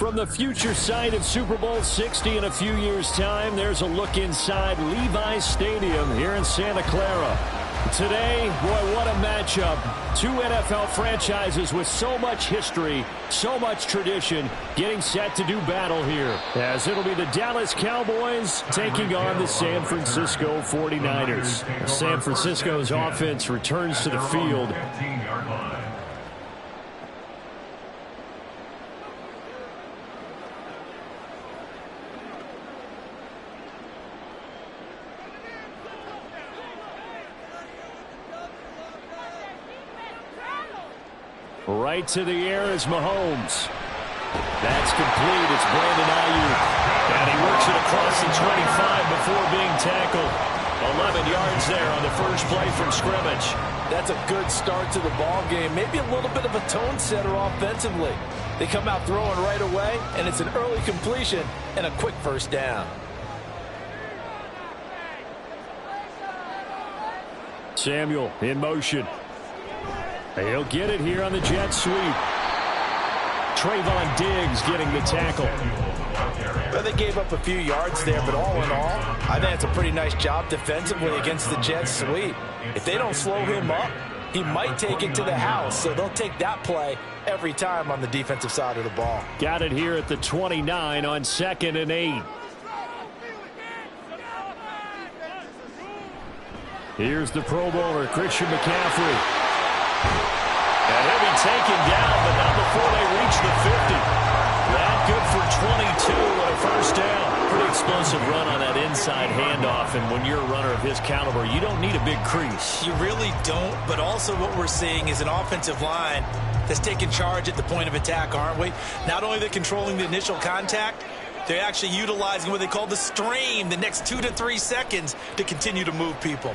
From the future site of Super Bowl 60 in a few years' time, there's a look inside Levi's Stadium here in Santa Clara. Today, boy, what a matchup. Two NFL franchises with so much history, so much tradition, getting set to do battle here. As it'll be the Dallas Cowboys taking on the San Francisco 49ers. San Francisco's offense returns to the field. Right to the air is Mahomes. That's complete. It's Brandon Ayuk. And he works it across the 25 before being tackled. 11 yards there on the first play from scrimmage. That's a good start to the ball game. Maybe a little bit of a tone setter offensively. They come out throwing right away, and it's an early completion and a quick first down. Samuel in motion. He'll get it here on the jet sweep. Trayvon Diggs getting the tackle. Well, they gave up a few yards there, but all in all, I think it's a pretty nice job defensively against the jet sweep. If they don't slow him up, he might take it to the house, so they'll take that play every time on the defensive side of the ball. Got it here at the 29 on 2nd and 8. Here's the Pro Bowler, Christian McCaffrey. And he'll be taken down, but not before they reach the 50. That good for 22 and a first down. Pretty explosive run on that inside handoff, and when you're a runner of his caliber, you don't need a big crease. You really don't, but also what we're seeing is an offensive line that's taking charge at the point of attack, aren't we? Not only are they controlling the initial contact, they're actually utilizing what they call the strain, the next 2 to 3 seconds, to continue to move people.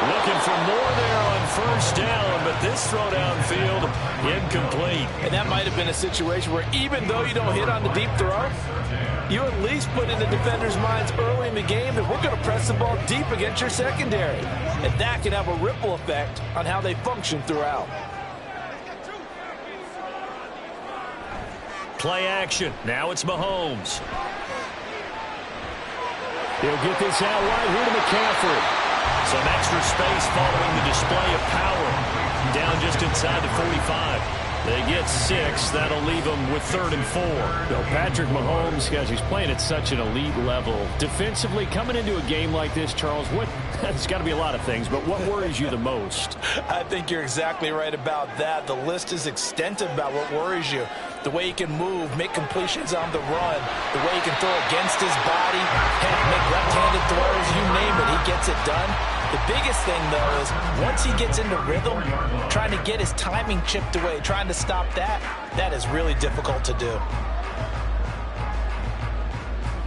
Looking for more there on first down, but this throw downfield incomplete. And that might have been a situation where even though you don't hit on the deep throw, you at least put in the defenders' minds early in the game that we're going to press the ball deep against your secondary. And that can have a ripple effect on how they function throughout. Play action. Now it's Mahomes. He'll get this out wide here to McCaffrey. Some extra space following the display of power. Down just inside the 45. They get 6. That'll leave them with 3rd and 4. Patrick Mahomes, guys, he's playing at such an elite level. Defensively, coming into a game like this, Charles, there's got to be a lot of things, but what worries you the most? I think you're exactly right about that. The list is extensive about what worries you. The way he can move, make completions on the run, the way he can throw against his body, make left-handed throws, you name it, he gets it done. The biggest thing, though, is once he gets into rhythm, trying to get his timing chipped away, trying to stop that is really difficult to do.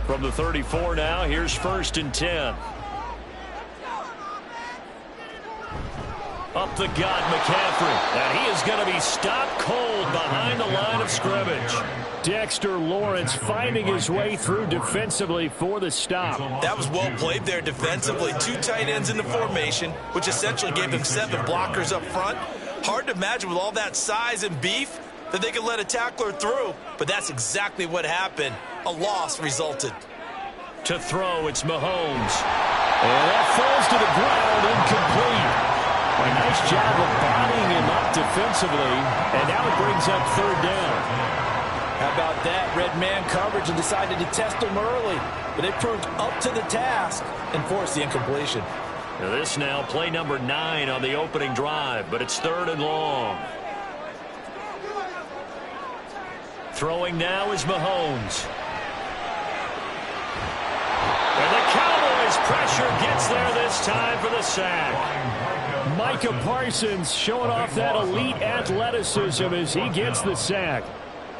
From the 34 now, here's 1st and 10. Up the gut, McCaffrey. And he is going to be stopped cold behind the line of scrimmage. Dexter Lawrence finding his way through defensively for the stop. That was well played there defensively. 2 tight ends in the formation, which essentially gave them 7 blockers up front. Hard to imagine with all that size and beef that they could let a tackler through, but that's exactly what happened. A loss resulted. To throw, it's Mahomes. And that falls to the ground, incomplete. A nice job of bodying him up defensively, and now it brings up 3rd down. How about that? Red man coverage and decided to test him early, but they proved up to the task and forced the incompletion. Now this now play number 9 on the opening drive, but it's 3rd and long. Throwing now is Mahomes. And the Cowboys pressure gets there this time for the sack. Micah Parsons showing off that elite athleticism as he gets the sack.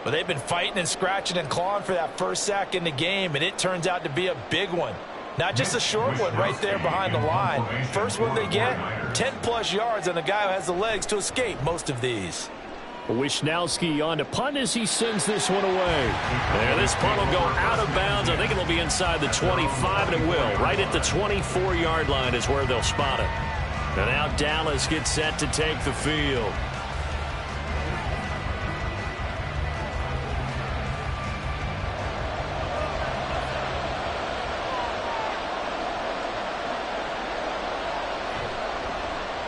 Well, they've been fighting and scratching and clawing for that first sack in the game, and it turns out to be a big one. Not just a short one right there behind the line. First one they get, 10-plus yards on the guy who has the legs to escape most of these. Wisnowski on to punt as he sends this one away. And this punt will go out of bounds. I think it'll be inside the 25, and it will. Right at the 24-yard line is where they'll spot it. And now Dallas gets set to take the field.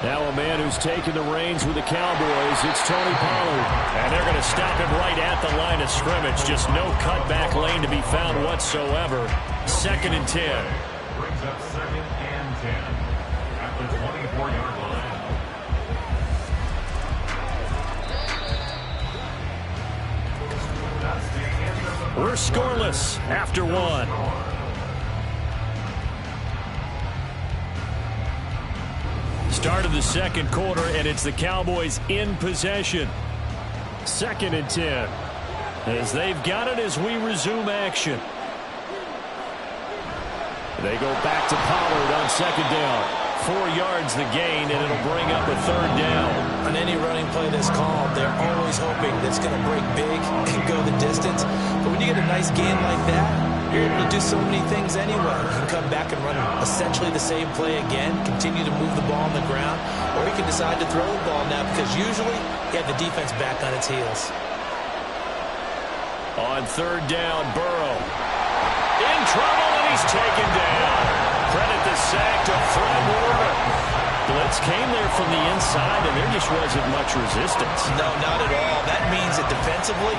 Now a man who's taken the reins with the Cowboys, it's Tony Pollard. And they're going to stop him right at the line of scrimmage. Just no cutback lane to be found whatsoever. 2nd and 10. Brings up 2nd and 10 at the 24-yard line. We're scoreless after 1. Start of the 2nd quarter, and it's the Cowboys in possession. 2nd and 10. As they've got it as we resume action. They go back to Pollard on 2nd down. 4 yards the gain, and it'll bring up a 3rd down. On any running play that's called, they're always hoping that's going to break big and go the distance. But when you get a nice gain like that, you're able to do so many things anyway. You can come back and run essentially the same play again, continue to move the ball on the ground, or you can decide to throw the ball now because usually you have the defense back on its heels. On 3rd down, Burrow. In trouble, and he's taken down. Credit the sack to Fred Warner. Blitz came there from the inside, and there just wasn't much resistance. No, not at all. That means that defensively,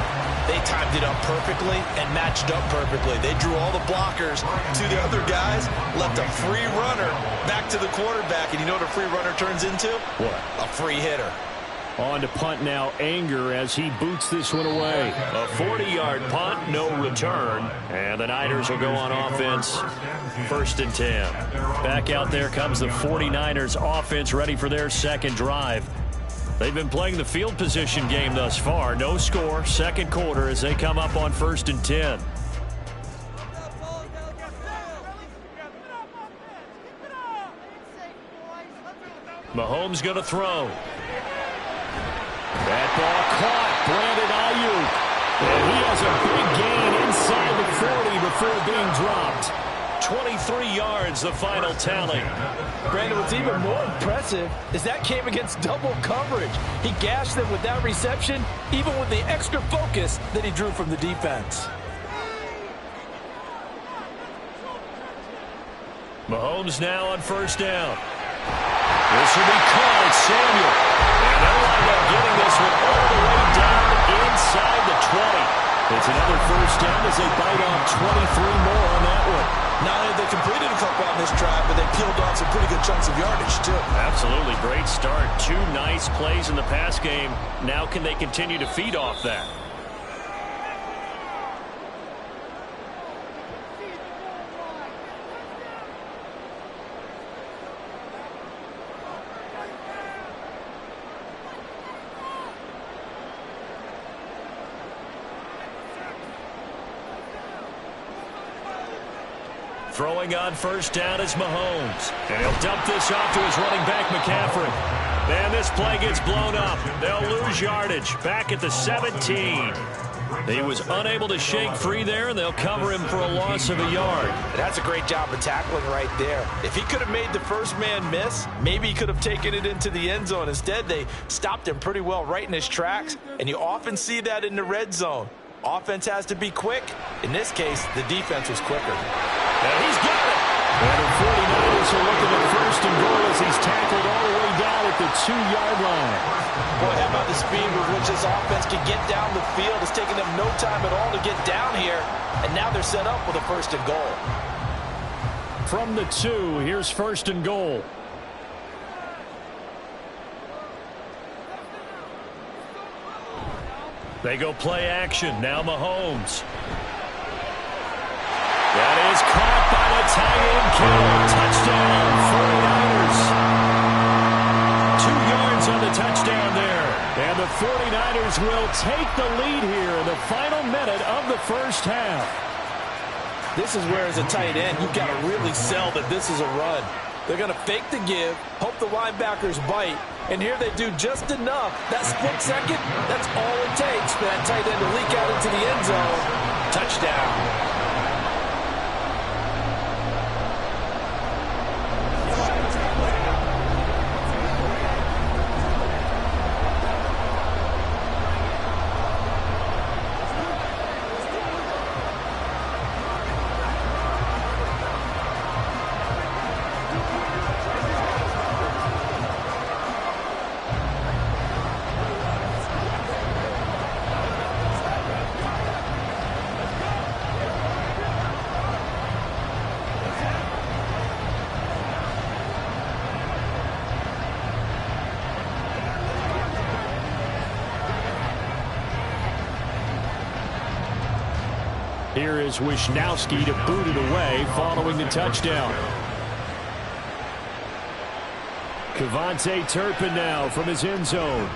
they timed it up perfectly and matched up perfectly. They drew all the blockers to the other guys, left a free runner back to the quarterback. And you know what a free runner turns into? What? A free hitter. On to punt now, Anger, as he boots this one away. A 40-yard punt, no return. And the Niners will go on offense, 1st and 10. Back out there comes the 49ers offense, ready for their 2nd drive. They've been playing the field position game thus far. No score, 2nd quarter as they come up on 1st and 10. Mahomes going to throw. That ball caught. Brandon Ayuk. And he has a big gain inside the 40 before being dropped. 23 yards, the final tally. Brandon, what's even more impressive is that came against double coverage. He gashed them with that reception, even with the extra focus that he drew from the defense. Mahomes now on 1st down. This will be called Samuel. And they'll wind up getting this one all the way down inside the 20. It's another 1st down as they bite off 23 more on that one. Not only they completed a couple on this drive, but they peeled off some pretty good chunks of yardage, too. Absolutely. Great start. 2 nice plays in the pass game. Now can they continue to feed off that? Throwing on 1st down is Mahomes. And he'll dump this off to his running back, McCaffrey. And this play gets blown up. They'll lose yardage. Back at the 17. He was unable to shake free there, and they'll cover him for a loss of a yard. That's a great job of tackling right there. If he could have made the first man miss, maybe he could have taken it into the end zone. Instead, they stopped him pretty well right in his tracks, and you often see that in the red zone. Offense has to be quick. In this case, the defense was quicker. And he's got it. And the 49ers are looking at 1st and goal as he's tackled all the way down at the 2-yard line. Boy, how about the speed with which this offense can get down the field? It's taken them no time at all to get down here. And now they're set up with a 1st and goal. From the 2, here's 1st and goal. They go play action. Now Mahomes. That is caught by the tight end, Kittle. Touchdown, 49ers. 2 yards on the touchdown there. And the 49ers will take the lead here in the final minute of the 1st half. This is where, as a tight end, you've got to really sell that this is a run. They're going to fake the give, hope the linebackers bite, and here they do just enough. That split second, that's all it takes for that tight end to leak out into the end zone. Touchdown. Here is Wisnowski to boot it away following the touchdown. Kevontae Turpin now from his end zone.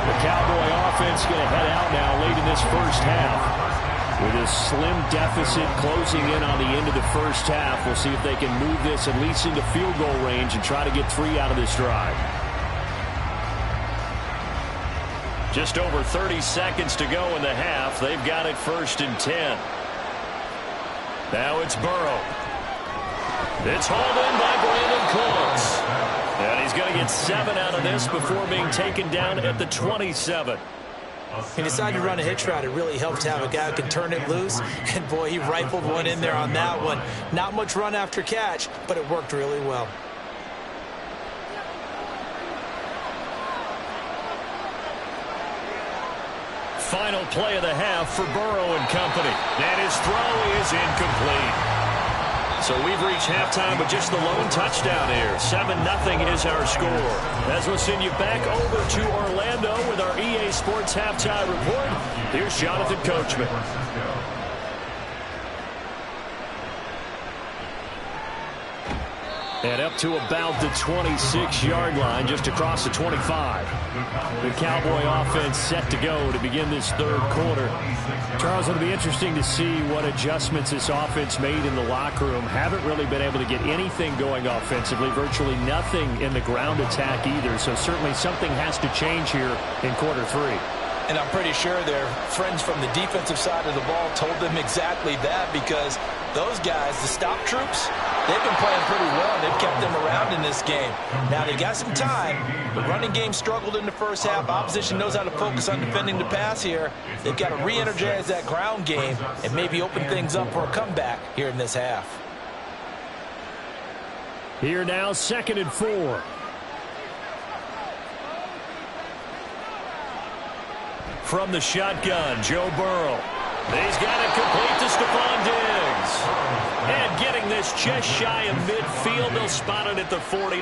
The Cowboy offense going to head out now late in this first half. With a slim deficit closing in on the end of the first half, we'll see if they can move this at least into field goal range and try to get 3 out of this drive. Just over 30 seconds to go in the half. They've got it 1st and 10. Now it's Burrow. It's hauled in by Brandon Cooks. And he's going to get 7 out of this before being taken down at the 27. He decided to run a hitch route. It really helped to have a guy who can turn it loose. And, boy, he rifled one in there on that one. Not much run after catch, but it worked really well. Final play of the half for Burrow and company. And his throw is incomplete. So we've reached halftime with just the lone touchdown here. 7-0 is our score. As we'll send you back over to Orlando with our EA Sports Halftime Report, here's Jonathan Coachman. And up to about the 26-yard line, just across the 25. The Cowboy offense set to go to begin this third quarter. Charles, it'll be interesting to see what adjustments this offense made in the locker room. Haven't really been able to get anything going offensively, virtually nothing in the ground attack either. So certainly something has to change here in quarter 3. And I'm pretty sure their friends from the defensive side of the ball told them exactly that, because those guys, the stop troops, they've been playing pretty well. They've kept them around in this game. Now, they got some time. The running game struggled in the first half. Opposition knows how to focus on defending the pass here. They've got to re-energize that ground game and maybe open things up for a comeback here in this half. Here now, 2nd and 4. From the shotgun, Joe Burrow. He's got it complete to Stephon Diggs. And getting this just shy of midfield, they'll spot it at the 49.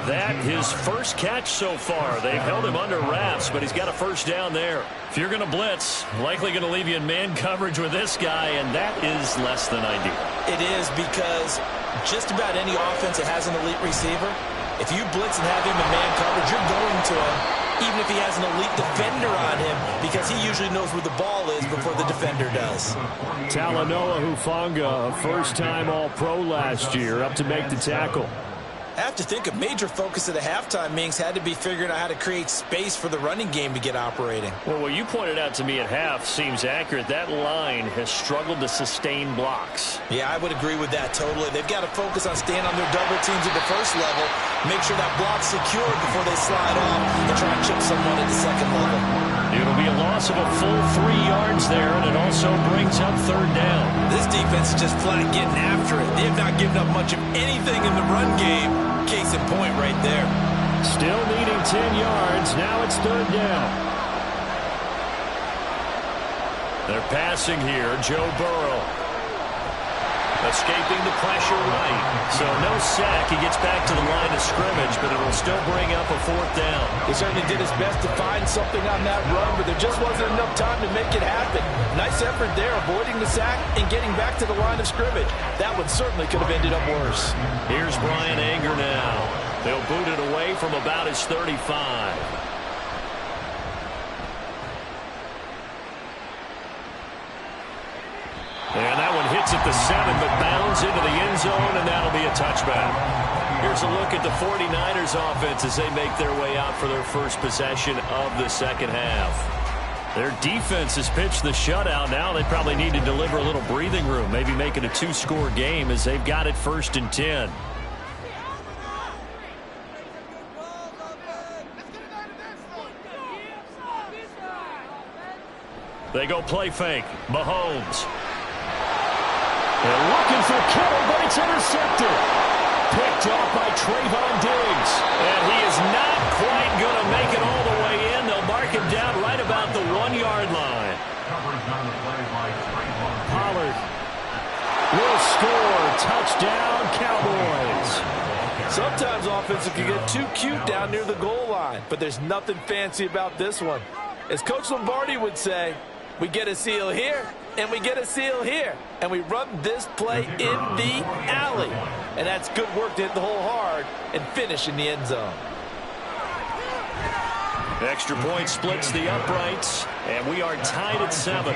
That his first catch so far. They've held him under wraps, but he's got a first down there. If you're going to blitz, likely going to leave you in man coverage with this guy, and that is less than ideal. It is, because just about any offense that has an elite receiver, if you blitz and have him in man coverage, you're going to him. Even if he has an elite defender on him, because he usually knows where the ball is before the defender does. Talanoa Hufanga, a first-time All-Pro last year, up to make the tackle. I have to think a major focus of the halftime, Minks, had to be figuring out how to create space for the running game to get operating. Well, what you pointed out to me at half seems accurate. That line has struggled to sustain blocks. Yeah, I would agree with that totally. They've got to focus on staying on their double teams at the first level, make sure that block's secured before they slide off and try and chip someone at the second level. It'll be a loss of a full 3 yards there, and it also brings up 3rd down. This defense is just flat getting after it. They have not given up much of anything in the run game. Case in point right there. Still needing 10 yards. Now it's 3rd down. They're passing here. Joe Burrow. Escaping the pressure right. So no sack. He gets back to the line of scrimmage, but it will still bring up a 4th down. He certainly did his best to find something on that run, but there just wasn't enough time to make it happen. Nice effort there, avoiding the sack and getting back to the line of scrimmage. That one certainly could have ended up worse. Here's Brian Anger now. They'll boot it away from about his 35. And that one hits at the 7, but bounds into the end zone, and that'll be a touchback. Here's a look at the 49ers offense as they make their way out for their first possession of the second half. Their defense has pitched the shutout. Now they probably need to deliver a little breathing room, maybe make it a 2-score game as they've got it 1st and 10. They go play fake. Mahomes. They're looking for Kittle, but it's intercepted. Picked off by Trayvon Diggs. And he is not quite going to make it all the way in. They'll mark him down right about the 1-yard line. Pollard will score. Touchdown, Cowboys. Sometimes offenses can get too cute down near the goal line, but there's nothing fancy about this one. As Coach Lombardi would say, We get a seal here, and we get a seal here. And we run this play in the alley. And that's good work to hit the hole hard and finish in the end zone. Extra point splits the uprights, and we are tied at 7.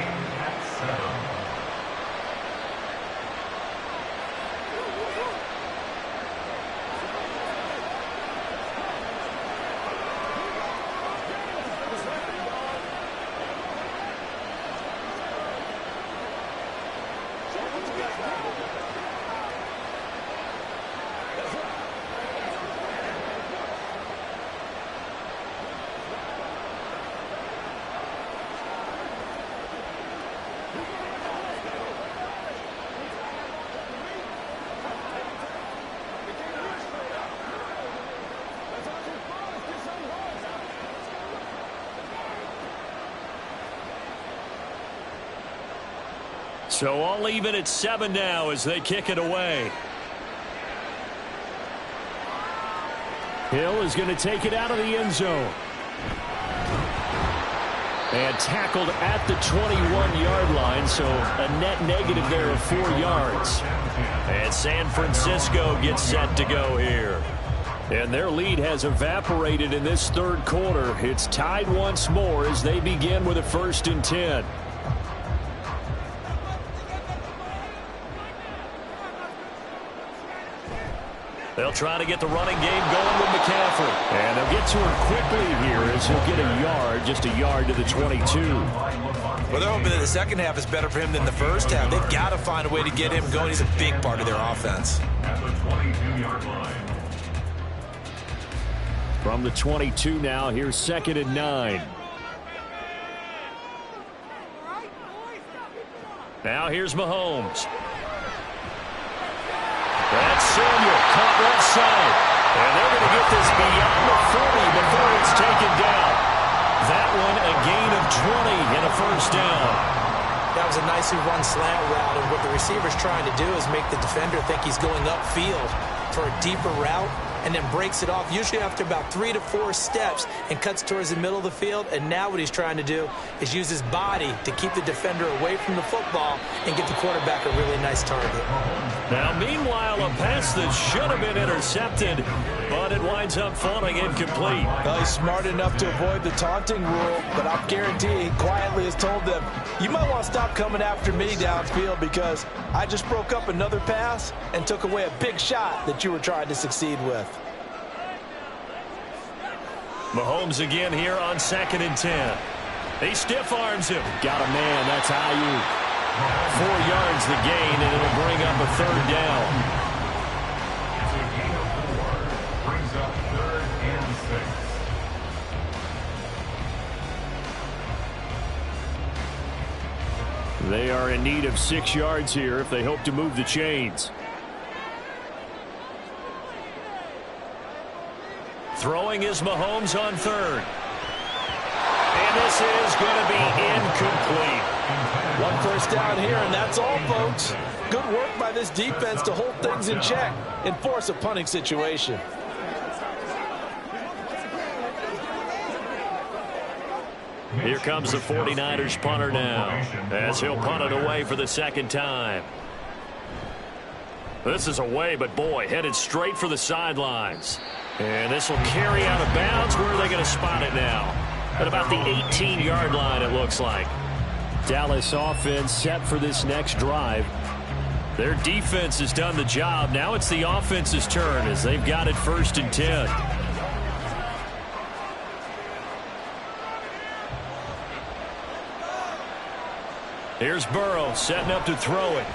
So all even at 7 now as they kick it away. Hill is going to take it out of the end zone. And tackled at the 21-yard line, so a net negative there of 4 yards. And San Francisco gets set to go here. And their lead has evaporated in this third quarter. It's tied once more as they begin with a 1st and 10. They'll try to get the running game going with McCaffrey. And they'll get to him quickly here as he'll get a yard, just a yard to the 22. Well, they're hoping that the second half is better for him than the first half. They've got to find a way to get him going. He's a big part of their offense. At the 22-yard line. From the 22 now, here's 2nd and 9. Now here's Mahomes. That's Samuel, caught left side. And they're going to get this beyond the 40 before it's taken down. That one a gain of 20 and a 1st down. That was a nicely run slant route, and what the receiver's trying to do is make the defender think he's going upfield for a deeper route, and then breaks it off, usually after about 3 to 4 steps, and cuts towards the middle of the field. And now what he's trying to do is use his body to keep the defender away from the football and get the quarterback a really nice target. Now, meanwhile, a pass that should have been intercepted, but it winds up falling incomplete. Well, he's smart enough to avoid the taunting rule, but I'll guarantee he quietly has told them, you might want to stop coming after me downfield because I just broke up another pass and took away a big shot that you were trying to succeed with. Mahomes again here on 2nd and 10. He stiff arms him. Got a man. That's Ayuk. 4 yards the gain, and it'll bring up a 3rd down. It's a gain of 4. Brings up 3rd and 6. They are in need of 6 yards here if they hope to move the chains. Throwing is Mahomes on 3rd. And this is going to be incomplete. 1 1st down here, and that's all, folks. Good work by this defense to hold things in check and force a punting situation. Here comes the 49ers punter now, as he'll punt it away for the 2nd time. This is away, but boy, headed straight for the sidelines. And this will carry out of bounds. Where are they going to spot it now? At about the 18-yard line, it looks like. Dallas offense set for this next drive. Their defense has done the job. Now it's the offense's turn as they've got it 1st and 10. Here's Burrow setting up to throw it.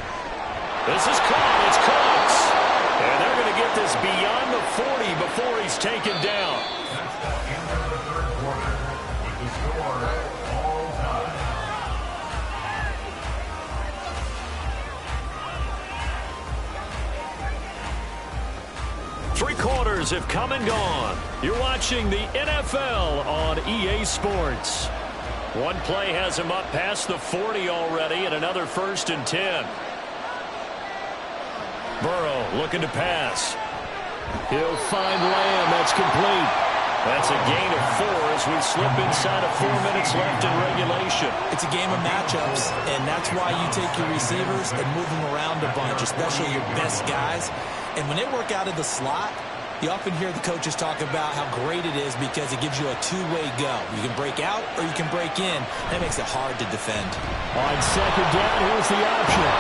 This is caught. It's Cox. And they're going to get this beyond the 40 before he's taken down. That's the end of the 3rd quarter with the score all time. 3 quarters have come and gone. You're watching the NFL on EA Sports. One play has him up past the 40 already, and another 1st and 10. Burrow looking to pass. He'll find Lamb. That's complete. That's a gain of 4 as we slip inside of 4 minutes left in regulation. It's a game of matchups, and that's why you take your receivers and move them around a bunch, especially your best guys. And when they work out of the slot, you often hear the coaches talk about how great it is because it gives you a two-way go. You can break out or you can break in. That makes it hard to defend. On second down, here's the option.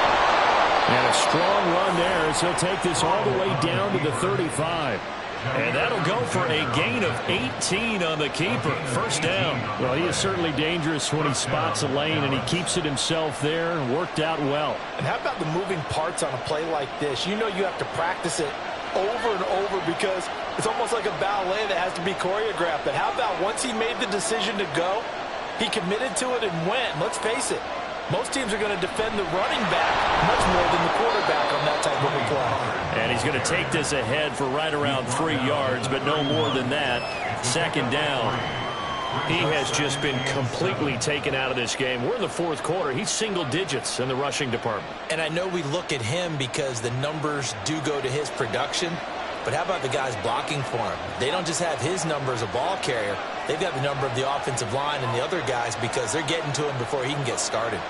And a strong run there as he'll take this all the way down to the 35. And that'll go for a gain of 18 on the keeper. First down. Well, he is certainly dangerous when he spots a lane, and he keeps it himself there and worked out well. And how about the moving parts on a play like this? You know you have to practice it over and over because it's almost like a ballet that has to be choreographed. But how about once he made the decision to go, he committed to it and went. Let's face it, most teams are going to defend the running back much more than the quarterback on that type of a play. And he's going to take this ahead for right around 3 yards, but no more than that. Second down. He has just been completely taken out of this game. We're in the fourth quarter. He's single digits in the rushing department. And I know we look at him because the numbers do go to his production, but how about the guys blocking for him? They don't just have his number as a ball carrier. They've got the number of the offensive line and the other guys because they're getting to him before he can get started.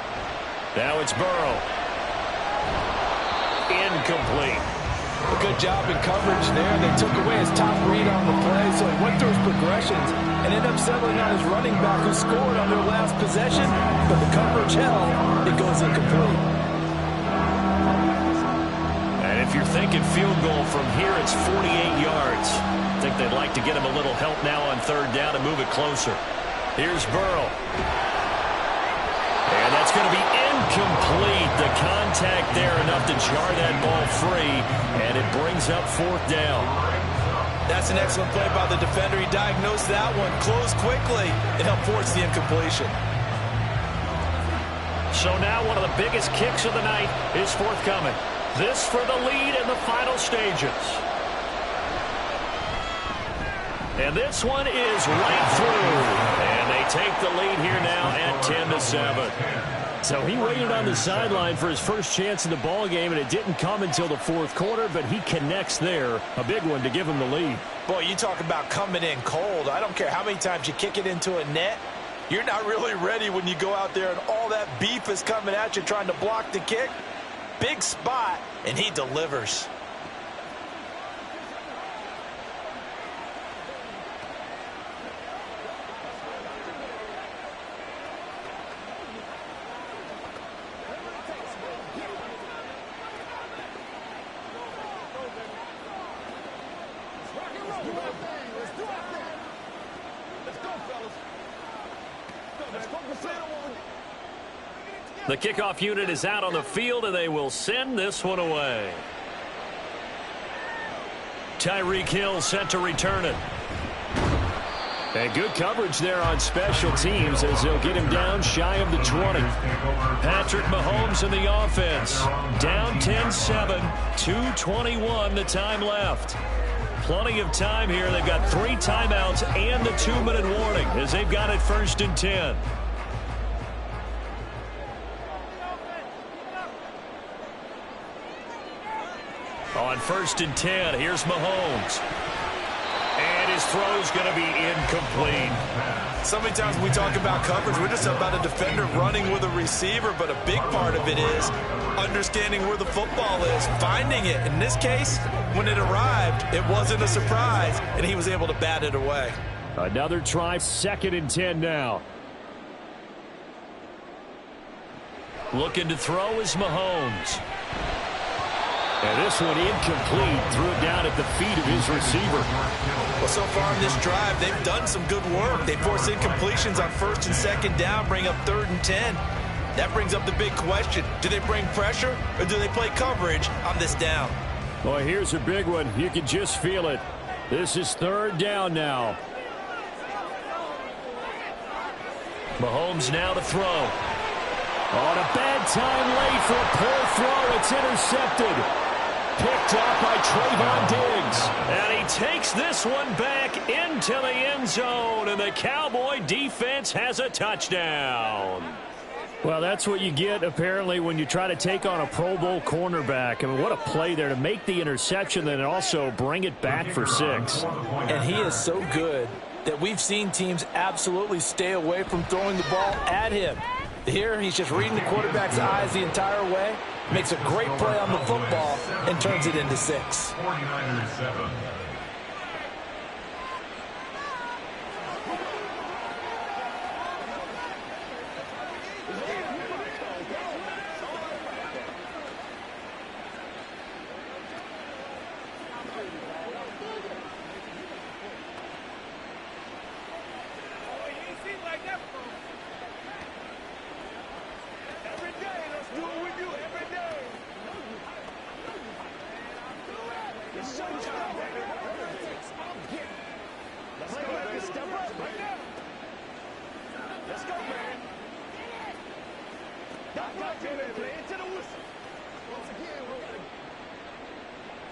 Now it's Burrow. Incomplete. A good job in coverage there. They took away his top read on the play, so he went through his progressions and ended up settling on his running back who scored on their last possession, but the coverage held. It goes incomplete. And if you're thinking field goal from here, it's 48 yards. I think they'd like to get him a little help now on third down and move it closer. Here's Burrow. And that's going to be incomplete. The contact there enough to jar that ball free, and it brings up fourth down. That's an excellent play by the defender. He diagnosed that one, closed quickly, and helped force the incompletion. So now one of the biggest kicks of the night is forthcoming. This for the lead in the final stages. And this one is right through. And they take the lead here now at 10-7. So he waited on the sideline for his first chance in the ball game, and it didn't come until the fourth quarter, but he connects there. A big one to give him the lead. Boy, you talk about coming in cold. I don't care how many times you kick it into a net. You're not really ready when you go out there and all that beef is coming at you trying to block the kick. Big spot, and he delivers. The kickoff unit is out on the field, and they will send this one away. Tyreek Hill set to return it. And good coverage there on special teams as they'll get him down shy of the 20. Patrick Mahomes in the offense. Down 10-7, 2:21 the time left. Plenty of time here. They've got 3 timeouts and the 2-minute warning as they've got it 1st and 10. On 1st and 10, here's Mahomes. And his throw's going to be incomplete. So many times when we talk about coverage, we're just about a defender running with a receiver, but a big part of it is understanding where the football is, finding it. In this case, when it arrived, it wasn't a surprise, and he was able to bat it away. Another try, 2nd and 10 now. Looking to throw is Mahomes. And this one incomplete. Threw it down at the feet of his receiver. Well, so far in this drive, they've done some good work. They force incompletions on 1st and 2nd down, bring up 3rd and 10. That brings up the big question. Do they bring pressure or do they play coverage on this down? Boy, here's a big one. You can just feel it. This is 3rd down now. Mahomes now to throw. On a bad time late for a poor throw. It's intercepted. Picked up by Trayvon Diggs. And he takes this one back into the end zone. And the Cowboy defense has a touchdown. Well, that's what you get, apparently, when you try to take on a Pro Bowl cornerback. I mean, what a play there to make the interception and also bring it back for 6. And he is so good that we've seen teams absolutely stay away from throwing the ball at him. Here, he's just reading the quarterback's eyes the entire way, makes a great play on the football, and turns it into 6. 49ers 7.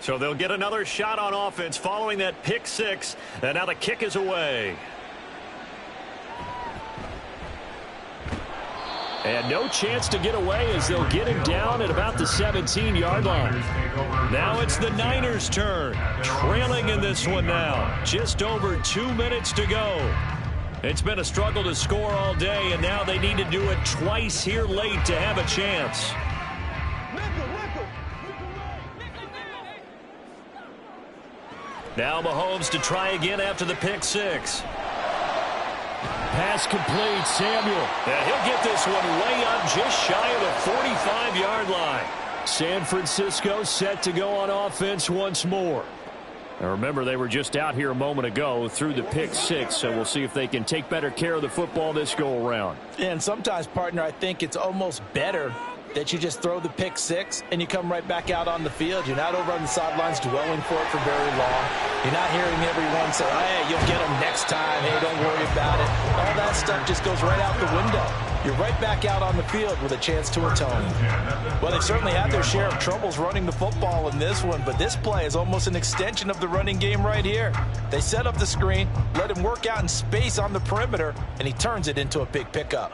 So they'll get another shot on offense following that pick 6, and now the kick is away. And no chance to get away as they'll get him down at about the 17-yard line. Now it's the Niners' turn, trailing in this one now. Just over 2 minutes to go. It's been a struggle to score all day, and now they need to do it twice here late to have a chance. Now Mahomes to try again after the pick 6. Pass complete, Samuel. And he'll get this one way up just shy of the 45-yard line. San Francisco set to go on offense once more. Now remember, they were just out here a moment ago through the pick 6, so we'll see if they can take better care of the football this go-around. And sometimes, partner, I think it's almost better that you just throw the pick 6 and you come right back out on the field. You're not over on the sidelines dwelling for it for very long. You're not hearing everyone say, hey, you'll get them next time. Hey, don't worry about it. All that stuff just goes right out the window. You're right back out on the field with a chance to atone. Well, they've certainly had their share of troubles running the football in this one, but this play is almost an extension of the running game right here. They set up the screen, let him work out in space on the perimeter, and he turns it into a big pickup.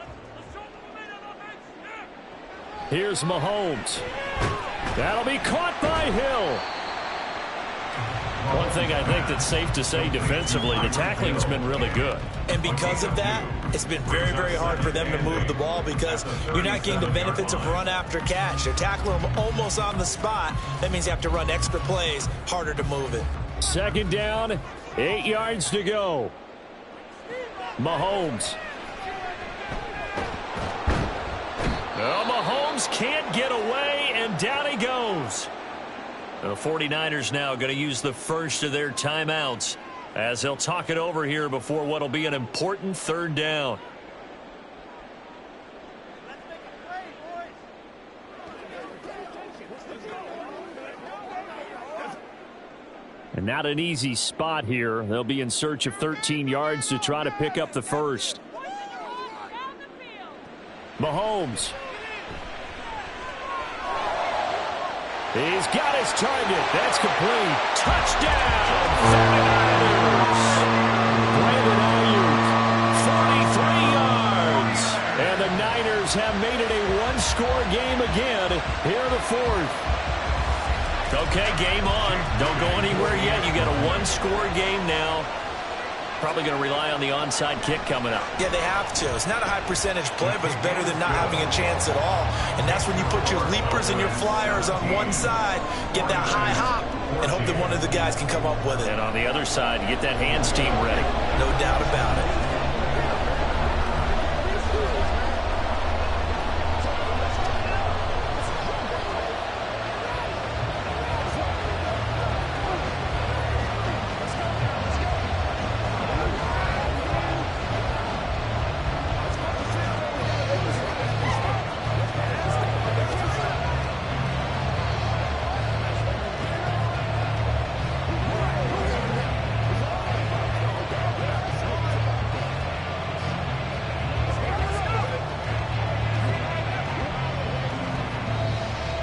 Here's Mahomes. That'll be caught by Hill. One thing I think that's safe to say defensively, the tackling's been really good. And because of that, it's been very, very hard for them to move the ball because you're not getting the benefits of run after catch. They're tackling them almost on the spot. That means you have to run extra plays, harder to move it. Second down, 8 yards to go. Mahomes. Well, Mahomes can't get away, and down he goes. The 49ers now going to use the first of their timeouts as they'll talk it over here before what will be an important third down. And not an easy spot here. They'll be in search of 13 yards to try to pick up the first. Mahomes. He's got his target. That's complete. Touchdown, 49ers. Brandon Ayuk, 43 yards. And the Niners have made it a one-score game again here in the fourth. Okay, game on. Don't go anywhere yet. You got a one-score game now. Probably going to rely on the onside kick coming up. Yeah, they have to. It's not a high percentage play, but it's better than not having a chance at all. And that's when you put your leapers and your flyers on one side, get that high hop, and hope that one of the guys can come up with it. And on the other side, get that hands team ready. No doubt about it.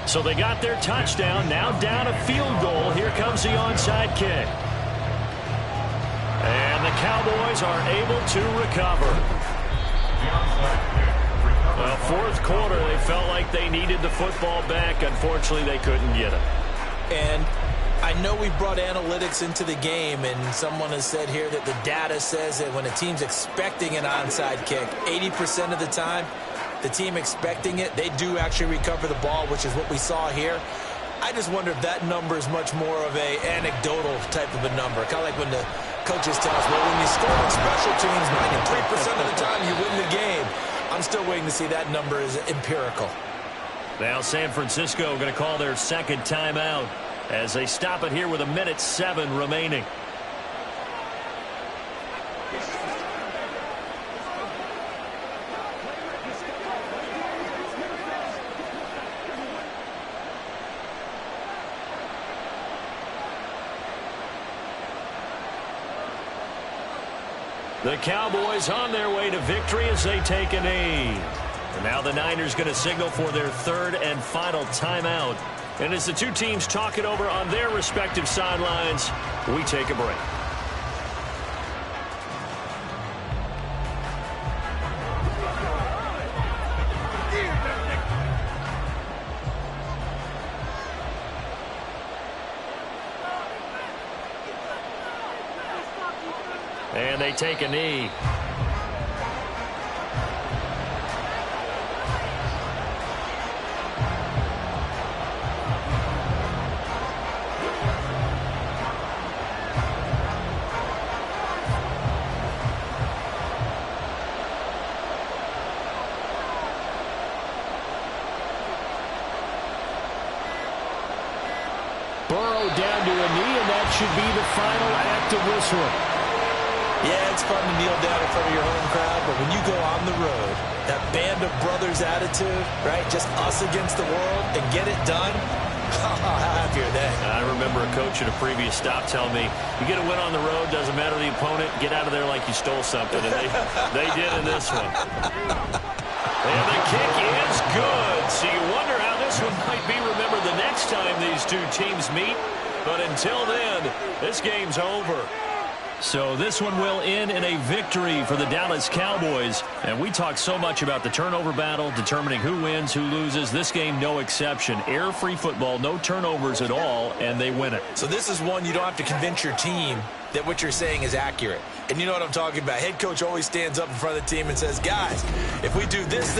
So they got their touchdown, now down a field goal. Here comes the onside kick. And the Cowboys are able to recover. The onside kick recovered Well, fourth quarter, they felt like they needed the football back. Unfortunately, they couldn't get it. And I know we brought analytics into the game, and someone has said here that the data says that when a team's expecting an onside kick, 80% of the time, the team expecting it, they do actually recover the ball, which is what we saw here. I just wonder if that number is much more of a anecdotal type of a number. Kind of like when the coaches tell us, well, when you score on special teams, 93% of the time you win the game. I'm still waiting to see that number is empirical. Now San Francisco going to call their second timeout as they stop it here with 1:07 remaining. The Cowboys on their way to victory as they take a knee. And now the Niners going to signal for their third and final timeout. And as the two teams talk it over on their respective sidelines, we take a break. And they take a knee. Burrow down to a knee, and that should be the final active whistle. Yeah, it's fun to kneel down in front of your home crowd, but when you go on the road, that band of brothers attitude, right, just us against the world, and get it done, how happy are they? I remember a coach at a previous stop telling me, you get a win on the road, doesn't matter the opponent, get out of there like you stole something, and they did in this one. And the kick is good, so you wonder how this one might be remembered the next time these two teams meet, but until then, this game's over. So this one will end in a victory for the Dallas Cowboys. And we talked so much about the turnover battle, determining who wins, who loses. This game, no exception. Air-free football, no turnovers at all, and they win it. So this is one you don't have to convince your team that what you're saying is accurate. And you know what I'm talking about. Head coach always stands up in front of the team and says, guys, if we do this...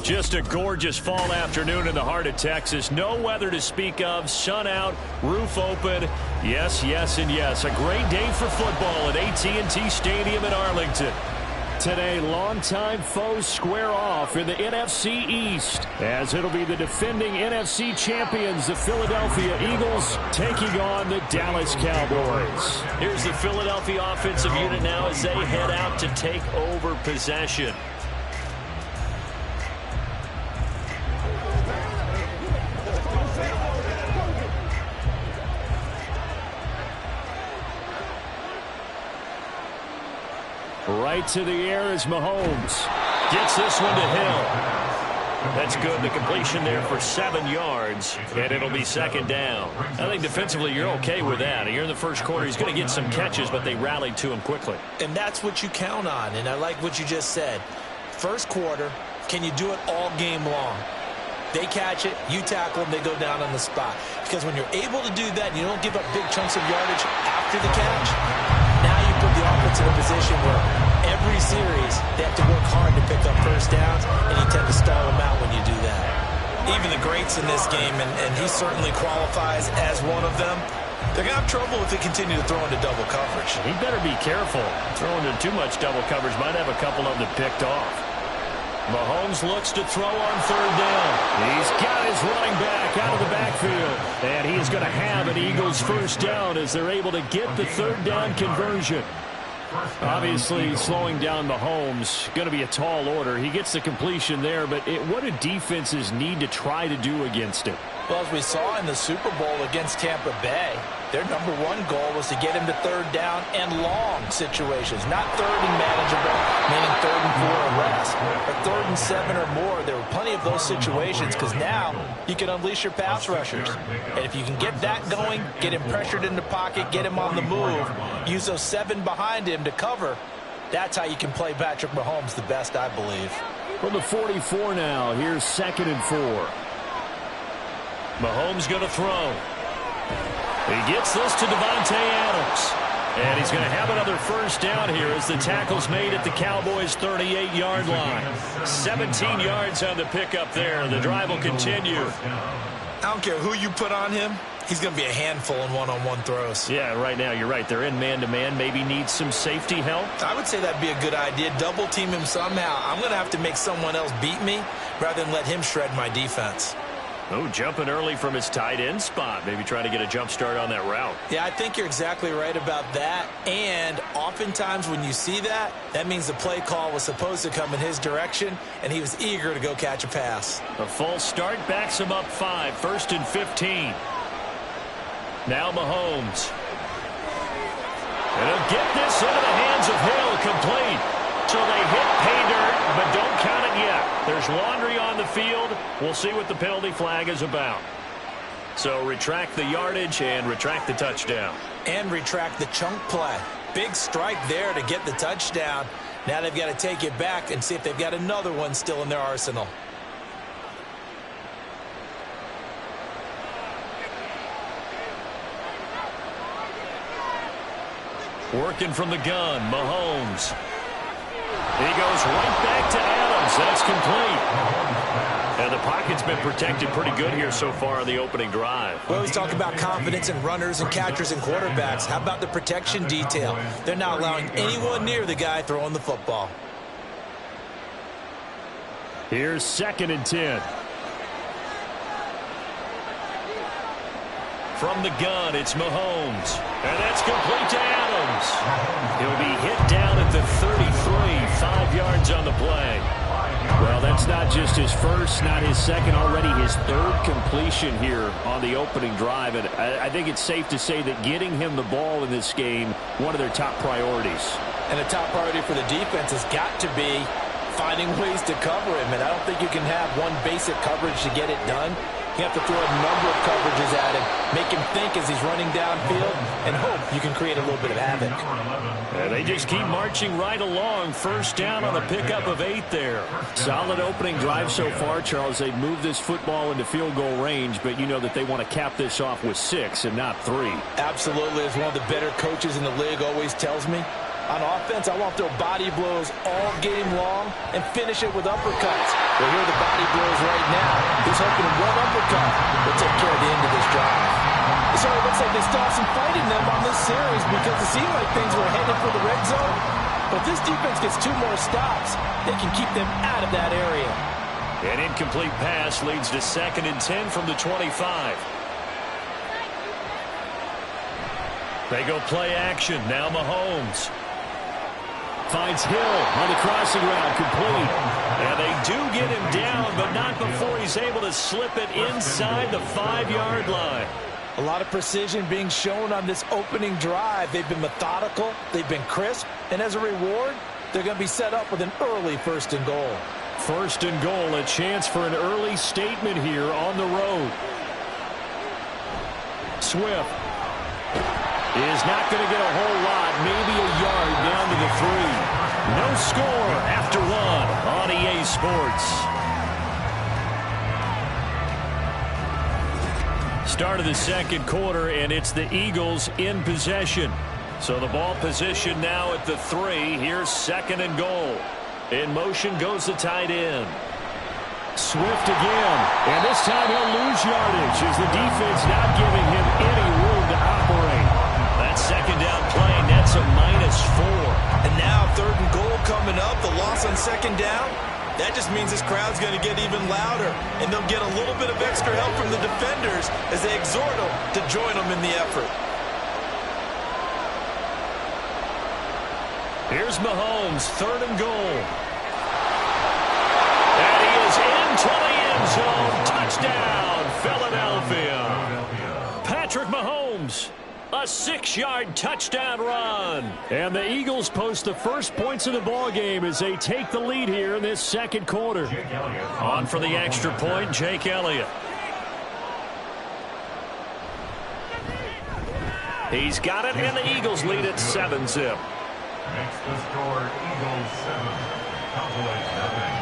Just a gorgeous fall afternoon in the heart of Texas. No weather to speak of. Sun out, roof open. Yes, yes, and yes. A great day for football at AT&T Stadium in Arlington. Today, longtime foes square off in the NFC East, as it'll be the defending NFC champions, the Philadelphia Eagles, taking on the Dallas Cowboys. Here's the Philadelphia offensive unit now as they head out to take over possession. Right to the air is Mahomes. Gets this one to Hill. That's good. The completion there for 7 yards, and it'll be second down. I think defensively you're okay with that. Here in the first quarter, he's going to get some catches, but they rallied to him quickly. And that's what you count on, and I like what you just said. First quarter, can you do it all game long? They catch it, you tackle them, they go down on the spot. Because when you're able to do that, and you don't give up big chunks of yardage after the catch, now you put the offense in a position where every series they have to work hard to pick up first downs, and you tend to stall them out when you do that. Even the greats in this game, and he certainly qualifies as one of them, they're going to have trouble if they continue to throw into double coverage. He better be careful. Throwing into too much double coverage might have a couple of them picked off. Mahomes looks to throw on third down. He's got his running back out of the backfield. And he is going to have an Eagles first down as they're able to get the third down conversion. Obviously, slowing down Mahomes, going to be a tall order. He gets the completion there, but what do defenses need to try to do against him? Well, as we saw in the Super Bowl against Tampa Bay, their number one goal was to get him to third down and long situations, not third and manageable, meaning 3rd and 4 or less, but 3rd and 7 or more. There were plenty of those situations because now you can unleash your pass rushers. And if you can get that going, get him pressured in the pocket, get him on the move, use those 7 behind him to cover, that's how you can play Patrick Mahomes the best, I believe. From the 44 now, here's 2nd and 4. Mahomes going to throw. He gets this to Devontae Adams. And he's going to have another first down here as the tackle's made at the Cowboys' 38-yard line. 17 yards on the pickup there. The drive will continue. I don't care who you put on him. He's going to be a handful in one-on-one throws. Yeah, right now you're right. They're in man-to-man. Maybe need some safety help. I would say that'd be a good idea. Double team him somehow. I'm going to have to make someone else beat me rather than let him shred my defense. Oh, jumping early from his tight end spot. Maybe trying to get a jump start on that route. Yeah, I think you're exactly right about that. And oftentimes when you see that, that means the play call was supposed to come in his direction, and he was eager to go catch a pass. A false start backs him up 5. 1st and 15. Now Mahomes. And he'll get this into the hands of Hill, complete. So they hit pay dirt, but don't count it yet. There's laundry on the field. We'll see what the penalty flag is about. So retract the yardage and retract the touchdown. And retract the chunk play. Big strike there to get the touchdown. Now they've got to take it back and see if they've got another one still in their arsenal. Working from the gun, Mahomes. He goes right back to Adams. That's complete. And the pocket's been protected pretty good here so far on the opening drive. We always talk about confidence in runners and catchers and quarterbacks. How about the protection detail? They're not allowing anyone near the guy throwing the football. Here's 2nd and 10. From the gun, it's Mahomes. And that's complete to Adams. He'll be hit down at the 33, 5 yards on the play. Well, that's not just his first, not his second, already his 3rd completion here on the opening drive. And I think it's safe to say that getting him the ball in this game, one of their top priorities. And the top priority for the defense has got to be finding ways to cover him. And I don't think you can have one basic coverage to get it done. You have to throw a number of coverages at him, make him think as he's running downfield, and hope you can create a little bit of havoc. And they just keep marching right along. First down on the pickup of 8 there. Solid opening drive so far, Charles. They've moved this football into field goal range, but you know that they want to cap this off with 6 and not 3. Absolutely. As one of the better coaches in the league always tells me, on offense, I want to throw body blows all game long and finish it with uppercuts. Well, here are the body blows right now. He's hoping one uppercut will take care of the end of this drive. So it looks like they still have some fight in them on this series because it seemed like things were headed for the red zone. But if this defense gets 2 more stops, they can keep them out of that area. An incomplete pass leads to 2nd and 10 from the 25. They go play action. Now Mahomes. Finds Hill on the crossing route, complete. And they do get him down, but not before he's able to slip it inside the 5-yard line. A lot of precision being shown on this opening drive. They've been methodical, they've been crisp, and as a reward, they're going to be set up with an early 1st and goal. 1st and goal, a chance for an early statement here on the road. Swift is not going to get a whole lot, maybe a yard down to the 3. No score after 1 on EA Sports. Start of the 2nd quarter, and it's the Eagles in possession. So the ball position now at the 3. Here's 2nd and goal. In motion goes the tight end. Swift again, and this time he'll lose yardage as the defense not giving him any room to operate. That 2nd down play, that's a -4. And now 3rd and goal coming up, the loss on 2nd down. That just means this crowd's going to get even louder, and they'll get a little bit of extra help from the defenders as they exhort them to join them in the effort. Here's Mahomes, 3rd and goal. And he is into the end zone. Touchdown, Philadelphia. Patrick Mahomes, a 6-yard touchdown run. And the Eagles post the first points of the ball game as they take the lead here in this 2nd quarter. On for the extra point, Jake Elliott. He's got it, and the Eagles lead at 7-zip. Makes the score Eagles 7, Cowboys 0.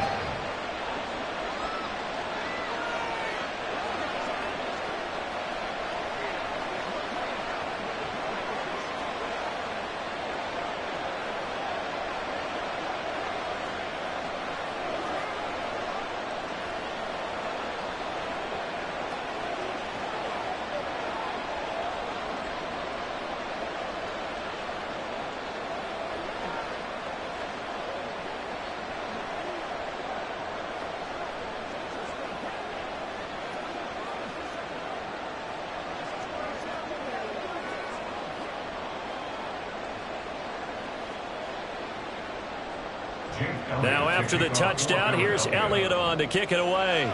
Now after the touchdown, here's Elliott on to kick it away.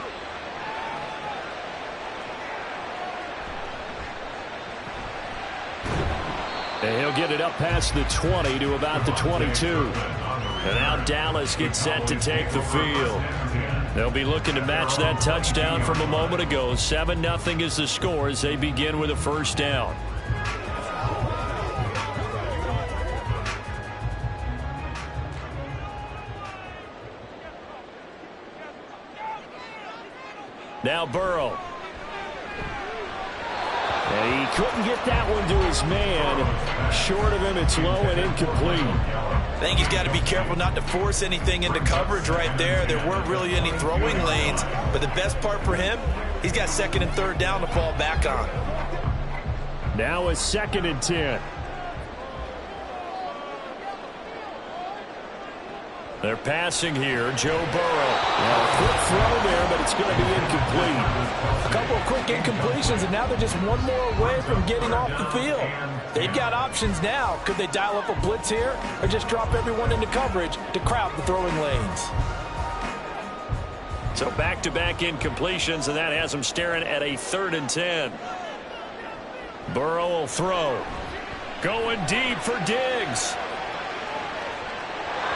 And he'll get it up past the 20 to about the 22. And now Dallas gets set to take the field. They'll be looking to match that touchdown from a moment ago. 7-0 is the score as they begin with a 1st down. Now Burrow. And he couldn't get that one to his man. Short of him, it's low and incomplete. I think he's got to be careful not to force anything into coverage right there. There weren't really any throwing lanes. But the best part for him, he's got 2nd and 3rd down to fall back on. Now a 2nd and 10. They're passing here, Joe Burrow. Now a quick throw there, but it's going to be incomplete. A couple of quick incompletions, and now they're just one more away from getting off the field. They've got options now. Could they dial up a blitz here or just drop everyone into coverage to crowd the throwing lanes? So back-to-back incompletions, and that has them staring at a 3rd and 10. Burrow will throw. Going deep for Diggs.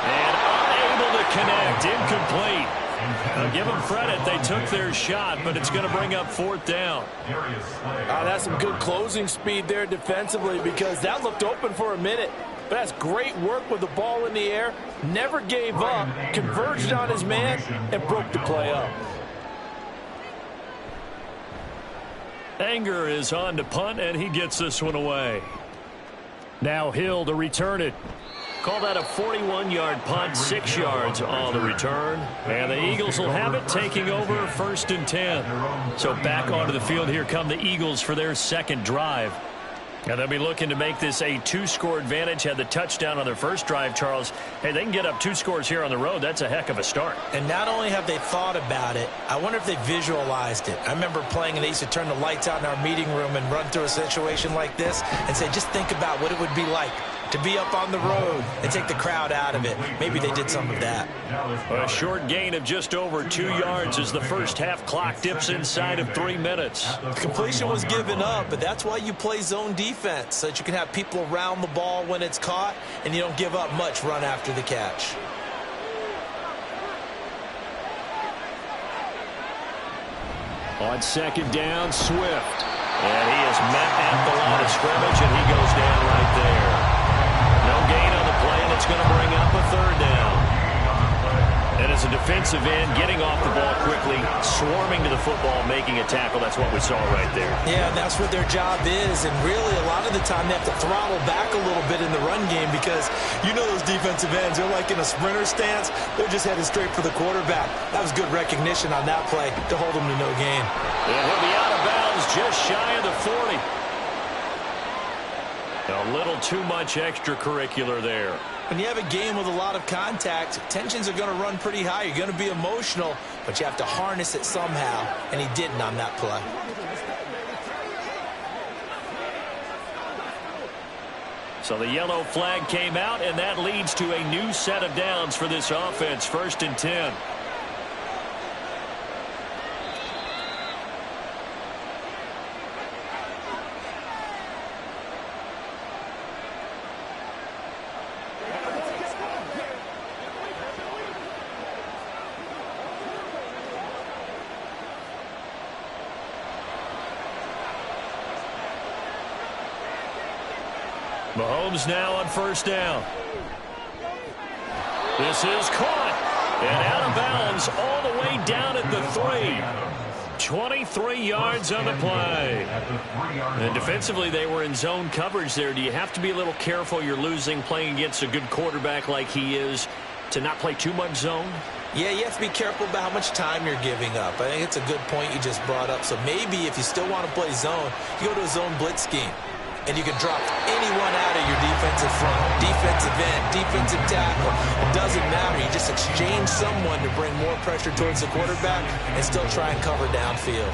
And unable to connect. Incomplete. I'll give them credit. They took their shot, but it's going to bring up 4th down. That's some good closing speed there defensively because that looked open for a minute. But that's great work with the ball in the air. Never gave up, converged on his man, and broke the play up. Anger is on to punt, and he gets this one away. Now Hill to return it. Call that a 41-yard punt, 6 yards on the return. And the Eagles will have it, taking over 1st and 10. So back onto the field, here come the Eagles for their 2nd drive. And they'll be looking to make this a 2-score advantage. Had the touchdown on their first drive, Charles. Hey, they can get up 2 scores here on the road. That's a heck of a start. And not only have they thought about it, I wonder if they visualized it. I remember playing, and they used to turn the lights out in our meeting room and run through a situation like this and say, just think about what it would be like to be up on the road and take the crowd out of it. Maybe they did some of that. A short gain of just over 2 yards as the first half clock dips inside of 3 minutes. Completion was given up, but that's why you play zone defense, so that you can have people around the ball when it's caught, and you don't give up much run after the catch. On second down, Swift. And he is met at the line of scrimmage, and he goes down right there. No gain on the play, and it's going to bring up a third down. And as a defensive end, getting off the ball quickly, swarming to the football, making a tackle, that's what we saw right there. Yeah, that's what their job is, and really a lot of the time they have to throttle back a little bit in the run game because you know those defensive ends, they're like in a sprinter stance. They're just headed straight for the quarterback. That was good recognition on that play to hold them to no gain. And he'll be out of bounds just shy of the 40. A little too much extracurricular there. When you have a game with a lot of contact, tensions are going to run pretty high. You're going to be emotional, but you have to harness it somehow, and he didn't on that play. So the yellow flag came out, and that leads to a new set of downs for this offense, 1st and 10. Mahomes now on 1st down. This is caught. And out of bounds all the way down at the 3. 23 yards on the play. And defensively, they were in zone coverage there. Do you have to be a little careful? You're losing playing against a good quarterback like he is to not play too much zone? Yeah, you have to be careful about how much time you're giving up. I think it's a good point you just brought up. So maybe if you still want to play zone, you go to a zone blitz scheme. And you can drop anyone out of your defensive front, defensive end, defensive tackle. It doesn't matter. You just exchange someone to bring more pressure towards the quarterback and still try and cover downfield.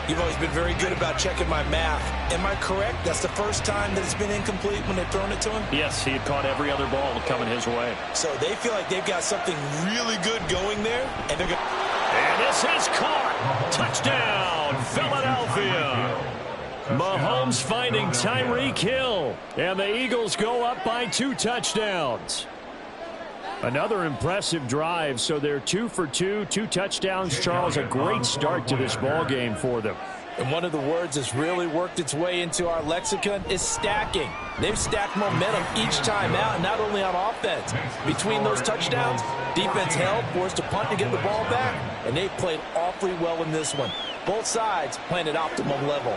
You've always been very good about checking my math. Am I correct? That's the first time that it's been incomplete when they've thrown it to him? Yes, he had caught every other ball coming his way. So they feel like they've got something really good going there, and they're going to... And this is caught. Touchdown, Philadelphia. Mahomes finding Tyreek Hill, and the Eagles go up by 2 touchdowns. Another impressive drive, so they're 2 for 2, 2 touchdowns. Charles, a great start to this ball game for them. And one of the words that's really worked its way into our lexicon is stacking. They've stacked momentum each time out, not only on offense. Between those touchdowns, defense held, forced to punt to get the ball back, and they played awfully well in this one. Both sides playing at optimum level.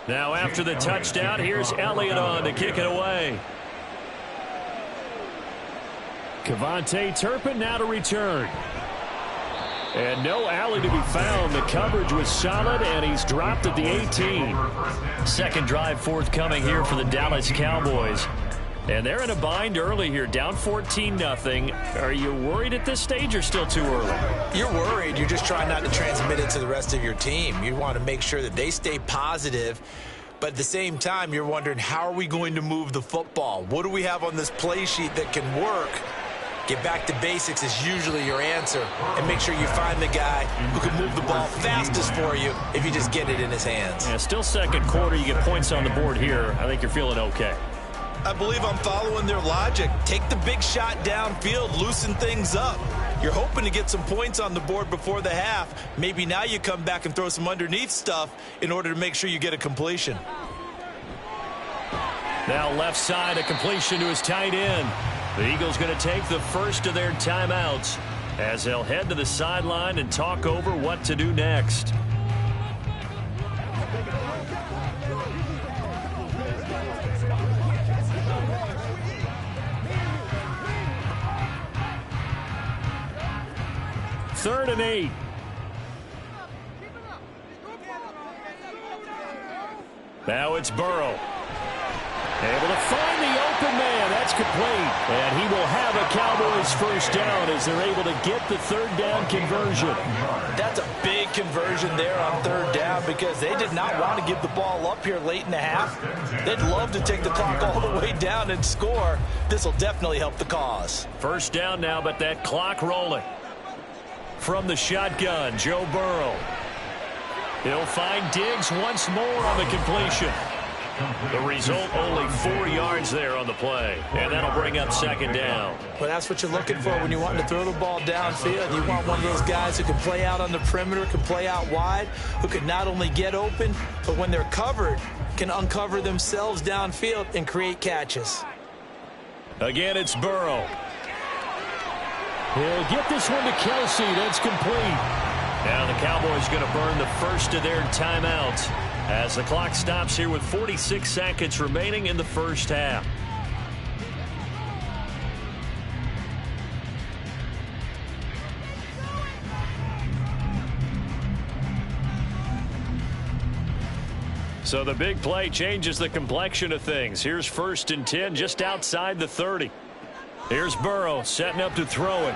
Now after the touchdown, here's Elliott on to kick it away. Kevontae Turpin now to return. And no alley to be found. The coverage was solid, and he's dropped at the 18. Second drive forthcoming here for the Dallas Cowboys. And they're in a bind early here, down 14-0. Are you worried at this stage or still too early? You're worried. You're just trying not to transmit it to the rest of your team. You want to make sure that they stay positive. But at the same time, you're wondering, how are we going to move the football? What do we have on this play sheet that can work? Get back to basics is usually your answer. And make sure you find the guy who can move the ball fastest for you if you just get it in his hands. Yeah, still second quarter. You get points on the board here. I think you're feeling okay. I believe I'm following their logic. Take the big shot downfield, loosen things up. You're hoping to get some points on the board before the half. Maybe now you come back and throw some underneath stuff in order to make sure you get a completion. Now left side, a completion to his tight end. The Eagles going to take the first of their timeouts. as they'll head to the sideline and talk over what to do next. Third and 8. Now it's Burrow. Able to find the open man. That's complete. And he will have a Cowboys first down as they're able to get the third down conversion. That's a big conversion there on third down because they did not want to give the ball up here late in the half. They'd love to take the clock all the way down and score. This will definitely help the cause. First down now, but that clock rolling. From the shotgun, Joe Burrow. He'll find Diggs once more on the completion. The result, only 4 yards there on the play. And that'll bring up second down. Well, that's what you're looking for when you want to throw the ball downfield. You want one of those guys who can play out on the perimeter, can play out wide, who can not only get open, but when they're covered, can uncover themselves downfield and create catches. Again, it's Burrow. He'll get this one to Kelsey. That's complete. Now the Cowboys going to burn the first of their timeouts as the clock stops here with 46 seconds remaining in the first half. So the big play changes the complexion of things. Here's first and 10 just outside the 30. Here's Burrow setting up to throw it.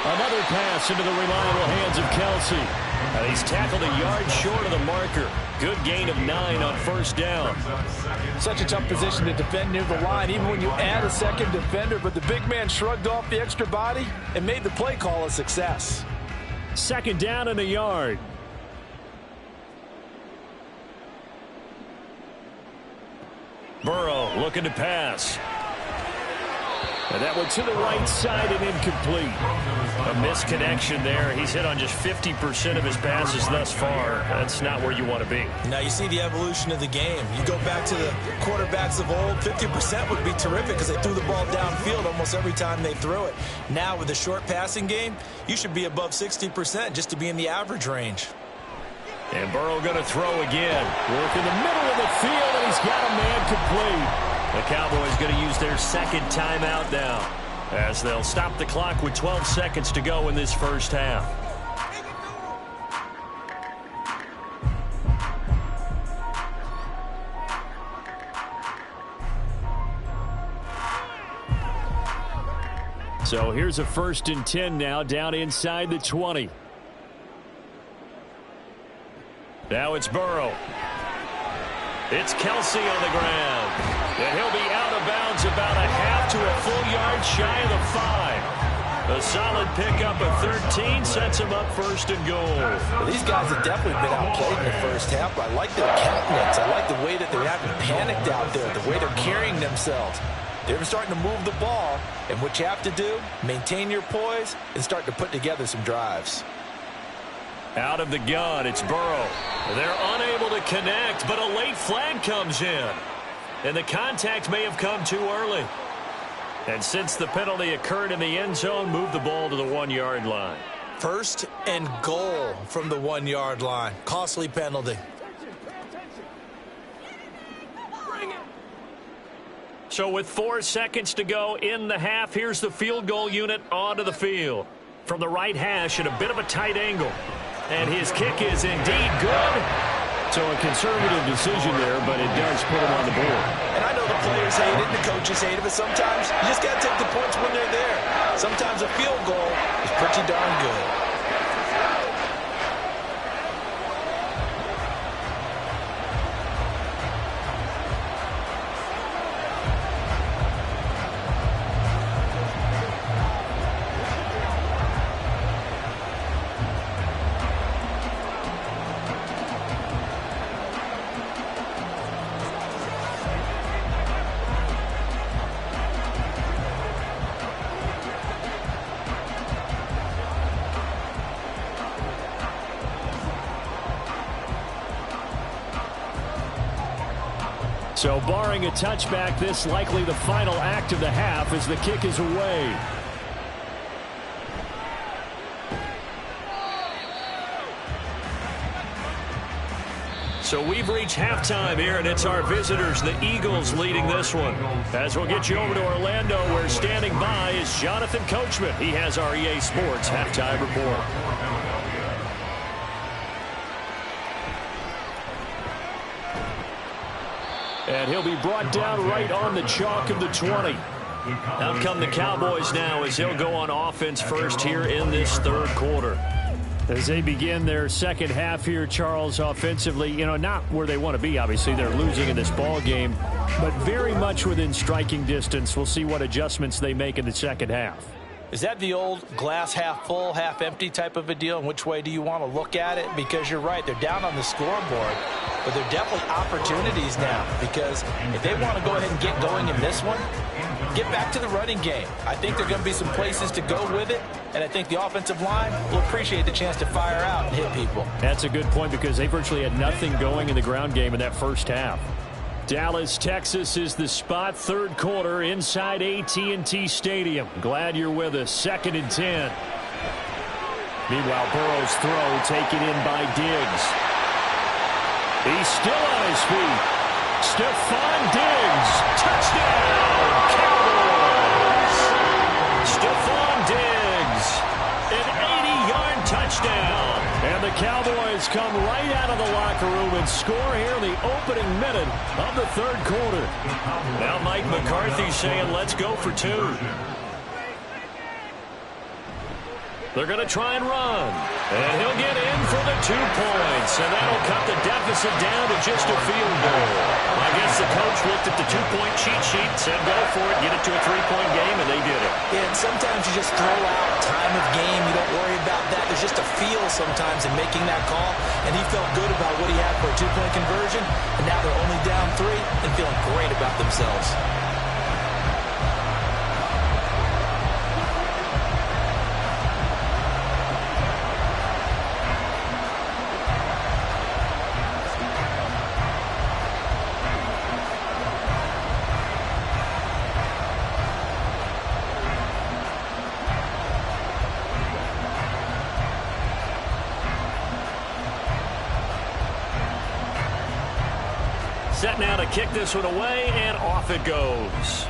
Another pass into the reliable hands of Kelsey. And he's tackled a yard short of the marker. Good gain of 9 on first down. Such a tough position to defend near the line, even when you add a second defender. But the big man shrugged off the extra body and made the play call a success. Second down and a yard. Burrow looking to pass. And that one to the right side and incomplete. A misconnection there. He's hit on just 50% of his passes thus far. That's not where you want to be. Now you see the evolution of the game. You go back to the quarterbacks of old, 50% would be terrific because they threw the ball downfield almost every time they threw it. Now with the short passing game, you should be above 60% just to be in the average range. And Burrow going to throw again. Work in the middle of the field, and he's got a man complete. The Cowboys going to use their second timeout now as they'll stop the clock with 12 seconds to go in this first half. So here's a first and 10 now down inside the 20. Now it's Burrow. It's Kelsey on the ground. And he'll be out of bounds about a half to a full yard shy of the 5. A solid pickup of 13 sets him up first and goal. Well, these guys have definitely been outplayed in the first half. I like their countenance. I like the way that they haven't panicked out there, the way they're carrying themselves. They're starting to move the ball, and what you have to do, maintain your poise and start to put together some drives. Out of the gun, it's Burrow. They're unable to connect, but a late flag comes in. And the contact may have come too early. And since the penalty occurred in the end zone, move the ball to the 1 yard line. First and goal from the 1 yard line. Costly penalty. So with 4 seconds to go in the half, here's the field goal unit onto the field. From the right hash at a bit of a tight angle. And his kick is indeed good. So a conservative decision there, but it does put him on the board. And I know the players hate it, the coaches hate it, but sometimes you just got to take the points when they're there. Sometimes a field goal is pretty darn good. So barring a touchback, this likely the final act of the half as the kick is away. So we've reached halftime here, and it's our visitors, the Eagles, leading this one. As we'll get you over to Orlando, where standing by is Jonathan Coachman. He has our EA Sports halftime report. And he'll be brought down right on the chalk of the 20. Out come the Cowboys now as they'll go on offense first here in this third quarter. As they begin their second half here, Charles, offensively, not where they want to be. Obviously, they're losing in this ball game, but very much within striking distance. We'll see what adjustments they make in the second half. Is that the old glass half full, half empty type of a deal? And which way do you want to look at it? Because you're right, they're down on the scoreboard, but they're definitely opportunities now. Because if they want to go ahead and get going in this one, get back to the running game. I think there are going to be some places to go with it, and I think the offensive line will appreciate the chance to fire out and hit people. That's a good point because they virtually had nothing going in the ground game in that first half. Dallas, Texas is the spot. Third quarter inside AT&T Stadium. Glad you're with us. 2nd and 10. Meanwhile, Burrow's throw taken in by Diggs. He's still on his feet. Stephon Diggs. Touchdown, Cowboys. Stephon Diggs. An 80-yard touchdown. And the Cowboys come right out of the locker room and score here in the opening minute of the third quarter. Now Mike McCarthy saying, let's go for 2. They're going to try and run. And he'll get in for the 2 points. And that'll cut the deficit down to just a field goal. I guess the coach looked at the 2-point cheat sheet, said go for it, get it to a 3-point game, and they did it. Yeah, and sometimes you just throw out time of game. You don't worry about that. There's just a feel sometimes in making that call. And he felt good about what he had for a 2-point conversion. And now they're only down 3 and feeling great about themselves. Set now to kick this one away, and off it goes.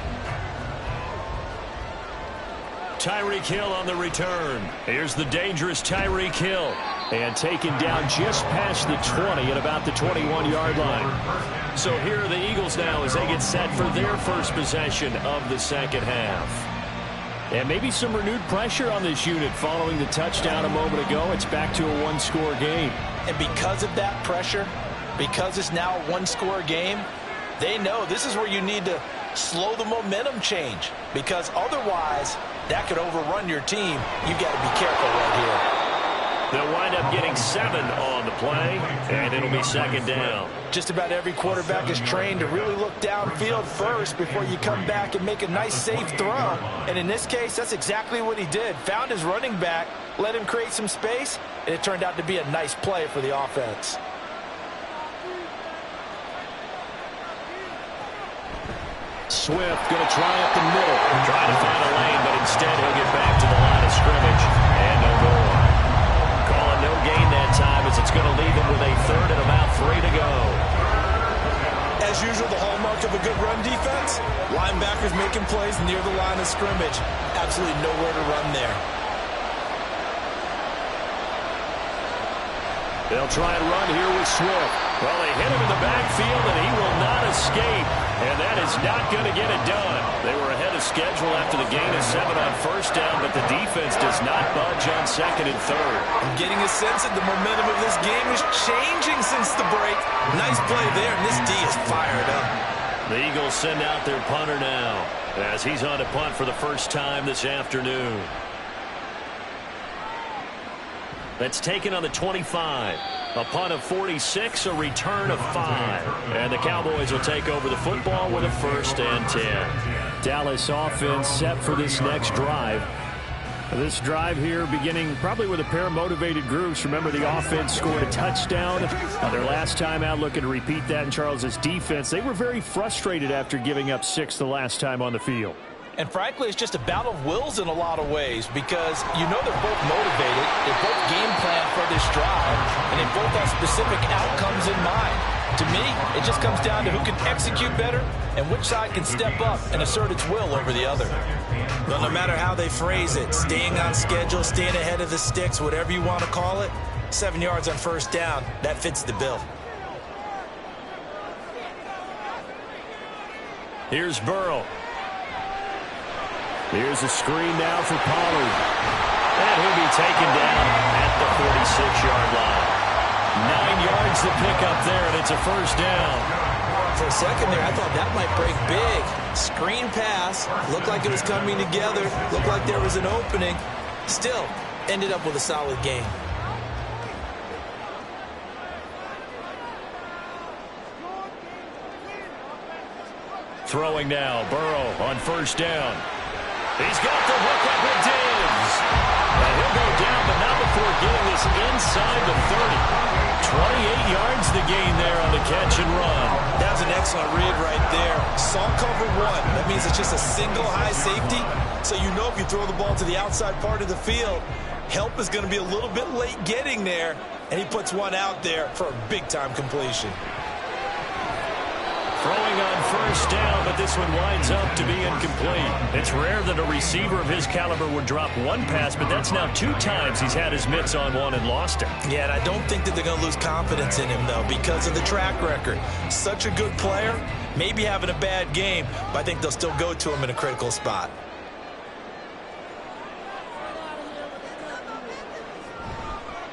Tyreek Hill on the return. Here's the dangerous Tyreek Hill. And taken down just past the 20 at about the 21-yard line. So here are the Eagles now as they get set for their first possession of the second half. And maybe some renewed pressure on this unit following the touchdown a moment ago. It's back to a one-score game. And because of that pressure, because it's now a one-score game, they know this is where you need to slow the momentum change, because otherwise that could overrun your team. You got to be careful right here. They'll wind up getting 7 on the play, and it'll be second down. Just about every quarterback is trained to really look downfield first before you come back and make a nice, safe throw. And in this case, that's exactly what he did. Found his running back, let him create some space, and it turned out to be a nice play for the offense. Swift going to try up the middle. Trying to find a lane, but instead he'll get back to the line of scrimmage. And no more. Calling no gain that time as it's going to leave him with a 3rd and about 3 to go. As usual, the hallmark of a good run defense, linebackers making plays near the line of scrimmage. Absolutely nowhere to run there. They'll try and run here with Swift. Well, they hit him in the backfield, and he will not escape. And that is not going to get it done. They were ahead of schedule after the gain of 7 on first down, but the defense does not budge on 2nd and 3rd. I'm getting a sense that the momentum of this game is changing since the break. Nice play there, and this D is fired up. The Eagles send out their punter now as he's on to punt for the first time this afternoon. That's taken on the 25. A punt of 46, a return of 5. And the Cowboys will take over the football with a 1st and 10. Dallas offense set for this next drive. This drive here beginning probably with a pair of motivated groups. Remember, the offense scored a touchdown on their last time out, looking to repeat that in Charles's defense. They were very frustrated after giving up 6 the last time on the field. And frankly, it's just a battle of wills in a lot of ways because you know they're both motivated, they both game plan for this drive, and they both have specific outcomes in mind. To me, it just comes down to who can execute better and which side can step up and assert its will over the other. Well, no matter how they phrase it, staying on schedule, staying ahead of the sticks, whatever you want to call it, 7 yards on first down, that fits the bill. Here's Burrow. Here's a screen now for Pollard. And he'll be taken down at the 46-yard line. 9 yards to pick up there, and it's a first down. For a second there, I thought that might break big. Screen pass. Looked like it was coming together. Looked like there was an opening. Still, ended up with a solid game. Throwing now, Burrow on first down. He's got the hook up with Diggs. And he'll go down, but not before getting this inside the 30. 28 yards the gain there on the catch and run. That was an excellent read right there. Saw cover one. That means it's just a single high safety. So you know if you throw the ball to the outside part of the field, help is going to be a little bit late getting there. And he puts one out there for a big-time completion. Throwing on first down, but this one winds up to be incomplete. It's rare that a receiver of his caliber would drop one pass, but that's now 2 times he's had his mitts on one and lost it. Yeah, and I don't think that they're going to lose confidence in him, though, because of the track record. Such a good player, maybe having a bad game, but I think they'll still go to him in a critical spot.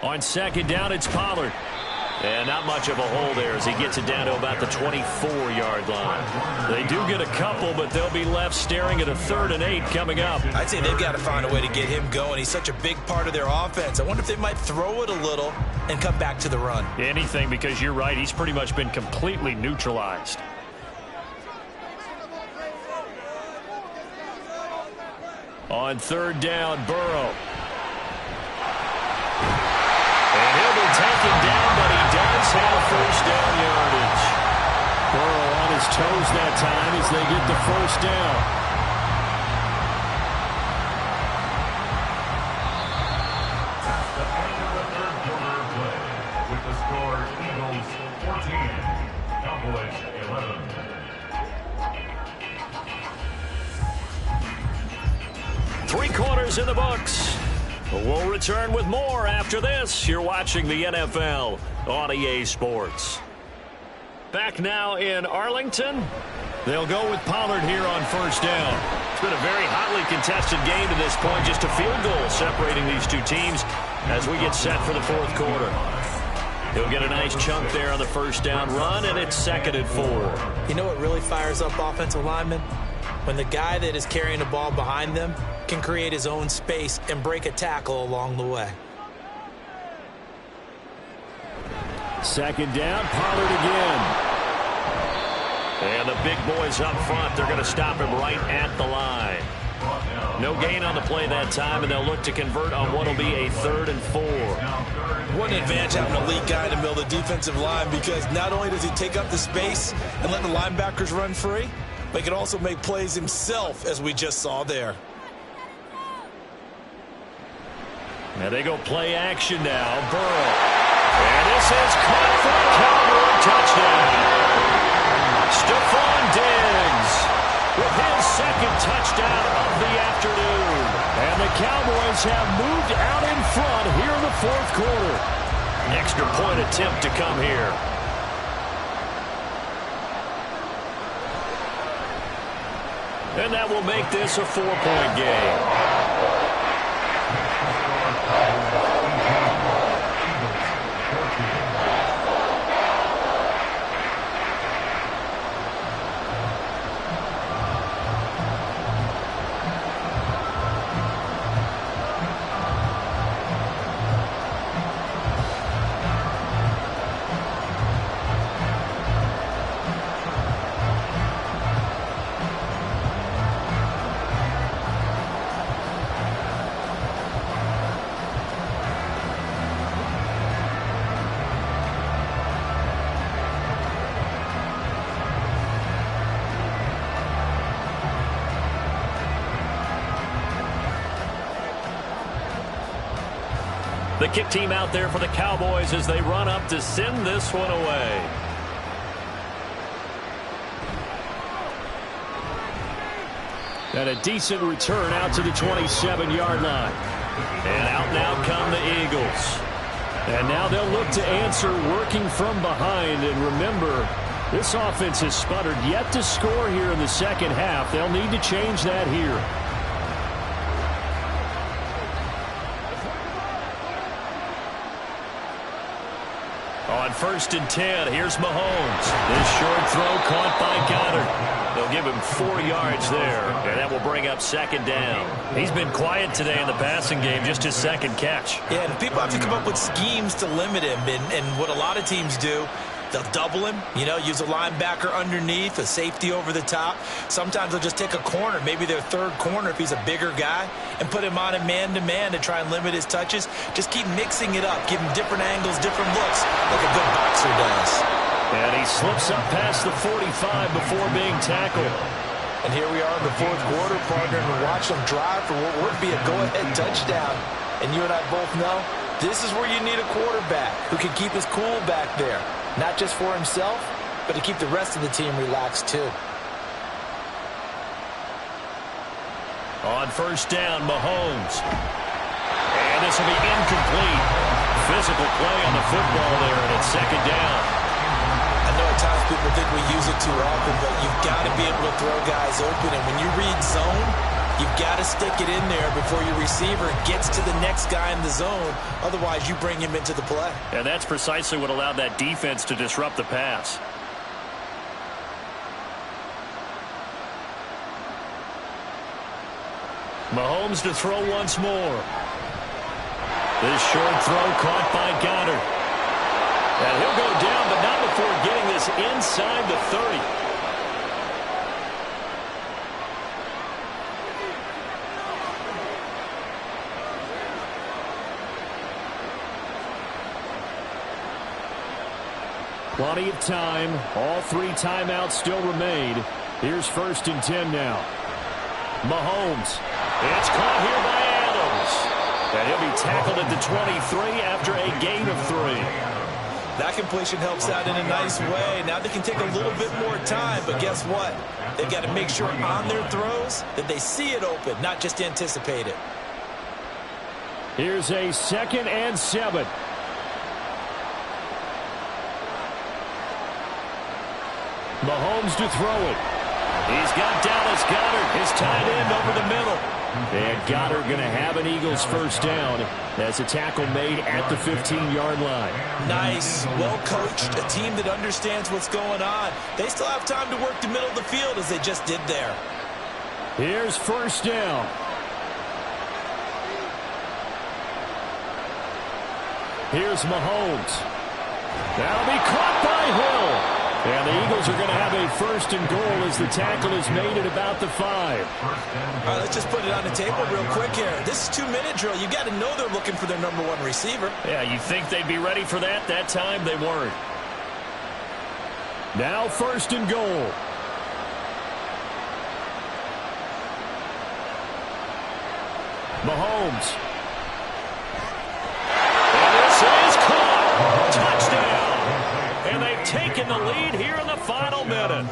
On second down, it's Pollard. And not much of a hole there as he gets it down to about the 24-yard line. They do get a couple, but they'll be left staring at a 3rd and 8 coming up. I'd say they've got to find a way to get him going. He's such a big part of their offense. I wonder if they might throw it a little and come back to the run. Anything, because you're right. He's pretty much been completely neutralized. On 3rd down, Burrow. And he'll be taken down, but he does have first down yardage. Burrow on his toes that time as they get the first down. The end of the third quarter of play with the score Eagles 14, Cowboys 11. 3 quarters in the books. We'll return with more after this. You're watching the NFL on EA Sports. Back now in Arlington. They'll go with Pollard here on first down. It's been a very hotly contested game to this point. Just a field goal separating these two teams as we get set for the 4th quarter. He'll get a nice chunk there on the first down run, and it's 2nd and 4. You know what really fires up offensive linemen? When the guy that is carrying the ball behind them can create his own space and break a tackle along the way. 2nd down, Pollard again. And the big boys up front, they're going to stop him right at the line. No gain on the play that time, and they'll look to convert on what will be a 3rd and 4. What an advantage having an elite guy in the middle of the defensive line, because not only does he take up the space and let the linebackers run free, but he can also make plays himself, as we just saw there. Now they go play action now. Burrow. And this is caught for a Cowboy touchdown. Stephon Diggs with his 2nd touchdown of the afternoon. And the Cowboys have moved out in front here in the 4th quarter. Extra point attempt to come here. And that will make this a 4-point game. The kick team out there for the Cowboys as they run up to send this one away. And a decent return out to the 27-yard line. And out now come the Eagles. And now they'll look to answer working from behind. And remember, this offense has sputtered yet to score here in the second half. They'll need to change that here. On 1st and 10, here's Mahomes. This short throw caught by Goddard. They'll give him 4 yards there, and that will bring up 2nd down. He's been quiet today in the passing game, just his 2nd catch. Yeah, and people have to come up with schemes to limit him, and what a lot of teams do, they'll double him, use a linebacker underneath, a safety over the top. Sometimes they'll just take a corner, maybe their 3rd corner if he's a bigger guy, and put him on a man-to-man to try and limit his touches. Just keep mixing it up, give him different angles, different looks, like a good boxer does. And he slips up past the 45 before being tackled. And here we are in the 4th quarter, partner, and watch them drive for what would be a go-ahead touchdown. And you and I both know this is where you need a quarterback who can keep his cool back there. Not just for himself, but to keep the rest of the team relaxed too. On 1st down, Mahomes. And this will be incomplete. Physical play on the football there, and it's 2nd down. I know at times people think we use it too often, but you've got to be able to throw guys open. And when you read zone, you've got to stick it in there before your receiver gets to the next guy in the zone. Otherwise, you bring him into the play. And that's precisely what allowed that defense to disrupt the pass. Mahomes to throw once more. This short throw caught by Goddard. And he'll go down, but not before getting this inside the 30. Plenty of time. All 3 timeouts still remain. Here's 1st and 10 now. Mahomes. It's caught here by Adams. And he'll be tackled at the 23 after a gain of 3. That completion helps out in a nice way. Now they can take a little bit more time, but guess what? They've got to make sure on their throws that they see it open, not just anticipate it. Here's a 2nd and 7. Mahomes to throw it. He's got Dallas Goedert, his tight end, over the middle. And Goddard going to have an Eagles 1st down as a tackle made at the 15-yard line. Nice, well-coached, a team that understands what's going on. They still have time to work the middle of the field as they just did there. Here's 1st down. Here's Mahomes. That'll be caught by Hill. And the Eagles are going to have a 1st and goal as the tackle is made at about the 5. All right, let's just put it on the table real quick here. This is 2-minute drill. You got to know they're looking for their #1 receiver. Yeah, you think they'd be ready for that? That time they weren't. Now 1st and goal. Mahomes. And this is caught. Touchdown. And they've taken the lead here in the final minute.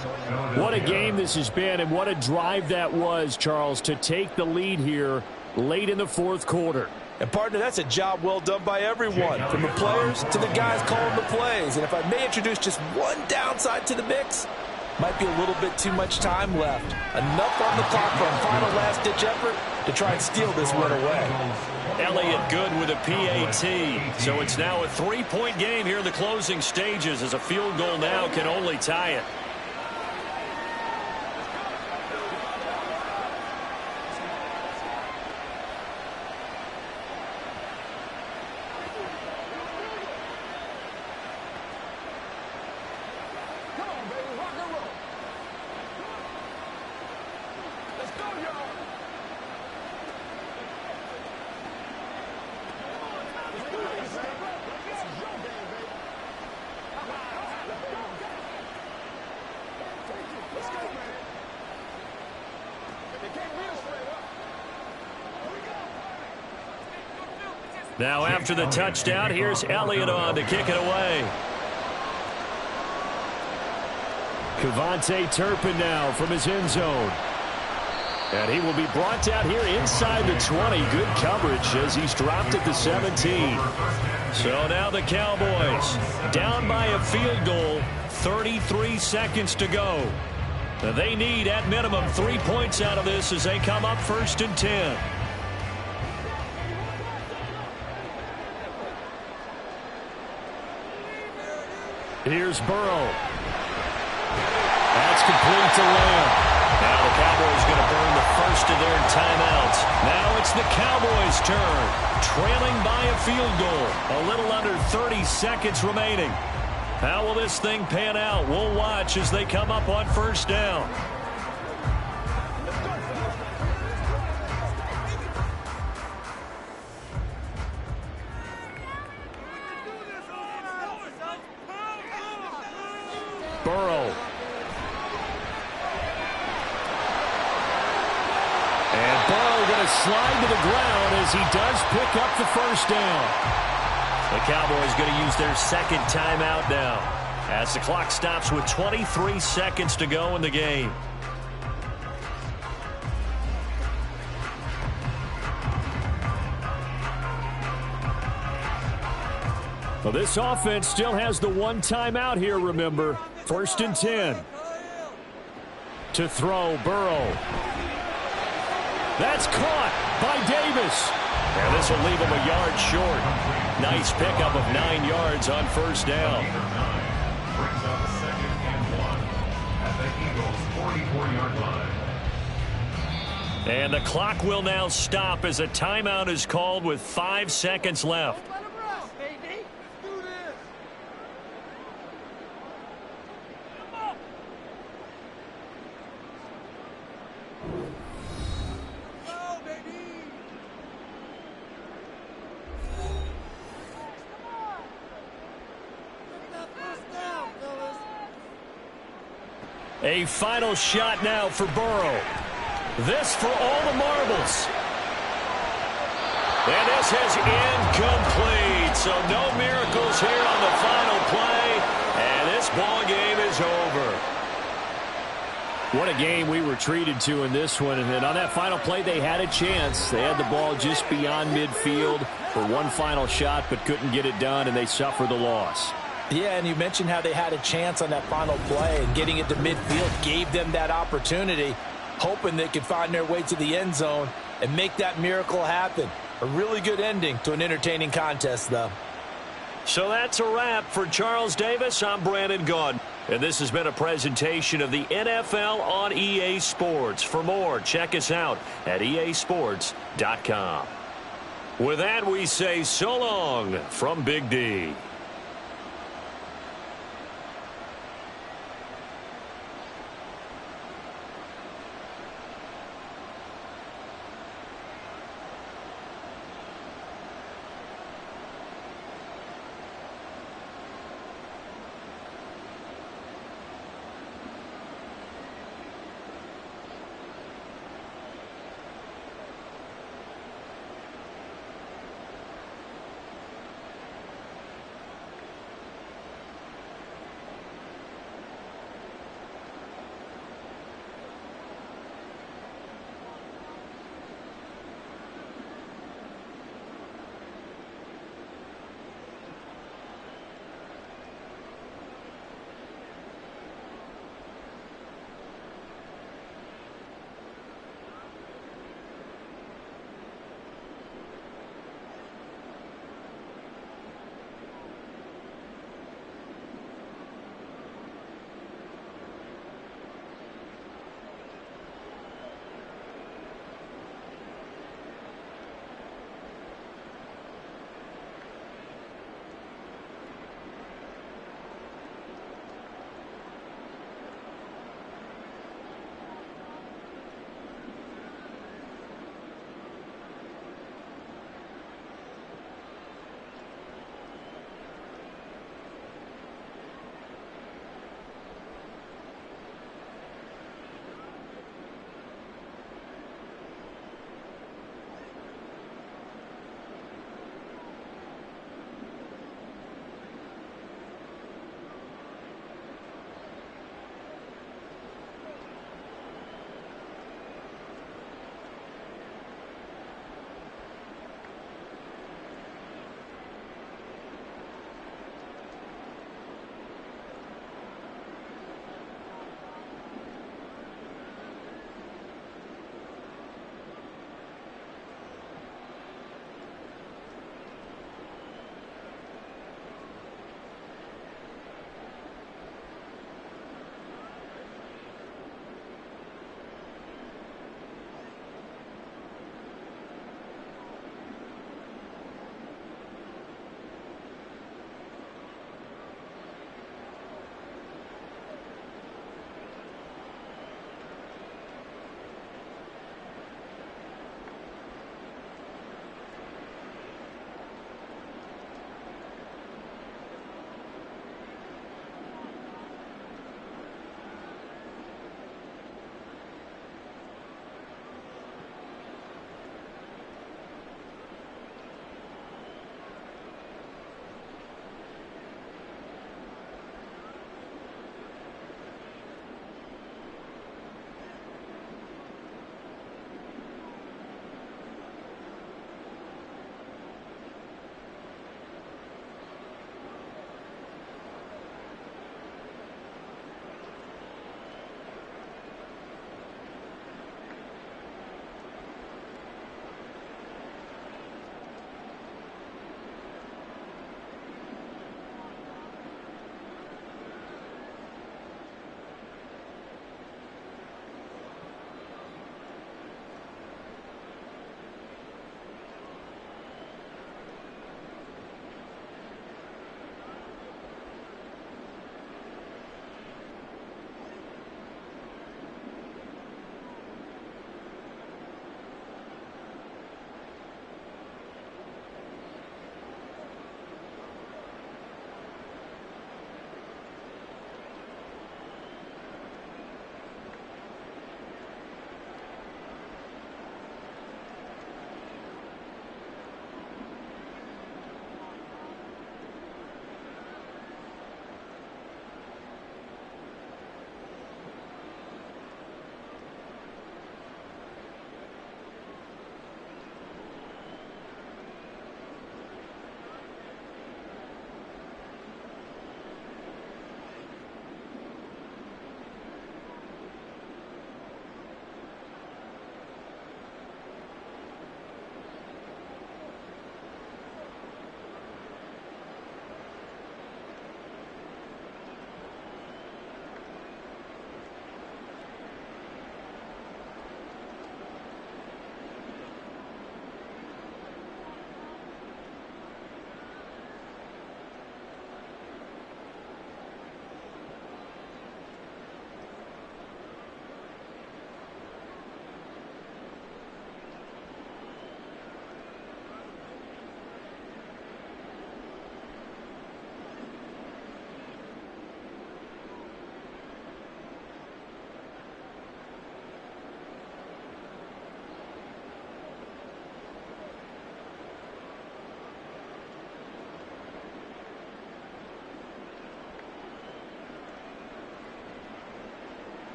What a game this has been, and what a drive that was, Charles, to take the lead here late in the 4th quarter. And, partner, that's a job well done by everyone, from the players to the guys calling the plays. And if I may introduce just one downside to the mix, might be a little bit too much time left. Enough on the clock for a final last-ditch effort to try and steal this one away. Elliott good with a PAT. So it's now a 3-point game here in the closing stages, as a field goal now can only tie it. Now after the touchdown, here's Elliott on to kick it away. Kevontae Turpin now from his end zone. And he will be brought down here inside the 20. Good coverage as he's dropped at the 17. So now the Cowboys down by a field goal, 33 seconds to go. They need at minimum 3 points out of this as they come up 1st and 10. Here's Burrow. That's complete to Lamb. Now the Cowboys going to burn the first of their timeouts. Now it's the Cowboys' turn, trailing by a field goal. A little under 30 seconds remaining. How will this thing pan out? We'll watch as they come up on 1st down. Burrow. And Burrow going to slide to the ground as he does pick up the 1st down. The Cowboys going to use their 2nd timeout now as the clock stops with 23 seconds to go in the game. Well, this offense still has the 1 timeout here, remember. 1st and 10. To throw, Burrow. That's caught by Davis. And this will leave him a yard short. Nice pickup of 9 yards on 1st down. Brings up 2nd and 1 at the Eagles' 44-yard line. And the clock will now stop as a timeout is called with 5 seconds left. A final shot now for Burrow. This for all the marbles. And this is incomplete. So no miracles here on the final play. And this ball game is over. What a game we were treated to in this one. And on that final play, they had a chance. They had the ball just beyond midfield for one final shot, but couldn't get it done, and they suffered the loss. Yeah, and you mentioned how they had a chance on that final play, and getting it to midfield gave them that opportunity, hoping they could find their way to the end zone and make that miracle happen. A really good ending to an entertaining contest, though. So that's a wrap for Charles Davis. I'm Brandon Gaudin, and this has been a presentation of the NFL on EA Sports. For more, check us out at easports.com. With that, we say so long from Big D.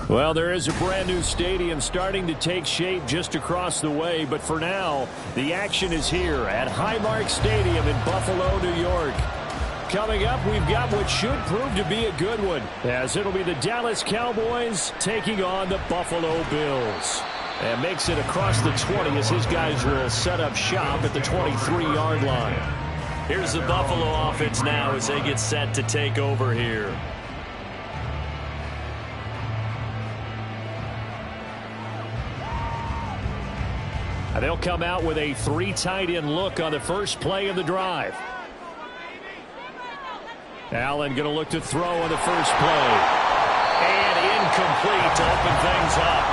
Well, there is a brand new stadium starting to take shape just across the way, but for now, the action is here at Highmark Stadium in Buffalo, New York. Coming up, we've got what should prove to be a good one, as it'll be the Dallas Cowboys taking on the Buffalo Bills. And makes it across the 20 as his guys will set up shop at the 23-yard line. Here's the Buffalo offense now as they get set to take over here. They'll come out with a 3 tight end look on the first play of the drive. Allen going to look to throw on the first play. And incomplete to open things up.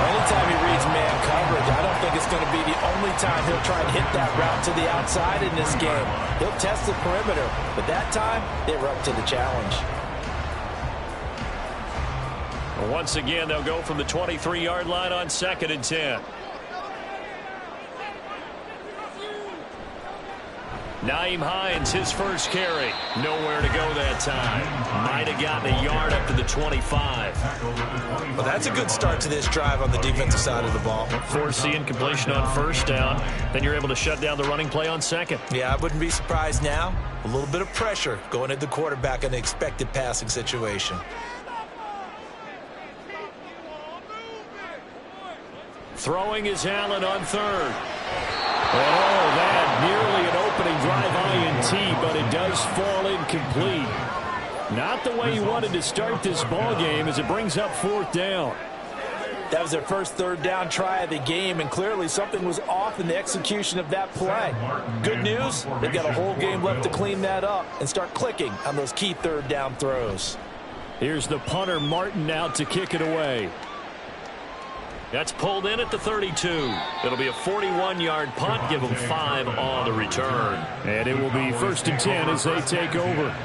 Anytime he reads man coverage, I don't think it's going to be the only time he'll try and hit that route to the outside in this game. He'll test the perimeter, but that time, they were up to the challenge. Once again, they'll go from the 23-yard line on 2nd and 10. Nyheim Hines, his first carry. Nowhere to go that time. Might have gotten a yard up to the 25. Well, that's a good start to this drive on the defensive side of the ball. Force the incompletion on first down. Then you're able to shut down the running play on 2nd. Yeah, I wouldn't be surprised now. A little bit of pressure going at the quarterback in the expected passing situation. Throwing is Allen on 3rd. Oh, that nearly an opening drive INT, but it does fall incomplete. Not the way he wanted to start this ball game as it brings up 4th down. That was their first 3rd down try of the game, and clearly something was off in the execution of that play. Good news, they've got a whole game left to clean that up and start clicking on those key 3rd down throws. Here's the punter Martin out to kick it away. That's pulled in at the 32. It'll be a 41-yard punt. Give them 5 on the return. And it will be 1st and 10 as they take over.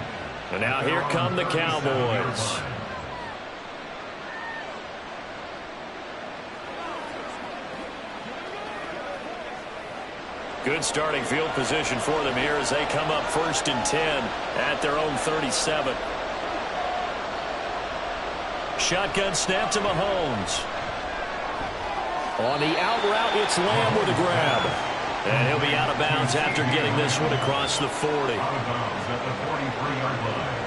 And now here come the Cowboys. Good starting field position for them here as they come up 1st and 10 at their own 37. Shotgun snap to Mahomes. On the out route, it's Lamb with a grab. And he'll be out of bounds after getting this one across the 40. Out of bounds at the 43-yard line.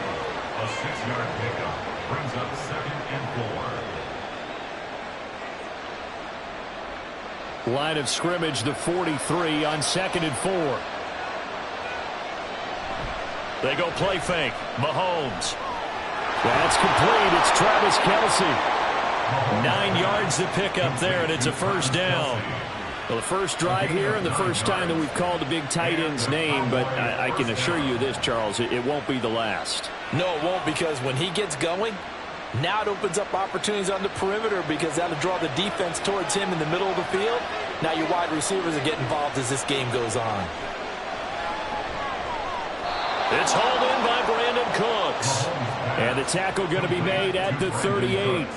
A 6-yard pickup brings up 2nd and 4. Line of scrimmage, the 43 on 2nd and 4. They go play fake. Mahomes. That's complete. It's Travis Kelce. 9 yards to pick up there, and it's a 1st down. Well, the first drive here and the first time that we've called a big tight end's name, but I can assure you this, Charles, it won't be the last. No, it won't, because when he gets going, now it opens up opportunities on the perimeter because that'll draw the defense towards him in the middle of the field. Now your wide receivers will get involved as this game goes on. It's hauled in by Brandon Cooks. And the tackle going to be made at the 38.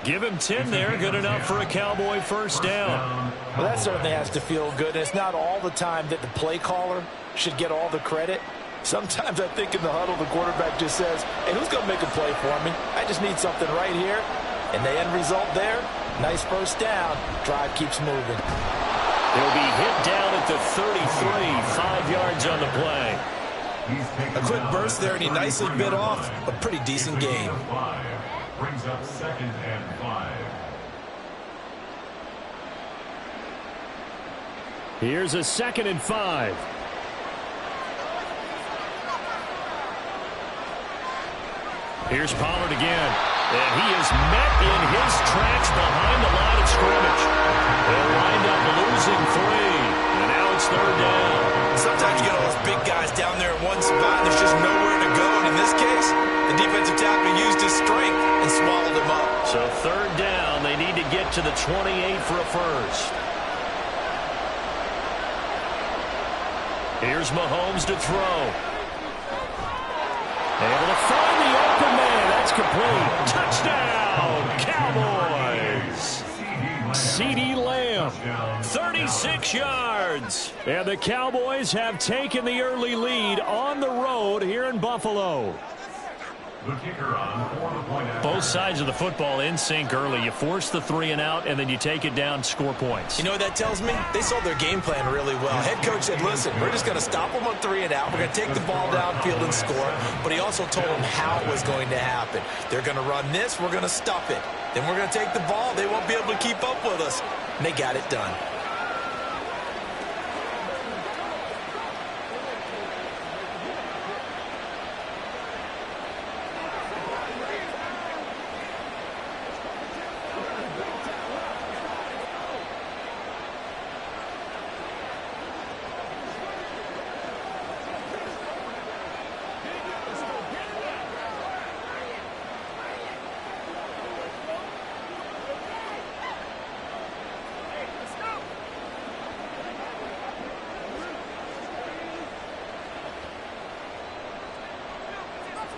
Give him 10 there, good enough for a Cowboy 1st down. Well, that certainly has to feel good. And it's not all the time that the play caller should get all the credit. Sometimes I think in the huddle, the quarterback just says, hey, who's going to make a play for me? I just need something right here. And the end result there, nice 1st down. Drive keeps moving. He'll be hit down at the 33, 5 yards on the play. A quick burst there, and he nicely bit off a pretty decent game. Brings up 2nd and 5. Here's a 2nd and 5. Here's Pollard again. And he is met in his tracks behind the line of scrimmage. They'll wind up losing 3. And now it's 3rd down. Sometimes you get all those big guys down there in one spot, and there's just nowhere to go. And in this case, the defensive tackle used his strength and swallowed him up. get to the 28 for a first. Here's Mahomes to throw. Able to find the open man. That's complete. Touchdown, Cowboys. CeeDee Lamb, 36 yards. And the Cowboys have taken the early lead on the road here in Buffalo. Both sides of the football in sync early. You force the 3 and out, and then you take it down, score points. You know what that tells me? They saw their game plan really well. Head coach said, listen, we're just going to stop them on 3 and out. We're going to take the ball downfield and score. But he also told them how it was going to happen. They're going to run this. We're going to stop it. Then we're going to take the ball. They won't be able to keep up with us. And they got it done.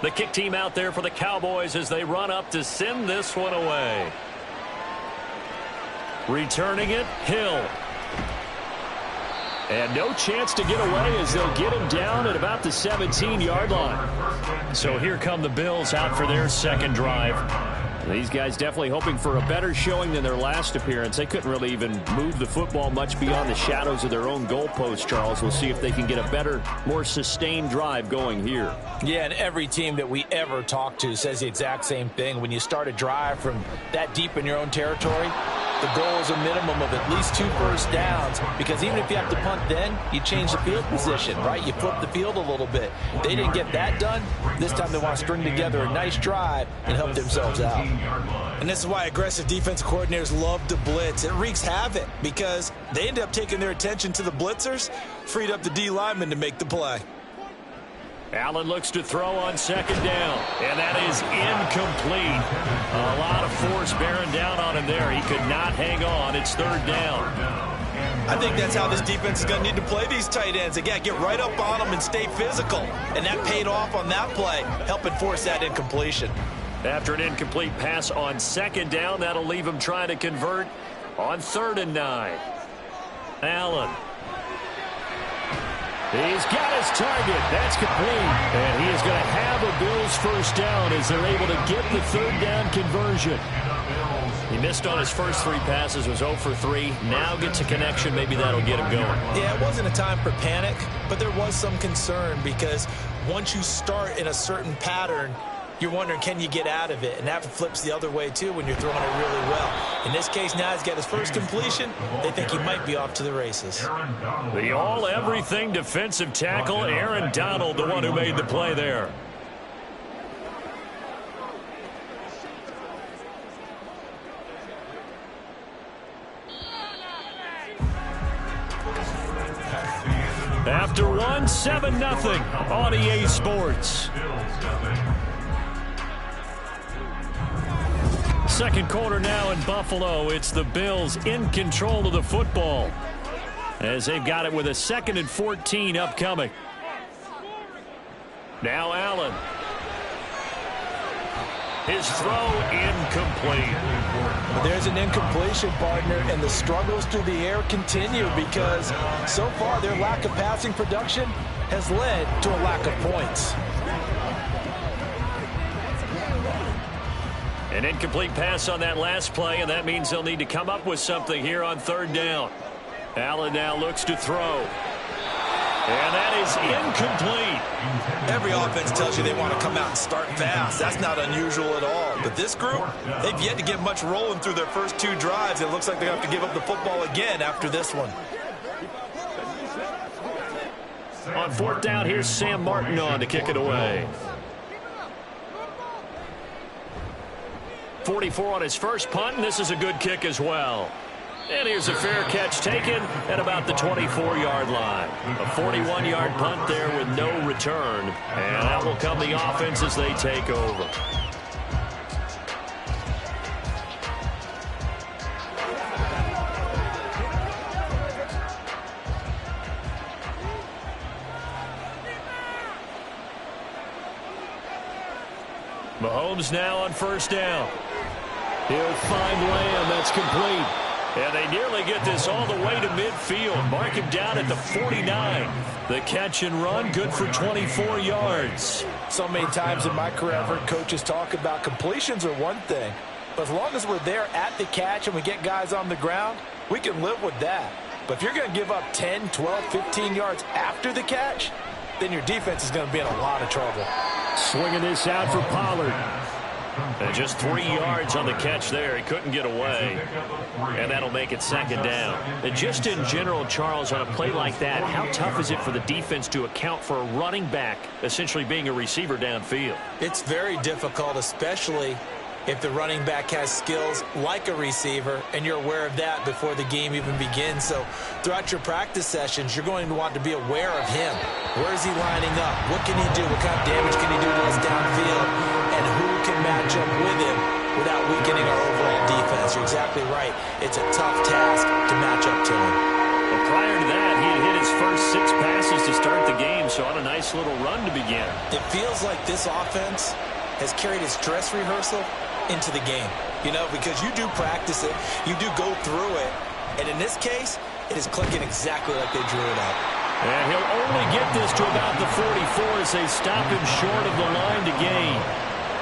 The kick team out there for the Cowboys as they run up to send this one away. Returning it, Hill. And no chance to get away as they'll get him down at about the 17-yard line. So here come the Bills out for their second drive. These guys definitely hoping for a better showing than their last appearance. They couldn't really even move the football much beyond the shadows of their own goalpost, Charles. We'll see if they can get a better, more sustained drive going here. Yeah, and every team that we ever talk to says the exact same thing. When you start a drive from that deep in your own territory, the goal is a minimum of at least 2 first downs, because even if you have to punt then, you change the field position, right? You flip the field a little bit. They didn't get that done. This time they want to string together a nice drive and help themselves out. And this is why aggressive defense coordinators love to blitz. It wreaks havoc because they end up taking their attention to the blitzers, freed up the D lineman to make the play. Allen looks to throw on second down, and that is incomplete. A lot of force bearing down on him there. He could not hang on. It's third down. I think that's how this defense is going to need to play these tight ends. They got to get right up on them and stay physical. And that paid off on that play, helping force that incompletion. After an incomplete pass on second down, that'll leave him trying to convert on 3rd and 9. Allen. He's got his target. That's complete. And he is going to have a Bills first down as they're able to get the 3rd down conversion. He missed on his first 3 passes, was 0 for 3. Now gets a connection. Maybe that'll get him going. Yeah, it wasn't a time for panic, but there was some concern because once you start in a certain pattern, you're wondering, can you get out of it? And that flips the other way, too, when you're throwing it really well. In this case, now he's got his first completion. They think he might be off to the races. The all-everything defensive tackle, Aaron Donald, the one who made the play there. After one, 7-0 on EA Sports. Second quarter now in Buffalo. It's the Bills in control of the football as they've got it with a 2nd and 14 upcoming. Now Allen. His throw incomplete. There's an incompletion, partner, and the struggles through the air continue because so far their lack of passing production has led to a lack of points. An incomplete pass on that last play, and that means they'll need to come up with something here on 3rd down. Allen now looks to throw. And that is incomplete. Every offense tells you they want to come out and start fast. That's not unusual at all. But this group, they've yet to get much rolling through their first 2 drives. It looks like they're going to have to give up the football again after this one. On 4th down, here's Sam Martin on to kick it away. 44 on his first punt, and this is a good kick as well. And here's a fair catch taken at about the 24-yard line. A 41-yard punt there with no return. And that will come the offense as they take over. Mahomes now on first down. He'll find Lamb. That's complete. And they nearly get this all the way to midfield. Mark him down at the 49. The catch and run, good for 24 yards. So many times in my career, I've heard coaches talk about completions are one thing. But as long as we're there at the catch and we get guys on the ground, we can live with that. But if you're going to give up 10, 12, 15 yards after the catch, then your defense is going to be in a lot of trouble. Swinging this out for Pollard. And just 3 yards on the catch there. He couldn't get away. And that'll make it second down. And just in general, Charles, on a play like that, how tough is it for the defense to account for a running back essentially being a receiver downfield? It's very difficult, especially if the running back has skills like a receiver, and you're aware of that before the game even begins. So throughout your practice sessions, you're going to want to be aware of him. Where is he lining up? What can he do? What kind of damage can he do to us downfield? And who can match up with him without weakening our overall defense? You're exactly right. It's a tough task to match up to him. Well, prior to that, he had hit his first 6 passes to start the game, so on a nice little run to begin. It feels like this offense has carried its dress rehearsal into the game, you know, because you do practice it, you do go through it, and in this case, it is clicking exactly like they drew it up. And he'll only get this to about the 44 as they stop him short of the line to gain.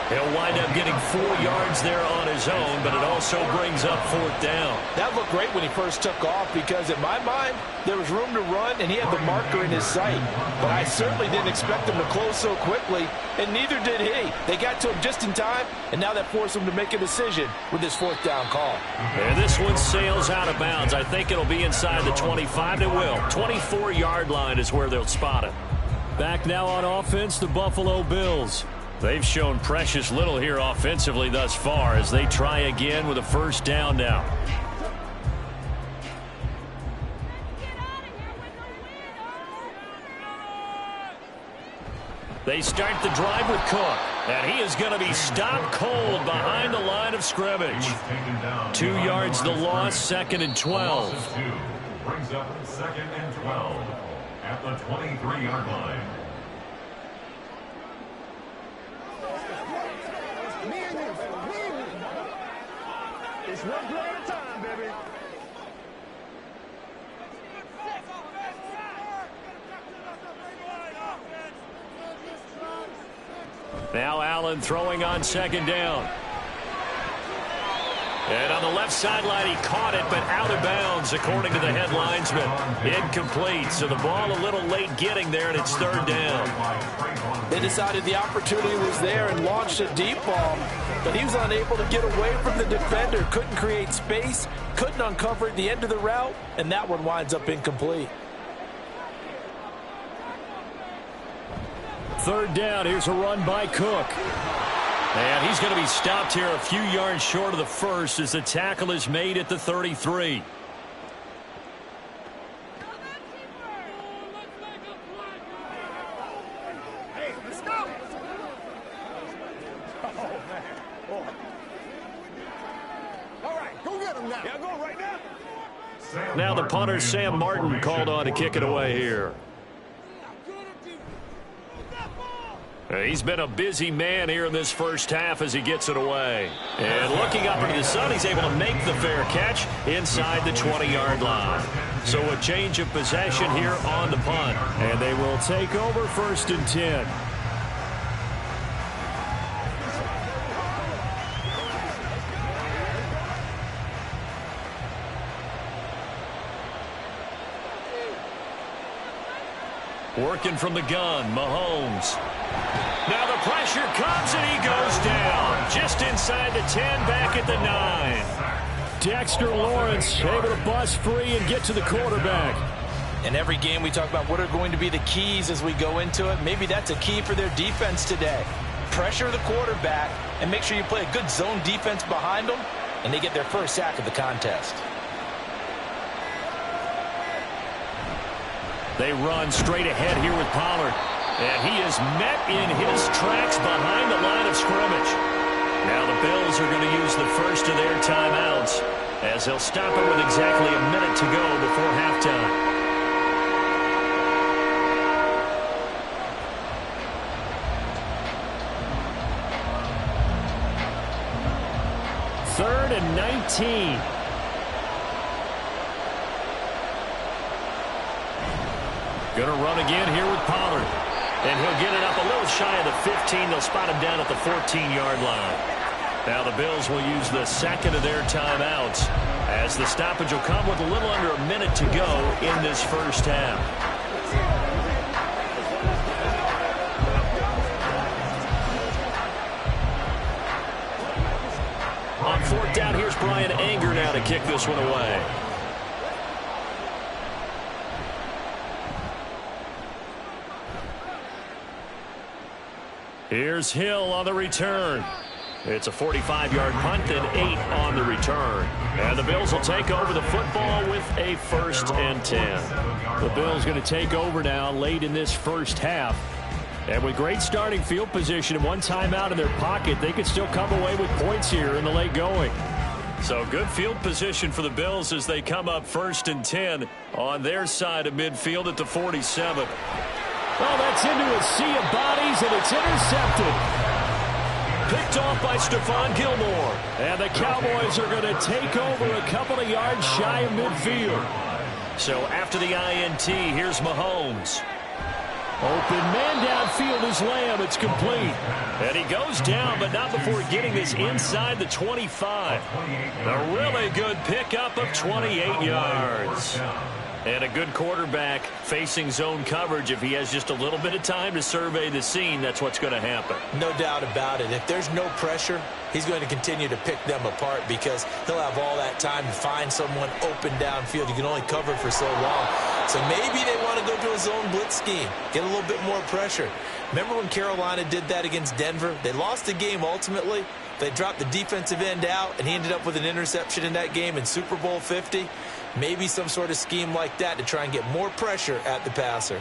He'll wind up getting 4 yards there on his own, but it also brings up 4th down. That looked great when he first took off because, in my mind, there was room to run, and he had the marker in his sight. But I certainly didn't expect him to close so quickly, and neither did he. They got to him just in time, and now that forced him to make a decision with this 4th down call. And this one sails out of bounds. I think it'll be inside the 25. It will. 24-yard line is where they'll spot it. Back now on offense, the Buffalo Bills. They've shown precious little here offensively thus far as they try again with a first down now. They start the drive with Cook, and he is going to be stopped cold behind the line of scrimmage. 2 yards the loss, 2nd and 12. Brings up 2nd and 12 at the 23-yard line. It's one play at a time, baby. Now Allen throwing on 2nd down. And on the left sideline, he caught it, but out of bounds, according to the head linesman. Incomplete, so the ball a little late getting there, and it's 3rd down. They decided the opportunity was there and launched a deep ball, but he was unable to get away from the defender, couldn't create space, couldn't uncover the end of the route, and that one winds up incomplete. 3rd down, here's a run by Cook. And he's going to be stopped here a few yards short of the first as the tackle is made at the 33. Hey, let's go. Oh, man. Oh. All right, go get him now. Yeah, go right now. Now the punter, Sam Martin, called on to kick it away here. He's been a busy man here in this first half as he gets it away. And looking up into the sun, he's able to make the fair catch inside the 20-yard line. So a change of possession here on the punt. And they will take over 1st and 10. Working from the gun, Mahomes. Now the pressure comes and he goes down. Just inside the 10, back at the 9. Dexter Lawrence able to bust free and get to the quarterback. In every game we talk about what are going to be the keys as we go into it. Maybe that's a key for their defense today. Pressure the quarterback and make sure you play a good zone defense behind them, and they get their first sack of the contest. They run straight ahead here with Pollard. And he is met in his tracks behind the line of scrimmage. Now the Bills are going to use the first of their timeouts as they'll stop it with exactly a minute to go before halftime. 3rd and 19. Going to run again here with Pollard. And he'll get it up a little shy of the 15. They'll spot him down at the 14-yard line. Now the Bills will use the second of their timeouts, as the stoppage will come with a little under a minute to go in this first half. On 4th down, here's Brian Anger now to kick this one away. Here's Hill on the return. It's a 45-yard punt and 8 on the return. And the Bills will take over the football with a 1st and 10. The Bills going to take over now late in this first half. And with great starting field position and one timeout in their pocket, they could still come away with points here in the late going. So good field position for the Bills as they come up 1st and 10 on their side of midfield at the 47. Oh, that's into a sea of bodies, and it's intercepted. Picked off by Stephon Gilmore. And the Cowboys are going to take over a couple of yards shy of midfield. So after the INT, here's Mahomes. Open man downfield is Lamb. It's complete. And he goes down, but not before getting this inside the 25. A really good pickup of 28 yards. And a good quarterback facing zone coverage. If he has just a little bit of time to survey the scene, that's what's going to happen. No doubt about it. If there's no pressure, he's going to continue to pick them apart because he'll have all that time to find someone open downfield. You can only cover for so long. So maybe they want to go to a zone blitz scheme, get a little bit more pressure. Remember when Carolina did that against Denver? They lost the game ultimately. They dropped the defensive end out, and he ended up with an interception in that game in Super Bowl 50. Maybe some sort of scheme like that to try and get more pressure at the passer.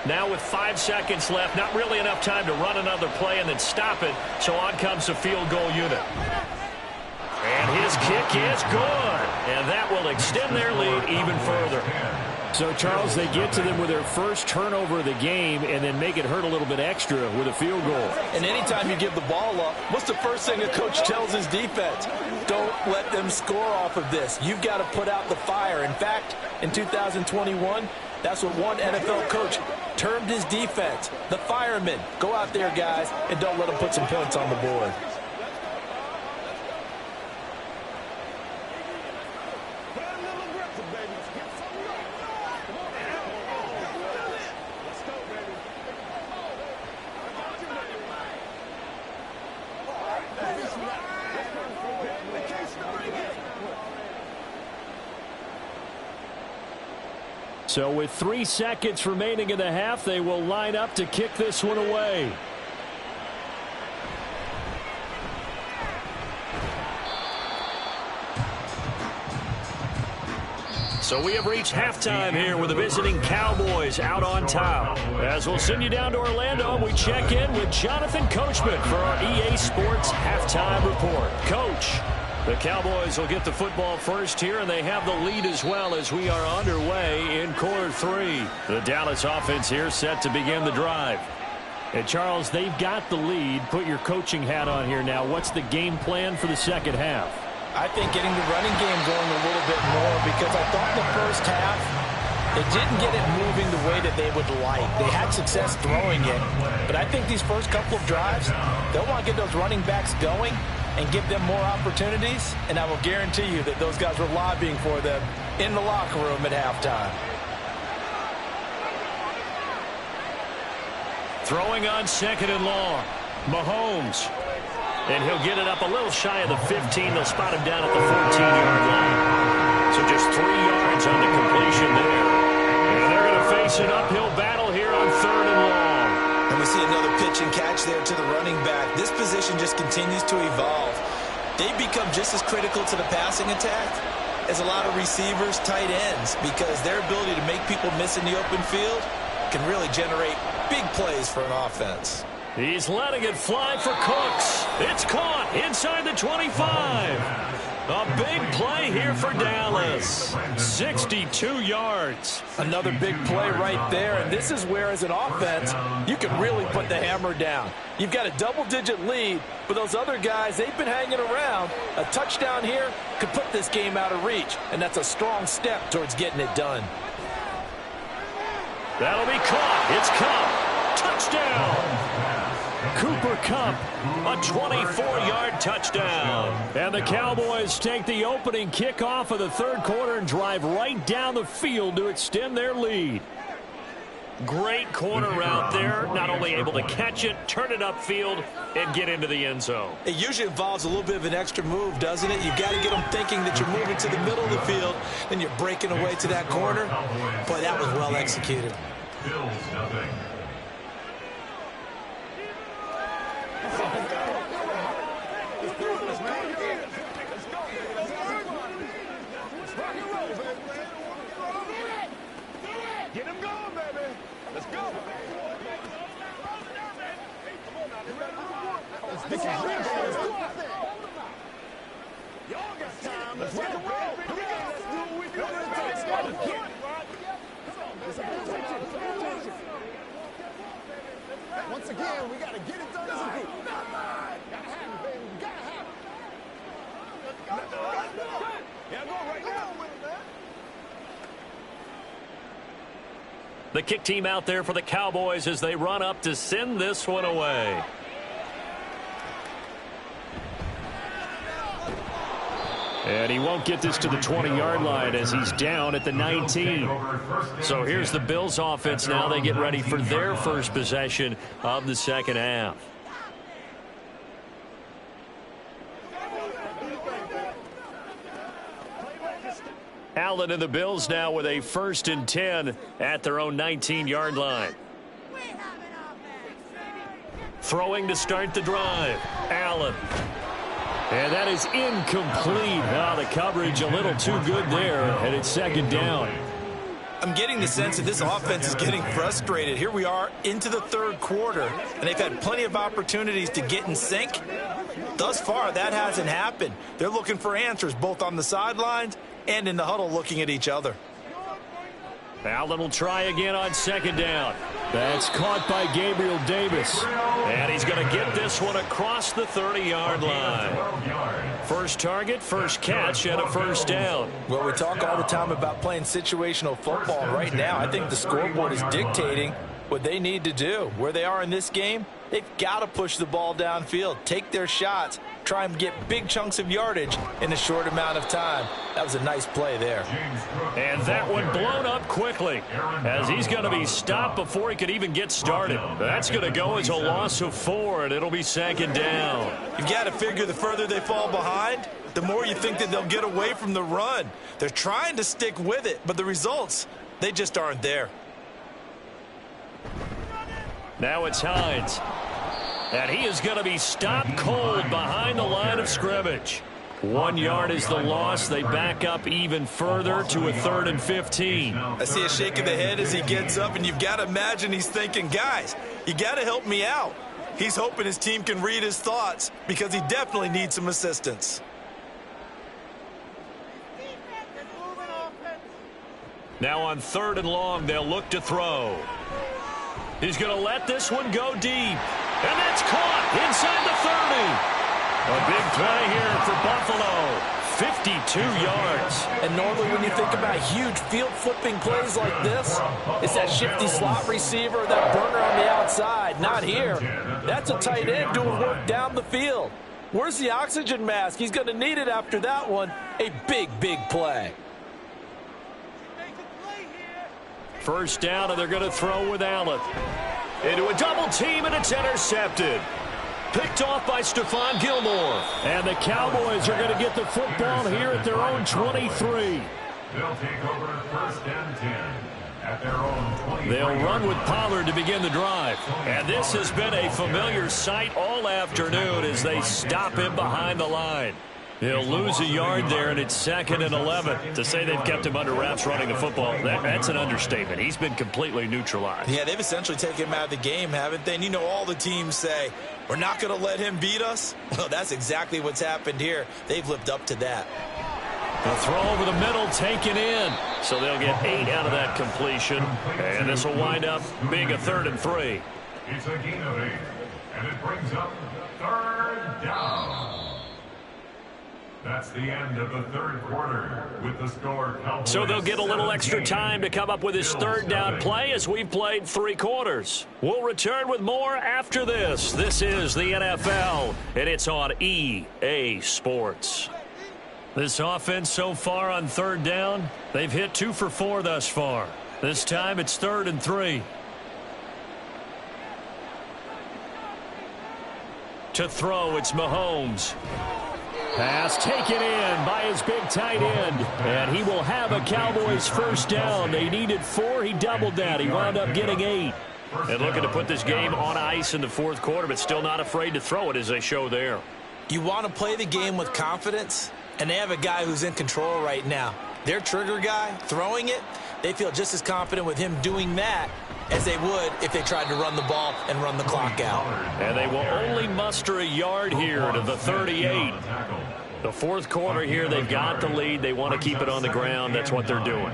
Now with 5 seconds left, not really enough time to run another play and then stop it. So on comes the field goal unit. And his kick is good. And that will extend their lead even further. So, Charles, they get to them with their first turnover of the game and then make it hurt a little bit extra with a field goal. And anytime you give the ball up, what's the first thing a coach tells his defense? Don't let them score off of this. You've got to put out the fire. In fact, in 2021, that's what one NFL coach termed his defense, the firemen. Go out there, guys, and don't let them put some points on the board. So with 3 seconds remaining in the half, they will line up to kick this one away. So we have reached halftime here with the visiting Cowboys out on top. As we'll send you down to Orlando, we check in with Jonathan Coachman for our EA Sports Halftime Report. Coach, the Cowboys will get the football first here, and they have the lead as well as we are underway in quarter 3. The Dallas offense here set to begin the drive. And, Charles, they've got the lead. Put your coaching hat on here now. What's the game plan for the second half? I think getting the running game going a little bit more because I thought in the first half they didn't get it moving the way that they would like. They had success throwing it, but I think these first couple of drives, they'll want to get those running backs going and give them more opportunities, and I will guarantee you that those guys were lobbying for them in the locker room at halftime. Throwing on 2nd and long. Mahomes. And he'll get it up a little shy of the 15. They'll spot him down at the 14-yard line. So just 3 yards on the completion there. And they're going to face an uphill battle here on 3rd and long. And we see another pitch and catch there to the running back. This position just continues to evolve. They become just as critical to the passing attack as a lot of receivers, tight ends, because their ability to make people miss in the open field can really generate big plays for an offense. He's letting it fly for Cooks. It's caught inside the 25. A big play here for Dallas. 62 yards. Another big play right there, and this is where, as an offense, you can really put the hammer down. You've got a double-digit lead, but those other guys, they've been hanging around. A touchdown here could put this game out of reach, and that's a strong step towards getting it done. That'll be caught. It's Cup. Touchdown. Cooper Kupp, a 24-yard touchdown. And the Cowboys take the opening kickoff of the third quarter and drive right down the field to extend their lead. Great corner route there. Not only able to catch it, turn it upfield, and get into the end zone. It usually involves a little bit of an extra move, doesn't it? You've got to get them thinking that you're moving to the middle of the field, then you're breaking away to that corner. Boy, that was well executed. Bills nothing. Get him going, baby. Let's go. Y'all got time. Let's rock and roll. Here we go. Let's do what we do. Once again, we got to get it done as a group. Gotta have it, baby. We gotta have it. Yeah, go right now. The kick team out there for the Cowboys as they run up to send this one away. And he won't get this to the 20-yard line as he's down at the 19. So here's the Bills offense now. They get ready for their first possession of the second half. Allen and the Bills now with a 1st and 10 at their own 19-yard line. Throwing to start the drive. Allen. And that is incomplete. The coverage a little too good there, and it's second down. I'm getting the sense that this offense is getting frustrated. Here we are into the third quarter, and they've had plenty of opportunities to get in sync. Thus far, that hasn't happened. They're looking for answers both on the sidelines and in the huddle looking at each other. Allen will try again on second down. That's caught by Gabriel Davis. And he's going to get this one across the 30-yard line. First target, first catch, and a first down. Well, we talk all the time about playing situational football. Right now, I think the scoreboard is dictating what they need to do. Where they are in this game, they've got to push the ball downfield, take their shots, try and get big chunks of yardage in a short amount of time. That was a nice play there. And that one blown up quickly as he's going to be stopped before he could even get started. That's going to go as a loss of 4, and it'll be second down. You've got to figure the further they fall behind, the more you think that they'll get away from the run. They're trying to stick with it, but the results, they just aren't there. Now it's Hines. And he is going to be stopped cold behind the line of scrimmage. 1 yard is the loss. They back up even further to a 3rd and 15. I see a shake of the head as he gets up, and you've got to imagine he's thinking, guys, you got to help me out. He's hoping his team can read his thoughts because he definitely needs some assistance. Now on 3rd and long, they'll look to throw. He's going to let this one go deep. And that's caught inside the 30. A big play here for Buffalo. 52 yards. And normally when you think about huge field-flipping plays like this, it's that shifty slot receiver, that burner on the outside. Not here. That's a tight end doing work down the field. Where's the oxygen mask? He's going to need it after that one. A big, big play. First down, and they're going to throw with Allen. Into a double team, and it's intercepted. Picked off by Stephon Gilmore. And the Cowboys are going to get the football here at their own 23. They'll take over 1st and 10 at their own 23. They'll run with Pollard to begin the drive. And this has been a familiar sight all afternoon as they stop him behind the line. He'll lose a yard there, and it's 2nd and 11. To say they've kept him under wraps running the football, that's an understatement. He's been completely neutralized. Yeah, they've essentially taken him out of the game, haven't they? And you know all the teams say, we're not going to let him beat us. Well, that's exactly what's happened here. They've lived up to that. The throw over the middle taken in. So they'll get 8 out of that completion. And this will wind up being a 3rd and 3. It's a gain of 8, and it brings up 3rd down. That's the end of the 3rd quarter with the score. So they'll get a little extra time to come up with his 3rd down play as we've played 3 quarters. We'll return with more after this. This is the NFL, and it's on EA Sports. This offense so far on 3rd down, they've hit 2 for 4 thus far. This time it's 3rd and 3. To throw, it's Mahomes. Pass taken in by his big tight end. And he will have a Cowboys 1st down. They needed 4. He doubled that. He wound up getting 8. And looking to put this game on ice in the 4th quarter, but still not afraid to throw it as they show there. You want to play the game with confidence, and they have a guy who's in control right now. Their trigger guy, throwing it, they feel just as confident with him doing that as they would if they tried to run the ball and run the clock out. And they will only muster a yard here to the 38. The 4th quarter here, they've got the lead. They want to keep it on the ground. That's what they're doing.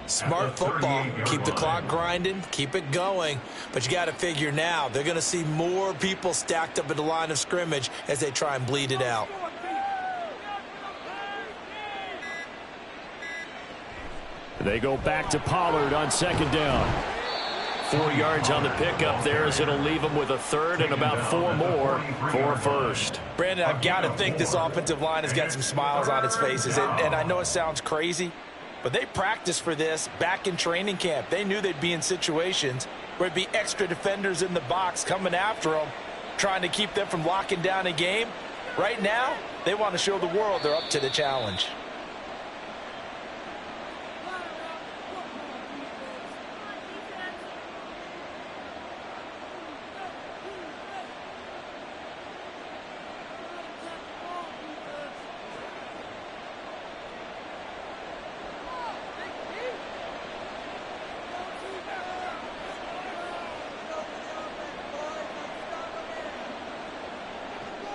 Smart football. Keep the clock grinding. Keep it going. But you got to figure now, they're going to see more people stacked up at the line of scrimmage as they try and bleed it out. They go back to Pollard on 2nd down. 4 yards on the pickup there as it'll leave them with a 3rd and about 4 more for a 1st. Brandon, I've got to think this offensive line has got some smiles on its faces. And I know it sounds crazy, but they practiced for this back in training camp. They knew they'd be in situations where it'd be extra defenders in the box coming after them, trying to keep them from locking down a game. Right now, they want to show the world they're up to the challenge.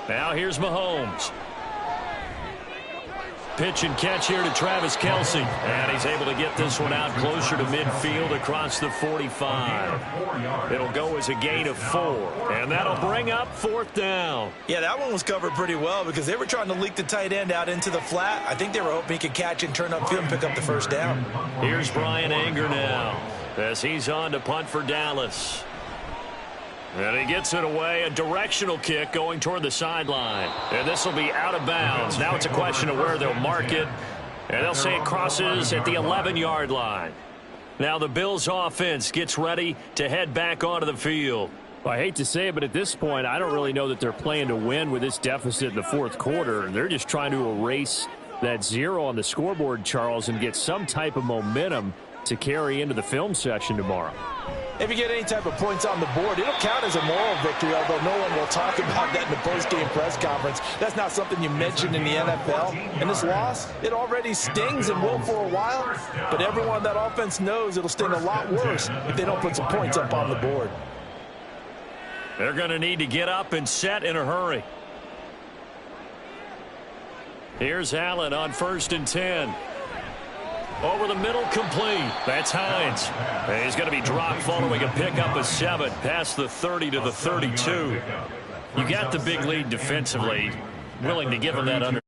Now here's Mahomes. Pitch and catch here to Travis Kelce. And he's able to get this one out closer to midfield across the 45. It'll go as a gain of 4. And that'll bring up 4th down. Yeah, that one was covered pretty well because they were trying to leak the tight end out into the flat. I think they were hoping he could catch and turn upfield and pick up the 1st down. Here's Brian Anger now as he's on to punt for Dallas. And he gets it away, a directional kick going toward the sideline. And this will be out of bounds. Now it's a question of where they'll mark it. And they'll say it crosses at the 11-yard line. Now the Bills offense gets ready to head back onto the field. Well, I hate to say it, but at this point, I don't really know that they're playing to win with this deficit in the 4th quarter. They're just trying to erase that 0 on the scoreboard, Charles, and get some type of momentum to carry into the film session tomorrow. If you get any type of points on the board, it'll count as a moral victory, although no one will talk about that in the post-game press conference. That's not something you mentioned in the NFL. And this loss, it already stings and will for a while, but everyone on that offense knows it'll sting a lot worse if they don't put some points up on the board. They're going to need to get up and set in a hurry. Here's Allen on 1st and 10. Over the middle, complete. That's Hines. And he's going to be dropped following a pickup of 7 past the 30 to the 32. You got the big lead defensively. Willing to give him that under.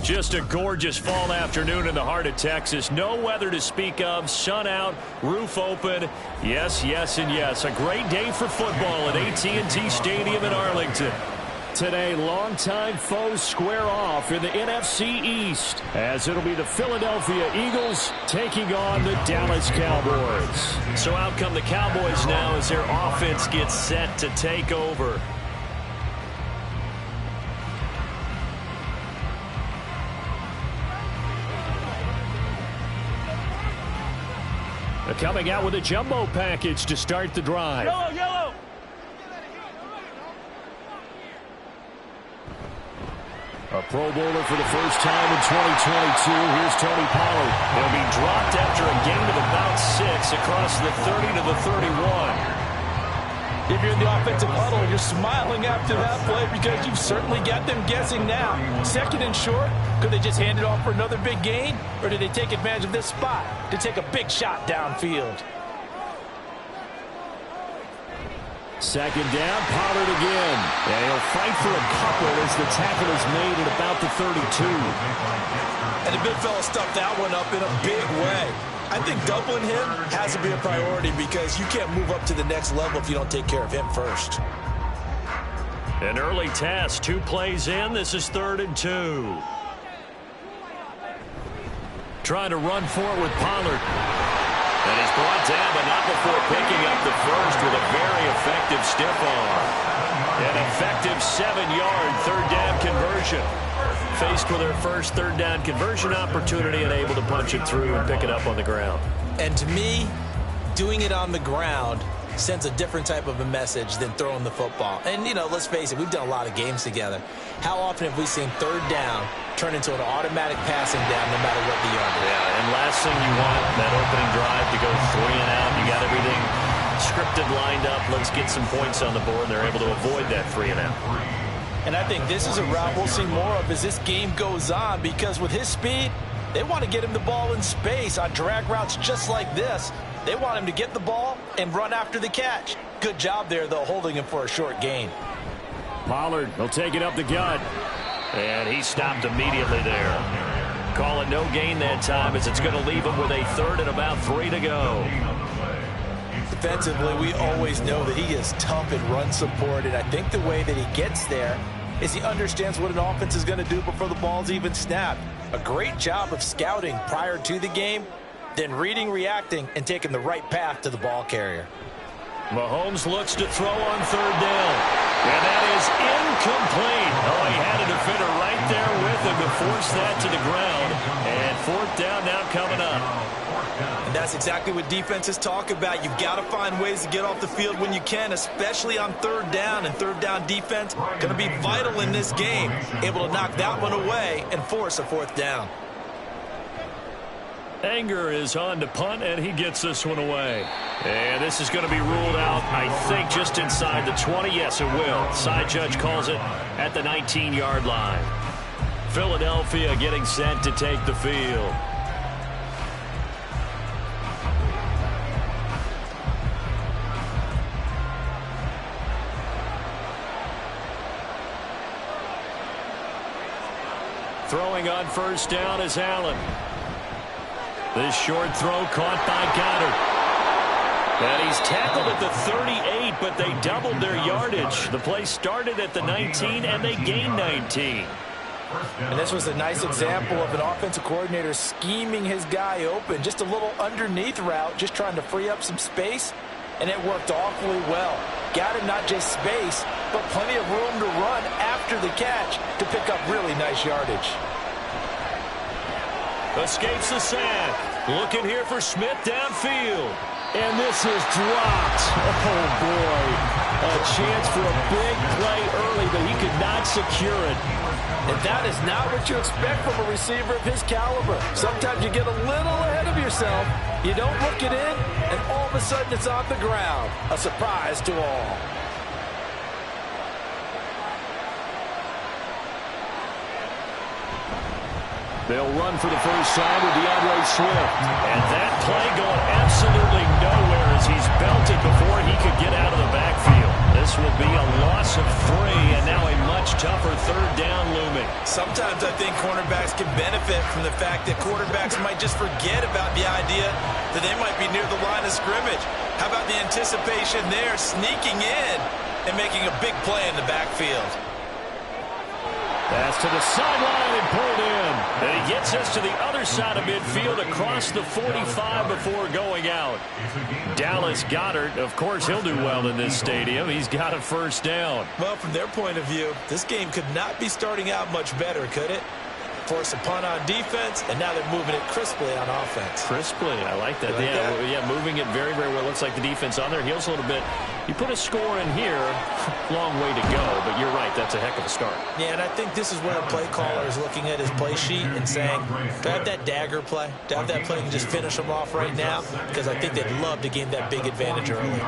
Just a gorgeous fall afternoon in the heart of Texas. No weather to speak of. Sun out, roof open. Yes, yes, and yes. A great day for football at AT&T Stadium in Arlington. Today, longtime foes square off in the NFC East, as it'll be the Philadelphia Eagles taking on the Dallas Cowboys. So out come the Cowboys now as their offense gets set to take over. Coming out with a jumbo package to start the drive. Yellow, yellow. A Pro Bowler for the first time in 2022. Here's Tony Pollard. He'll be dropped after a gain of about 6 across the 30 to the 31. If you're in the offensive huddle, you're smiling after that play because you've certainly got them guessing now. Second and short, could they just hand it off for another big gain? Or did they take advantage of this spot to take a big shot downfield? Second down, Pollard again. And he'll fight for a couple as the tackle is made at about the 32. And the big fella stuffed that one up in a big way. I think doubling him has to be a priority because you can't move up to the next level if you don't take care of him first. An early task, 2 plays in. This is 3rd and 2. Trying to run for it with Pollard. And he's brought down, but not before picking up the first with a very effective stiff arm. An effective 7-yard 3rd down conversion. Faced with their first 3rd down conversion opportunity and able to punch it through and pick it up on the ground. And to me, doing it on the ground sends a different type of a message than throwing the football. And, you know, let's face it, we've done a lot of games together. How often have we seen 3rd down turn into an automatic passing down no matter what the yard is? Yeah, and last thing you want, that opening drive to go 3 and out. You got everything scripted, lined up. Let's get some points on the board. And they're able to avoid that 3 and out. And I think this is a route we'll see more of as this game goes on because with his speed, they want to get him the ball in space on drag routes just like this. They want him to get the ball and run after the catch. Good job there, though, holding him for a short gain. Pollard will take it up the gut. And he stopped immediately there. Call it no gain that time as it's going to leave him with a 3rd and about 3 to go. Defensively, we always know that he is tough in run support, and I think the way that he gets there is he understands what an offense is going to do before the ball's even snapped. A great job of scouting prior to the game, then reading, reacting, and taking the right path to the ball carrier. Mahomes looks to throw on 3rd down. And that is incomplete. Oh, he had a defender right there with him to force that to the ground. And 4th down now coming up. And that's That's exactly what defenses talk about. You've got to find ways to get off the field when you can, especially on third down. And third down defense going to be vital in this game. Able to knock that one away and force a fourth down. Anger is on to punt, and he gets this one away. And this is going to be ruled out, I think, just inside the 20. Yes, it will. Side judge calls it at the 19-yard line. Philadelphia getting set to take the field. Throwing on first down is Allen. This short throw caught by Goddard. And he's tackled at the 38, but they doubled their yardage. The play started at the 19, and they gained 19. And this was a nice example of an offensive coordinator scheming his guy open. Just a little underneath route, just trying to free up some space, and it worked awfully well. Got him not just space, but plenty of room to run after the catch to pick up really nice yardage. Escapes the sack. Looking here for Smith downfield. And this is dropped. Oh, boy. A chance for a big play early, but he could not secure it. And that is not what you expect from a receiver of his caliber. Sometimes you get a little ahead of yourself. You don't look it in, and all of a sudden it's on the ground. A surprise to all. They'll run for the first time with DeAndre Swift. And that play going absolutely nowhere as he's belted before he could get out of the backfield. This will be a loss of 3, and now a much tougher third down looming. Sometimes I think cornerbacks can benefit from the fact that quarterbacks might just forget about the idea that they might be near the line of scrimmage. How about the anticipation there, sneaking in and making a big play in the backfield? Pass to the sideline and pulled in. And he gets us to the other side of midfield across the 45 before going out. Dallas Goedert, of course, he'll do well in this stadium. He's got a first down. Well, from their point of view, this game could not be starting out much better, could it? Force a punt on defense, and now they're moving it crisply on offense. Crisply, I like that. Yeah, moving it very, very well. Looks like the defense on their heels a little bit. You put a score in here, long way to go, but you're right, that's a heck of a start. Yeah, and I think this is where a play caller is looking at his play sheet and saying, do I have that dagger play? Do I have that play and just finish them off right now? Because I think they'd love to gain that big advantage early.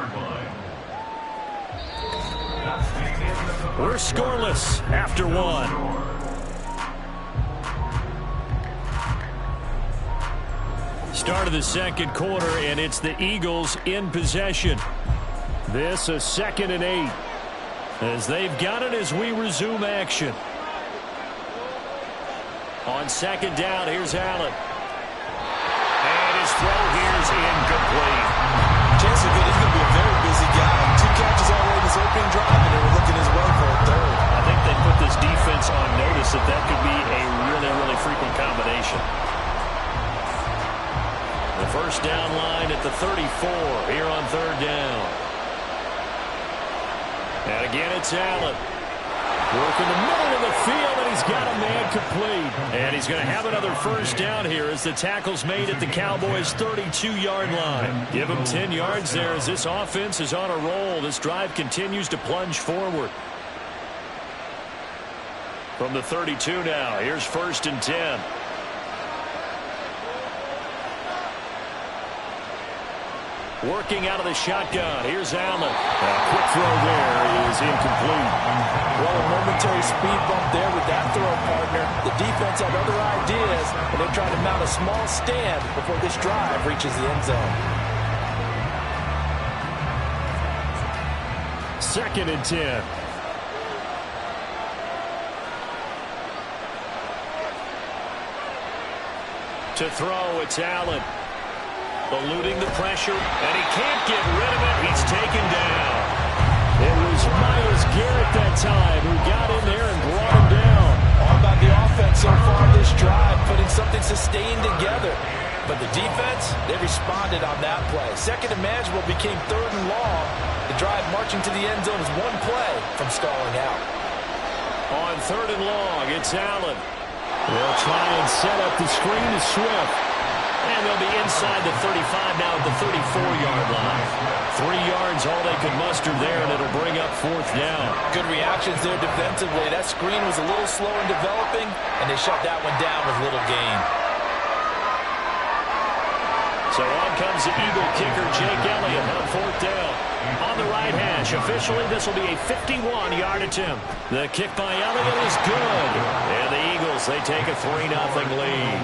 We're scoreless after 1. Start of the second quarter, and it's the Eagles in possession. This a 2nd and 8. As they've got it as we resume action. On 2nd down, here's Allen. And his throw here is incomplete. Chances are good he's going to be a very busy guy. 2 catches already in his opening drive, and they were looking his way for a 3rd. I think they put this defense on notice that that could be a really, really frequent combination. The first down line at the 34 here on 3rd down. And again, it's Allen. Working the middle of the field, and he's got a man complete. And he's going to have another first down here as the tackle's made at the Cowboys' 32-yard line. Give him 10 yards there as this offense is on a roll. This drive continues to plunge forward. From the 32 now, here's 1st and 10. Working out of the shotgun. Here's Allen. A quick throw there is incomplete. Well, a momentary speed bump there with that throw, partner. The defense had other ideas, and they're trying to mount a small stand before this drive reaches the end zone. 2nd and 10. To throw, it's Allen. Eluding the pressure, and he can't get rid of it. He's taken down. It was Myles Garrett that time who got in there and brought him down. All about the offense so far this drive, putting something sustained together. But the defense, they responded on that play. 2nd and manageable became 3rd and long. The drive marching to the end zone is 1 play from stalling out. On 3rd and long, it's Allen. They'll try and set up the screen to Swift. And they'll be inside the 35 now at the 34-yard line. 3 yards, all they could muster there, and it'll bring up 4th down. Good reactions there defensively. That screen was a little slow in developing, and they shut that one down with little gain. So on comes the Eagle kicker, Jake Elliott, on 4th down. On the right hash, officially this will be a 51-yard attempt. The kick by Elliott is good. And the Eagles, they take a 3-0 lead.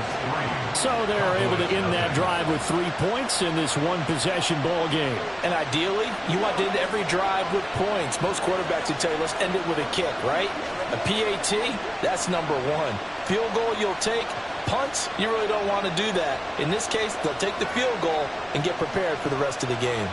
So they're able to end that drive with 3 points in this one-possession ball game. And ideally, you want to end every drive with points. Most quarterbacks would tell you, let's end it with a kick, right? A PAT, that's number 1. Field goal you'll take. Punts, you really don't want to do that. In this case, they'll take the field goal and get prepared for the rest of the game.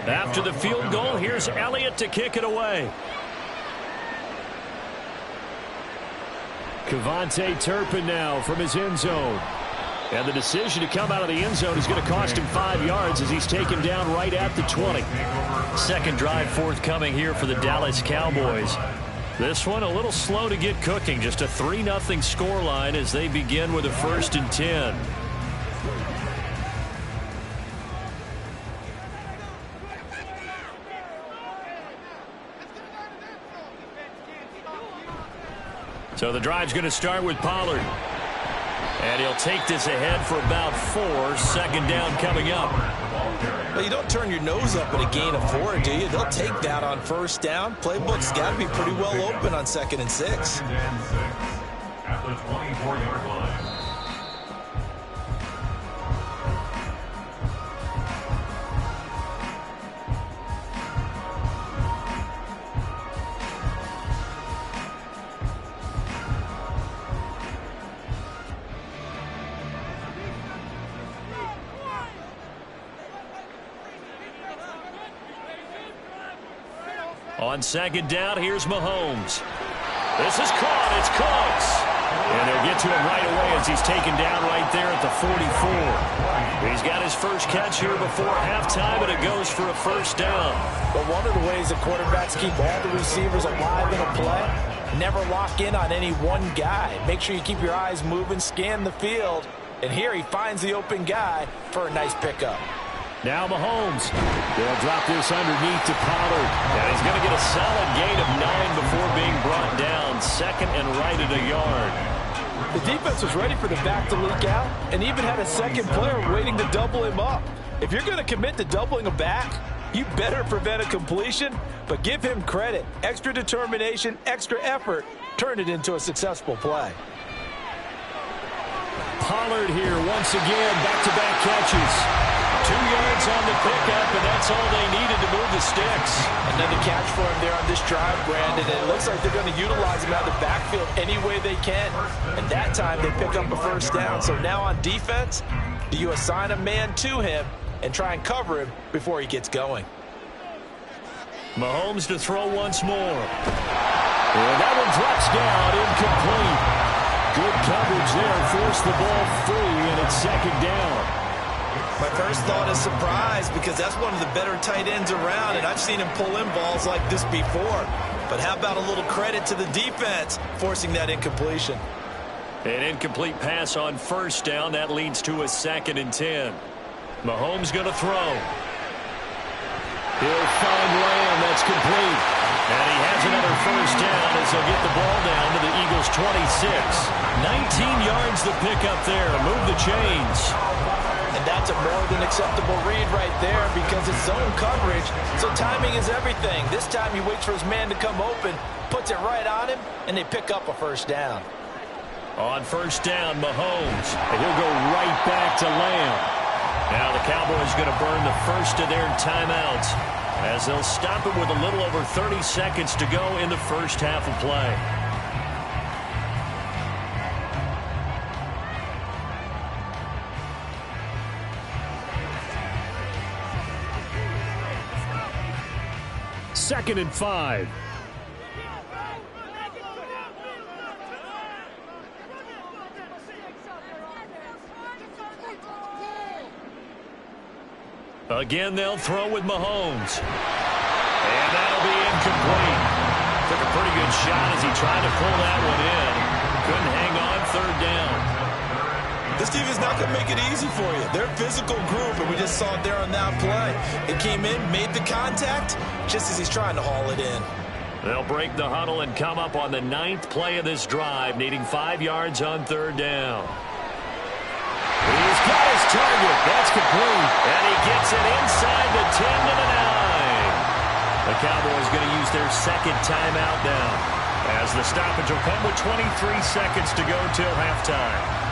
After the field goal, here's Elliott to kick it away. Kevontae Turpin now from his end zone. And the decision to come out of the end zone is going to cost him 5 yards as he's taken down right at the 20. Second drive forthcoming here for the Dallas Cowboys. This one a little slow to get cooking. Just a 3-0 scoreline as they begin with a 1st and 10. So the drive's going to start with Pollard. And he'll take this ahead for about 4. 2nd down coming up. Well, you don't turn your nose up at a gain of 4, do you? They'll take that on 1st down. Playbook's got to be pretty well open on 2nd and 6. At the 24-yard line. On 2nd down, here's Mahomes. This is caught. It's close. And they'll get to him right away as he's taken down right there at the 44. He's got his first catch here before halftime, and it goes for a 1st down. But one of the ways that quarterbacks keep all the receivers alive in a play, never lock in on any one guy. Make sure you keep your eyes moving, scan the field. And here he finds the open guy for a nice pickup. Now Mahomes. They'll drop this underneath to Pollard. And he's going to get a solid gain of 9 before being brought down. 2nd and right at a yard. The defense was ready for the back to leak out and even had a 2nd player waiting to double him up. If you're going to commit to doubling a back, you better prevent a completion, but give him credit. Extra determination, extra effort, turn it into a successful play. Pollard here once again, back-to-back catches. 2 yards on the pickup, and that's all they needed to move the sticks. Another catch for him there on this drive, Brandon, and it looks like they're going to utilize him out of the backfield any way they can. And that time they pick up a 1st down. So now on defense, do you assign a man to him and try and cover him before he gets going? Mahomes to throw once more. And that one drops down, incomplete. Good coverage there, forced the ball free, and it's 2nd down. My first thought is surprise because that's one of the better tight ends around, and I've seen him pull in balls like this before. But how about a little credit to the defense forcing that incompletion? An incomplete pass on 1st down. That leads to a 2nd and 10. Mahomes going to throw. He'll find Lamb. That's complete. And he has another 1st down as they'll get the ball down to the Eagles' 26. 19 yards the pickup there. Move the chains. And that's a more than acceptable read right there because it's zone coverage, so timing is everything. This time he waits for his man to come open, puts it right on him, and they pick up a 1st down. On 1st down, Mahomes. And he'll go right back to Lamb. Now the Cowboys going to burn the first of their timeouts as they'll stop it with a little over 30 seconds to go in the 1st half of play. 2nd and 5. Again, they'll throw with Mahomes. And that'll be incomplete. Took a pretty good shot as he tried to pull that one in. Couldn't hang on 3rd down. This team is not going to make it easy for you. They're a physical group, and we just saw it there on that play. It came in, made the contact, just as he's trying to haul it in. They'll break the huddle and come up on the 9th play of this drive, needing 5 yards on 3rd down. He's got his target. That's complete. And he gets it inside the 10 to the 9. The Cowboys going to use their 2nd timeout now, as the stoppage will come with 23 seconds to go till halftime.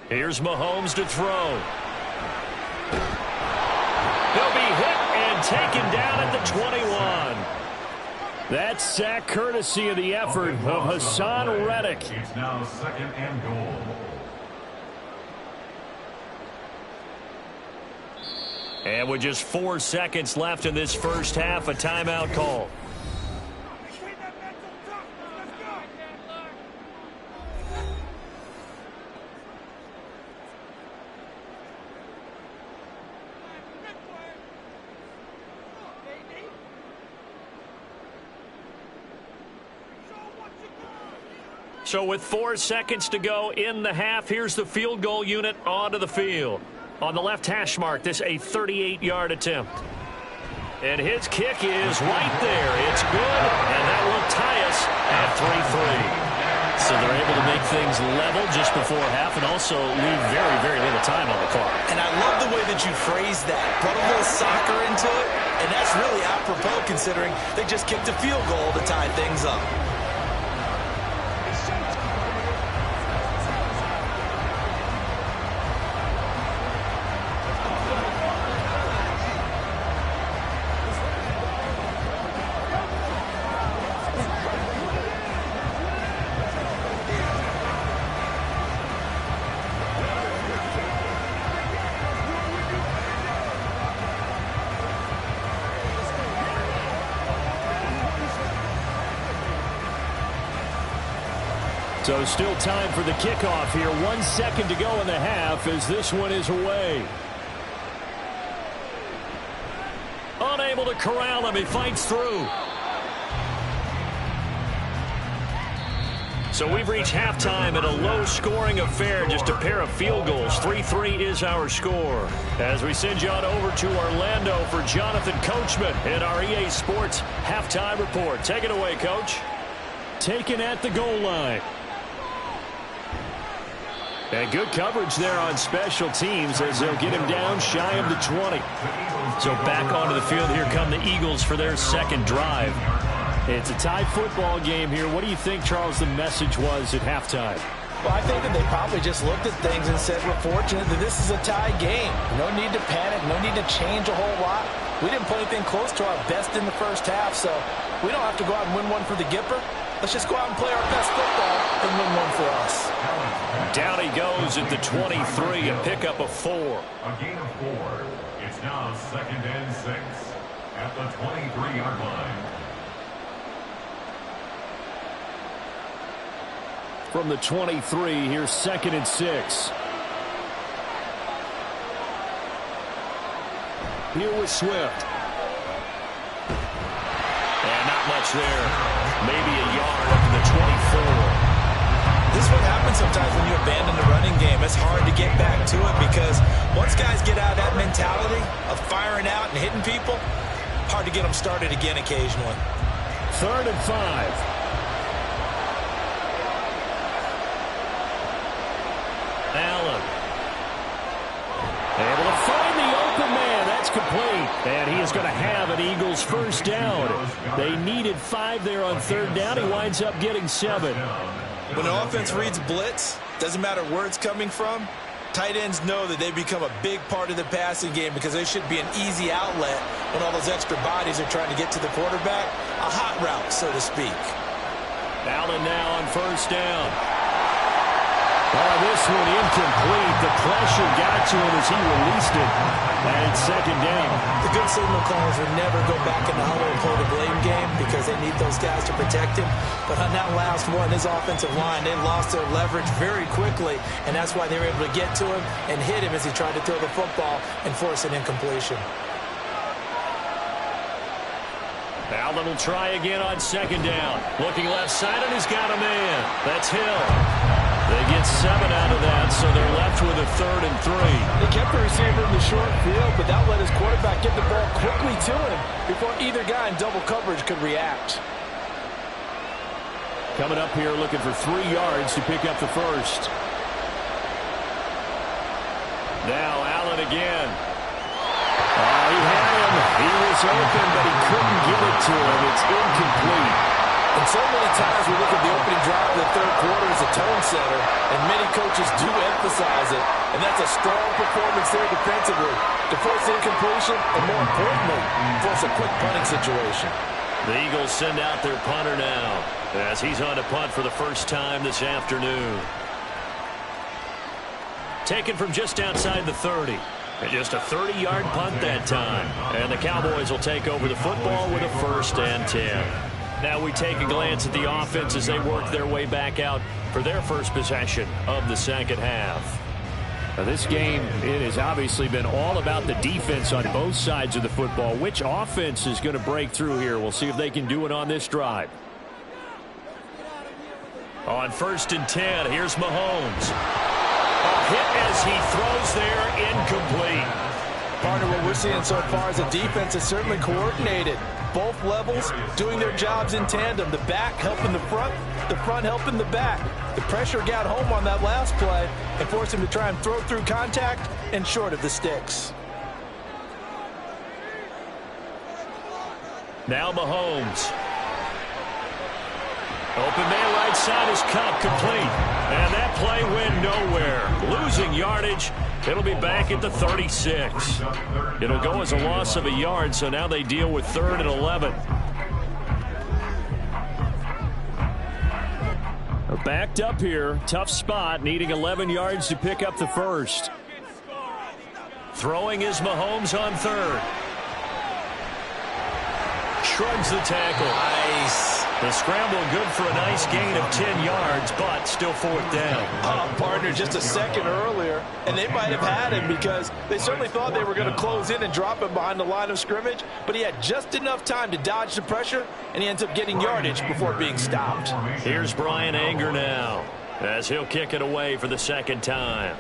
Here's Mahomes to throw. He'll be hit and taken down at the 21. That sack courtesy of the effort of Hassan Reddick. It's now 2nd and goal. And with just 4 seconds left in this first half, a timeout call. So with 4 seconds to go in the half, here's the field goal unit onto the field. On the left hash mark, this a 38-yard attempt. And his kick is right there. It's good, and that will tie us at 3-3. So they're able to make things level just before half and also leave very, very little time on the clock. And I love the way that you phrase that. Put a little soccer into it, and that's really apropos considering they just kicked a field goal to tie things up. So still time for the kickoff here. 1 second to go in the half as this one is away. Unable to corral him. He fights through. So we've reached halftime in a low-scoring affair, just a pair of field goals. 3-3 is our score. As we send you on over to Orlando for Jonathan Coachman in our EA Sports halftime report. Take it away, Coach. Taken at the goal line. And good coverage there on special teams as they'll get him down shy of the 20. So back onto the field, here come the Eagles for their 2nd drive. It's a tie football game here. What do you think, Charles, the message was at halftime? Well, I think that they probably just looked at things and said, we're fortunate that this is a tie game. No need to panic, no need to change a whole lot. We didn't put anything close to our best in the first half, so we don't have to go out and win one for the Gipper. Let's just go out and play our best football and win one for us. Down he goes at the 23, a pickup of 4. A gain of 4. It's now 2nd and 6 at the 23-yard line. From the 23, here's 2nd and 6. Here with Swift. And not much there. Maybe a yard up to the 24. This is what happens sometimes when you abandon the running game. It's hard to get back to it because once guys get out of that mentality of firing out and hitting people, hard to get them started again occasionally. 3rd and 5. Allen. Able to find the open man. That's complete. And he is going to have an Eagles first down. They needed 5 there on 3rd down. He winds up getting 7. When an offense reads blitz, doesn't matter where it's coming from, Tight ends know that they become a big part of the passing game because they should be an easy outlet when all those extra bodies are trying to get to the quarterback. A hot route, so to speak. Allen now on first down. Oh, this one incomplete. The pressure got to him as he released it. And it's second down. The good signal callers would never go back in the huddle and play the blame game because they need those guys to protect him. But on that last one, his offensive line, they lost their leverage very quickly, and that's why they were able to get to him and hit him as he tried to throw the football and force an incompletion. Allen will try again on second down. Looking left side, and he's got a man. That's Hill. They get 7 out of that, so they're left with a 3rd and 3. They kept the receiver in the short field, but that let his quarterback get the ball quickly to him before either guy in double coverage could react. Coming up here looking for 3 yards to pick up the first. Now Allen again. He had him. He was open, but he couldn't get it to him. It's incomplete. And so many times we look at the opening drive of the third quarter as a tone setter, and many coaches do emphasize it. And that's a strong performance there defensively to force incompletion and, more importantly, force a quick punting situation. The Eagles send out their punter now as he's on to punt for the first time this afternoon. Taken from just outside the 30. And just a 30-yard punt that time. And the Cowboys will take over the football with a 1st and 10. Now we take a glance at the offense as they work their way back out for their first possession of the second half. Now this game, it has obviously been all about the defense on both sides of the football. Which offense is going to break through here? We'll see if they can do it on this drive. On 1st and 10, here's Mahomes. A hit as he throws there, incomplete. Partner, what we're seeing so far is a defense that's certainly coordinated. Both levels doing their jobs in tandem. The back helping the front helping the back. The pressure got home on that last play and forced him to try and throw through contact and short of the sticks. Now Mahomes. Open man right side is Cup, complete. And that play went nowhere. Losing yardage. It'll be back at the 36. It'll go as a loss of a yard, so now they deal with 3rd and 11. Backed up here. Tough spot, needing 11 yards to pick up the first. Throwing is Mahomes on 3rd. Shrugs the tackle. Nice. The scramble good for a nice gain of 10 yards, but still 4th down. Partner, just a second earlier, and they might have had him because they certainly thought they were going to close in and drop him behind the line of scrimmage, but he had just enough time to dodge the pressure, and he ends up getting yardage before being stopped. Here's Brian Anger now as he'll kick it away for the 2nd time.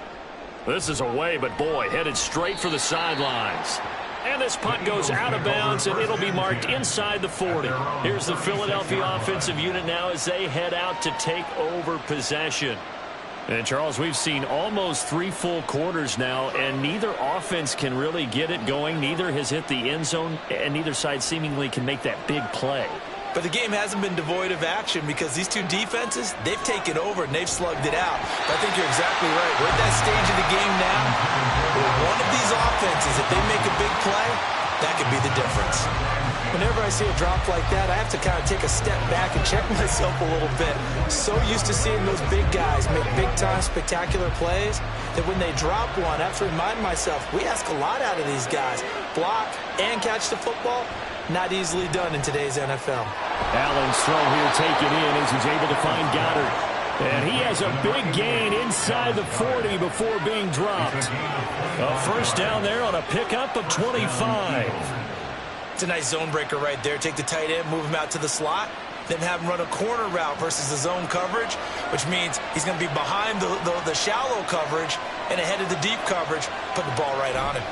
This is away, but boy, headed straight for the sidelines. And this punt goes out of bounds, and it'll be marked inside the 40. Here's the Philadelphia offensive unit now as they head out to take over possession. And, Charles, we've seen almost 3 full quarters now, and neither offense can really get it going. Neither has hit the end zone, and neither side seemingly can make that big play. But the game hasn't been devoid of action because these two defenses, they've taken over and they've slugged it out. But I think you're exactly right. We're at that stage of the game now where one of these offenses, if they make a big play, that could be the difference. Whenever I see a drop like that, I have to kind of take a step back and check myself a little bit. So used to seeing those big guys make big-time spectacular plays that when they drop one, I have to remind myself, we ask a lot out of these guys. Block and catch the football. Not easily done in today's NFL. Allen's throw here taken in as he's able to find Goddard. And he has a big gain inside the 40 before being dropped. A 1st down there on a pickup of 25. It's a nice zone breaker right there. Take the tight end, move him out to the slot, then have him run a corner route versus the zone coverage, which means he's going to be behind the shallow coverage and ahead of the deep coverage, put the ball right on him.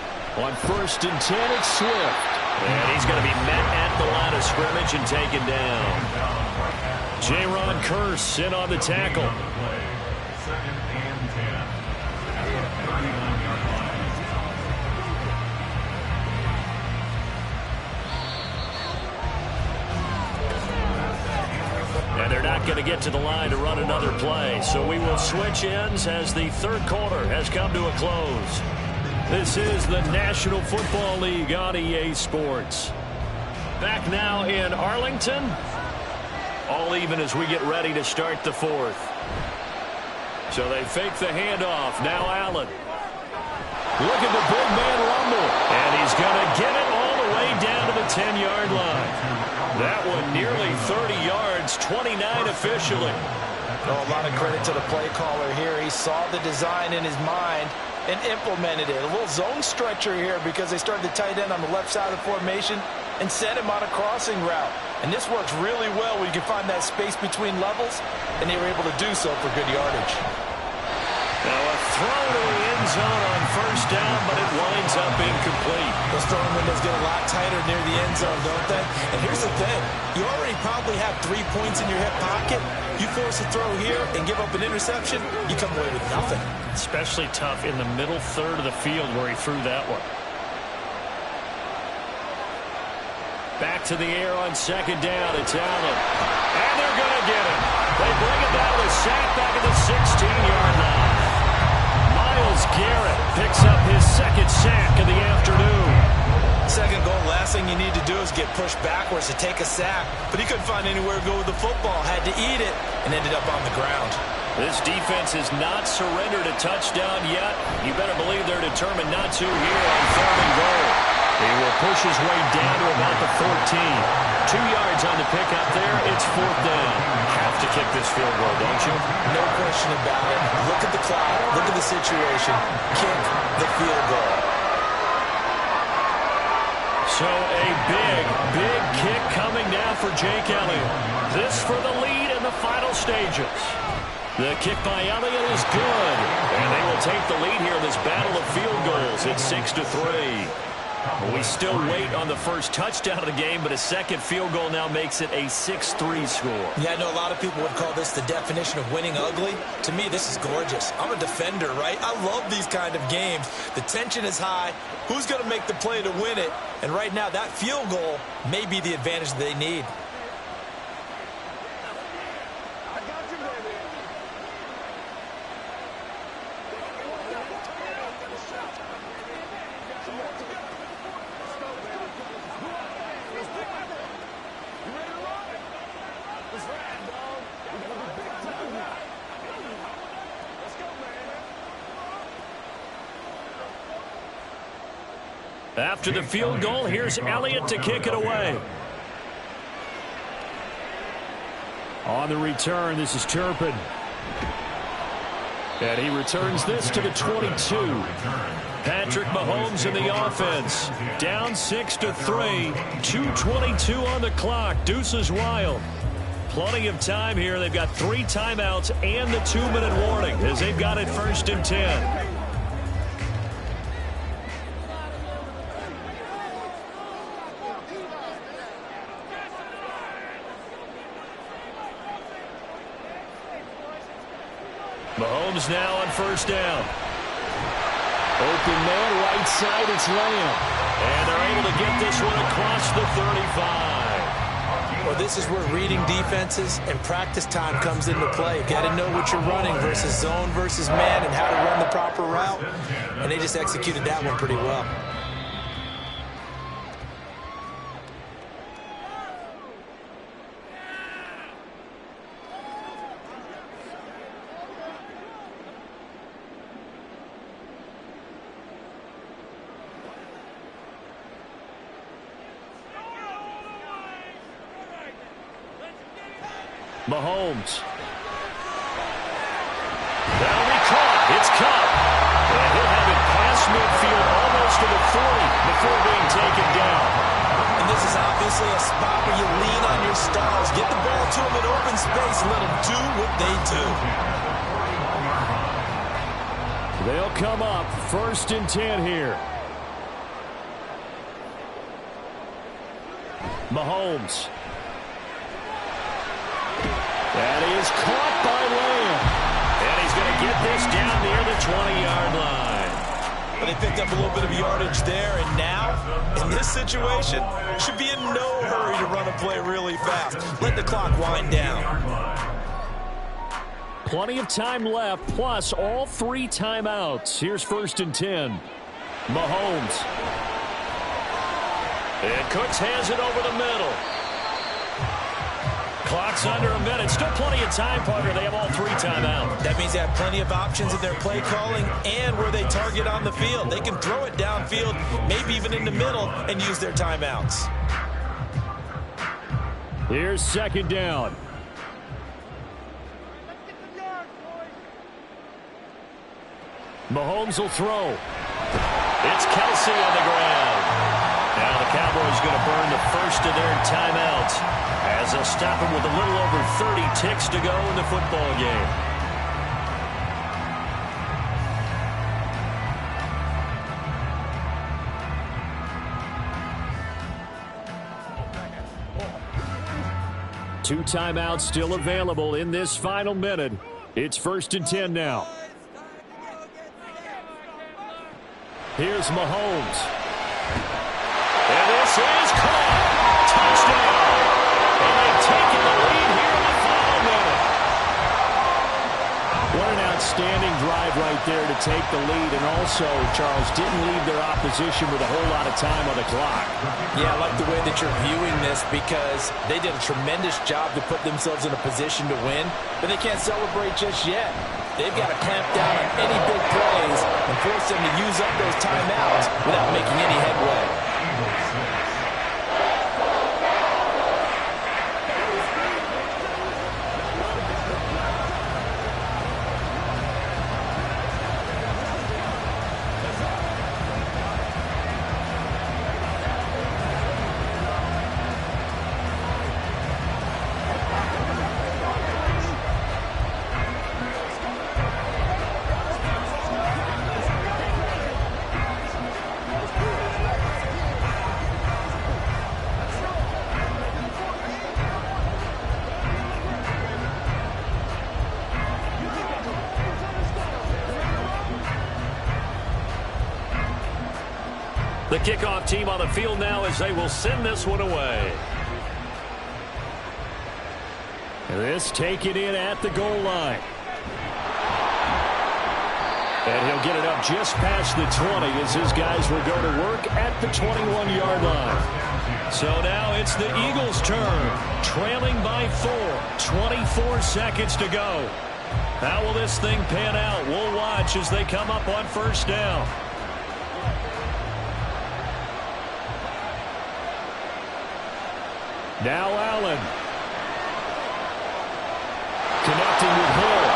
On 1st and 10, it's Swift. And he's going to be met at the line of scrimmage and taken down. Jaron Kearse in on the tackle. 2nd and 10. And they're not going to get to the line to run another play. So we will switch ends as the third quarter has come to a close. This is the National Football League on EA Sports. Back now in Arlington. All even as we get ready to start the fourth. So they fake the handoff. Now Allen. Look at the big man rumble. And he's going to get it all the way down to the 10-yard line. That one nearly 30 yards, 29 officially. Oh, a lot of credit to the play caller here. He saw the design in his mind and implemented it. A little zone stretcher here because they started the tight end on the left side of the formation and sent him on a crossing route. And this works really well when you can find that space between levels, and they were able to do so for good yardage. Now a throw to the end zone on first down, but it winds up incomplete. Those throwing windows get a lot tighter near the end zone, don't they? And here's the thing. You already probably have 3 points in your hip pocket. You force a throw here and give up an interception, you come away with nothing. Especially tough in the middle third of the field where he threw that one. Back to the air on second down. It's Allen. And they're going to get him. They bring it down with a sack back at the 16-yard line. Myles Garrett picks up his second sack of the afternoon. Second goal, last thing you need to do is get pushed backwards to take a sack. But he couldn't find anywhere to go with the football. Had to eat it and ended up on the ground. This defense has not surrendered a touchdown yet. You better believe they're determined not to here on third and goal. He will push his way down to about the 14. 2 yards on the pickup there. It's fourth down. Have to kick this field goal, don't you? No question about it. Look at the clock. Look at the situation. Kick the field goal. So a big kick coming now for Jake Elliott. This for the lead in the final stages. The kick by Elliott is good. And they will take the lead here in this battle of field goals. It's 6-3. We still wait on the first touchdown of the game, but a second field goal now makes it a 6-3 score. Yeah, I know a lot of people would call this the definition of winning ugly. To me, this is gorgeous. I'm a defender, right? I love these kind of games. The tension is high. Who's going to make the play to win it? And right now, that field goal may be the advantage they need. After the field goal, here's Elliott to kick it away. On the return, this is Turpin. And he returns this to the 22. Patrick Mahomes in the offense. Down 6-3. 2:22 on the clock. Deuces wild. Plenty of time here. They've got 3 timeouts and the 2-minute warning as they've got it 1st and 10. Mahomes now on first down. Open man, right side, it's Lamb. And they're able to get this one across the 35. Well, this is where reading defenses and practice time comes into play. Got to know what you're running versus zone versus man and how to run the proper route. And they just executed that one pretty well. Mahomes. That'll be caught. It's caught. And he'll have it past midfield almost to the 40 before being taken down. And this is obviously a spot where you lean on your stars. Get the ball to them in open space and let them do what they do. They'll come up 1st and 10 here. Mahomes. And he is caught by Lamb. And he's going to get this down near the 20-yard line. But they picked up a little bit of yardage there, and now, in this situation, should be in no hurry to run a play really fast. Let the clock wind down. Plenty of time left, plus all 3 timeouts. Here's 1st and 10. Mahomes. And Cooks hands it over the middle. Clock's under a minute. Still plenty of time, partner. They have all 3 timeouts. That means they have plenty of options in their play calling and where they target on the field. They can throw it downfield, maybe even in the middle, and use their timeouts. Here's 2nd down. Mahomes will throw. It's Kelsey on the ground. Now the Cowboys going to burn the first of their timeouts as they'll stop him with a little over 30 ticks to go in the football game. Two timeouts still available in this final minute. It's 1st and 10 now. Here's Mahomes. And this is caught. Touchdown. And they've taken the lead here in the final minute. What an outstanding drive right there to take the lead. And also, Charles, didn't leave their opposition with a whole lot of time on the clock. Yeah, I like the way that you're viewing this because they did a tremendous job to put themselves in a position to win, but they can't celebrate just yet. They've got to clamp down on any big plays and force them to use up those timeouts without making any headway. The kickoff team on the field now as they will send this one away. This taken in at the goal line. And he'll get it up just past the 20 as his guys will go to work at the 21-yard line. So now it's the Eagles' turn, trailing by 4, 24 seconds to go. How will this thing pan out? We'll watch as they come up on 1st down. Now Allen. Connecting with Hill.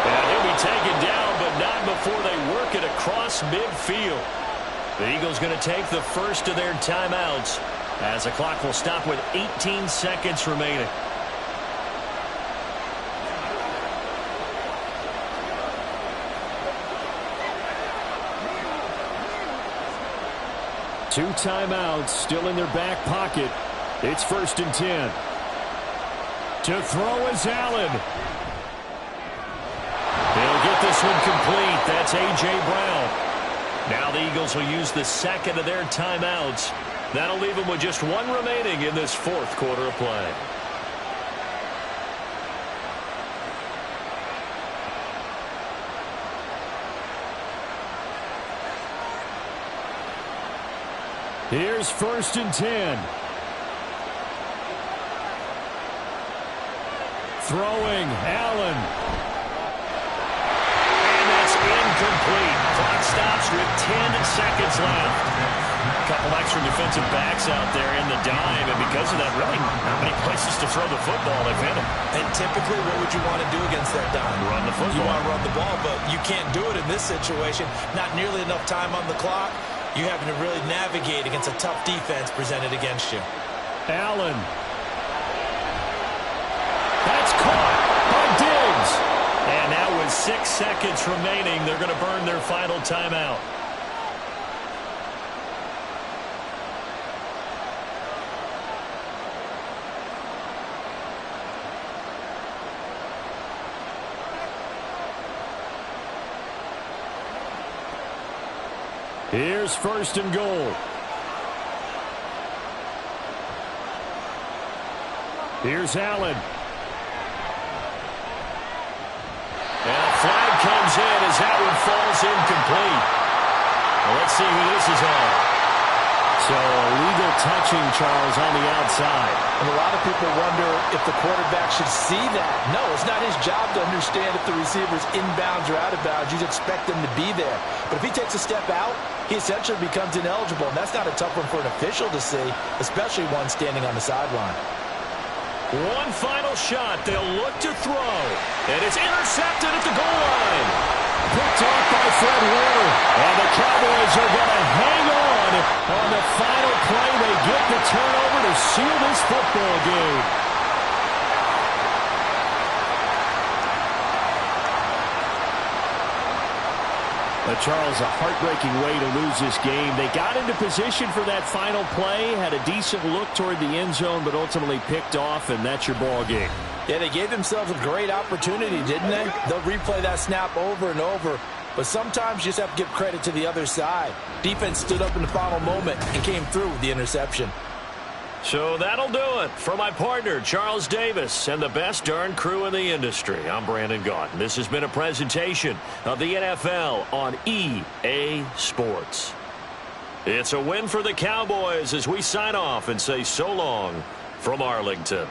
And he'll be taken down, but not before they work it across midfield. The Eagles going to take the first of their timeouts as the clock will stop with 18 seconds remaining. Two timeouts still in their back pocket. It's 1st and 10. To throw is Allen. He'll get this one complete. That's A.J. Brown. Now the Eagles will use the second of their timeouts. That'll leave them with just one remaining in this 4th quarter of play. Here's 1st and 10. Throwing, Allen. And that's incomplete. Clock stops with 10 seconds left. A couple extra defensive backs out there in the dime, and because of that, really not many places to throw the football. They've hit them. And typically, what would you want to do against that dime? Run the football. You want to run the ball, but you can't do it in this situation. Not nearly enough time on the clock. You're having to really navigate against a tough defense presented against you. Allen. That's caught by Diggs. And now with 6 seconds remaining, they're going to burn their final timeout. Here's 1st and goal. Here's Allen. is incomplete. Well, let's see who this is on. So illegal touching, Charles, on the outside. And a lot of people wonder if the quarterback should see that. No, it's not his job to understand if the receiver's inbounds or out of bounds. You expect him to be there. But if he takes a step out, he essentially becomes ineligible. And that's not a tough one for an official to see, especially one standing on the sideline. One final shot. They'll look to throw. And it's intercepted at the goal line. Picked off by Fred Warner. And the Cowboys are going to hang on the final play. They get the turnover to seal this football game. Charles, a heartbreaking way to lose this game. They got into position for that final play, had a decent look toward the end zone, but ultimately picked off, and that's your ball game. Yeah, they gave themselves a great opportunity, didn't they? They'll replay that snap over and over, but sometimes you just have to give credit to the other side. Defense stood up in the final moment and came through with the interception. So that'll do it for my partner, Charles Davis, and the best darn crew in the industry. I'm Brandon Gaudin. This has been a presentation of the NFL on EA Sports. It's a win for the Cowboys as we sign off and say so long from Arlington.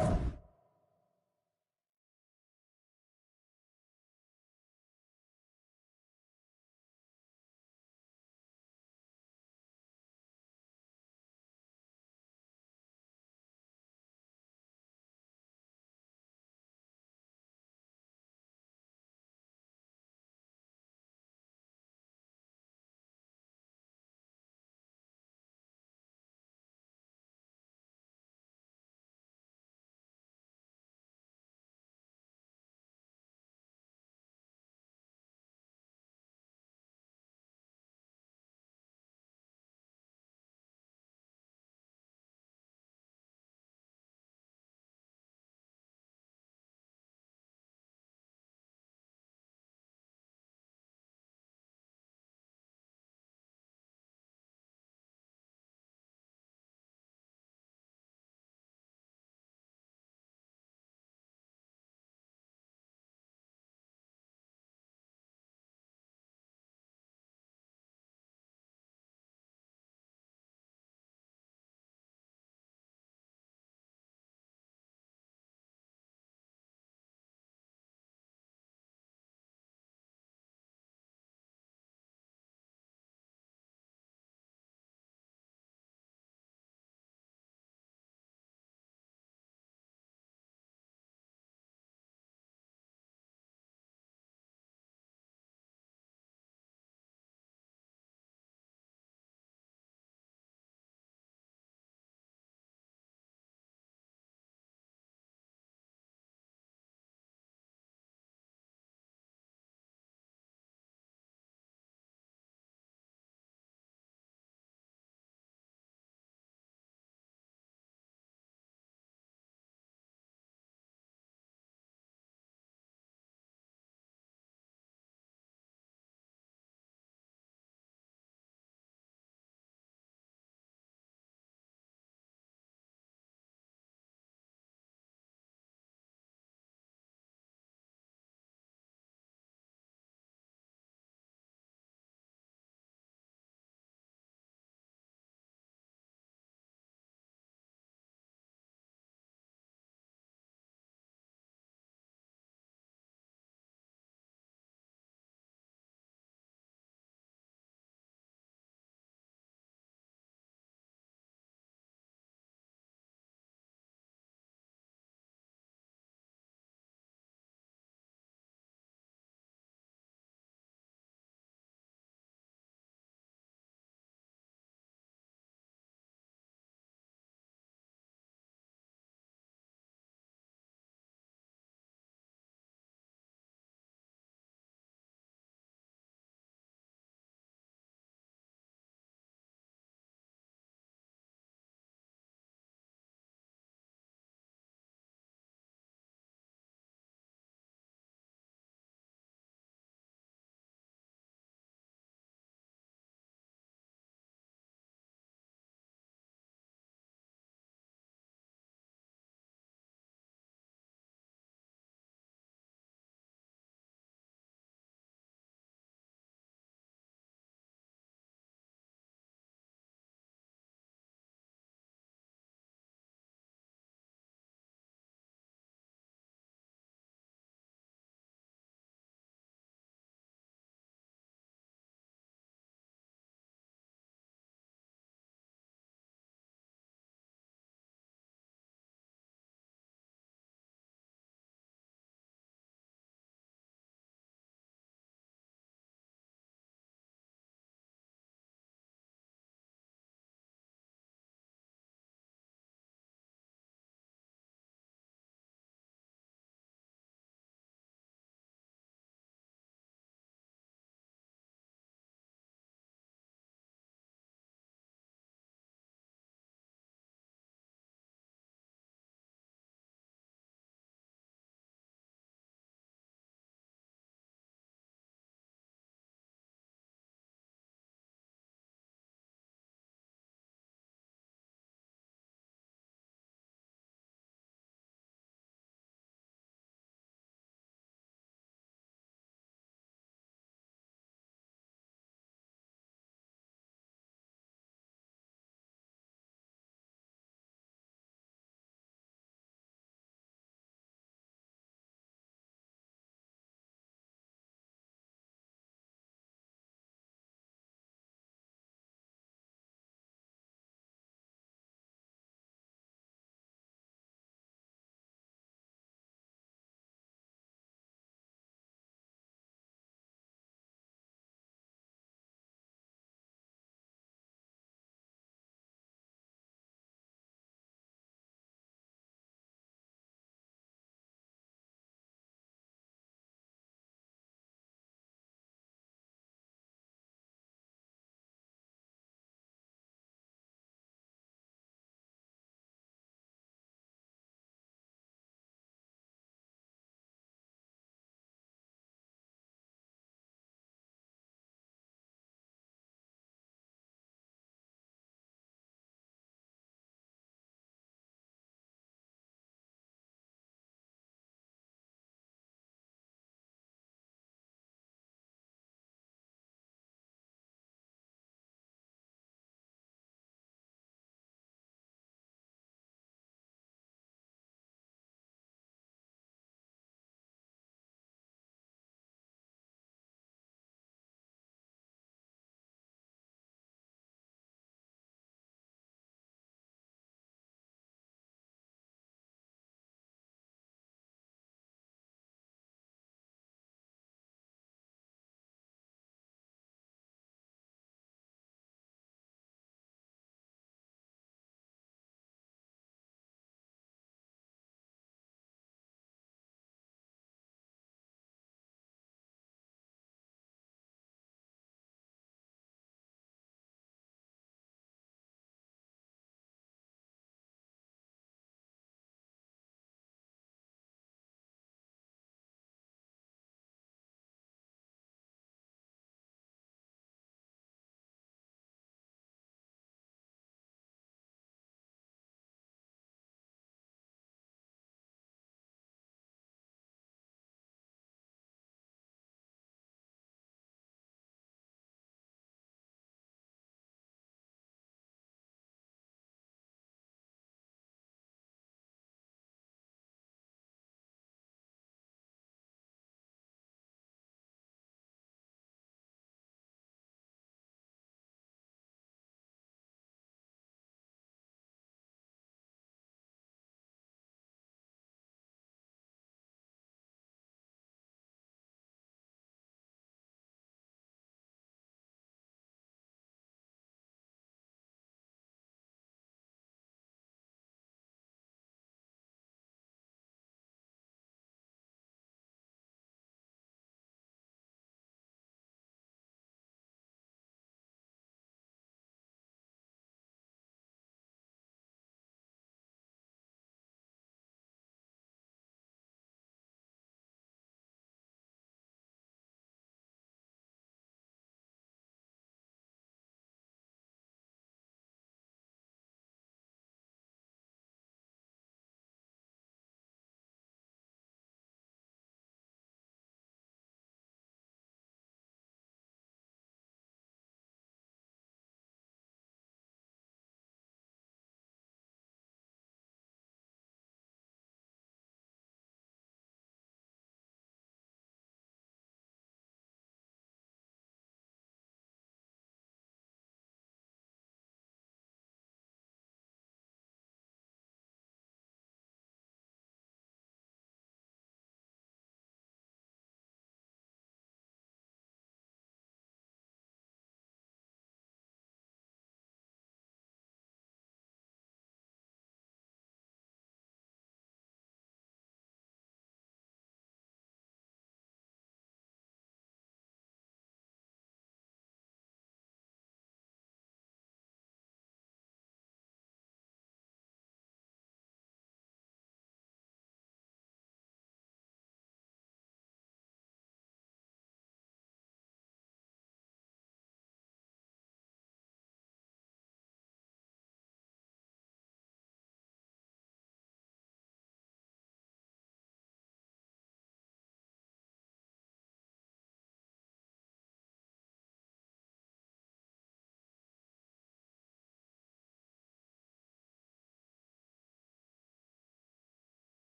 All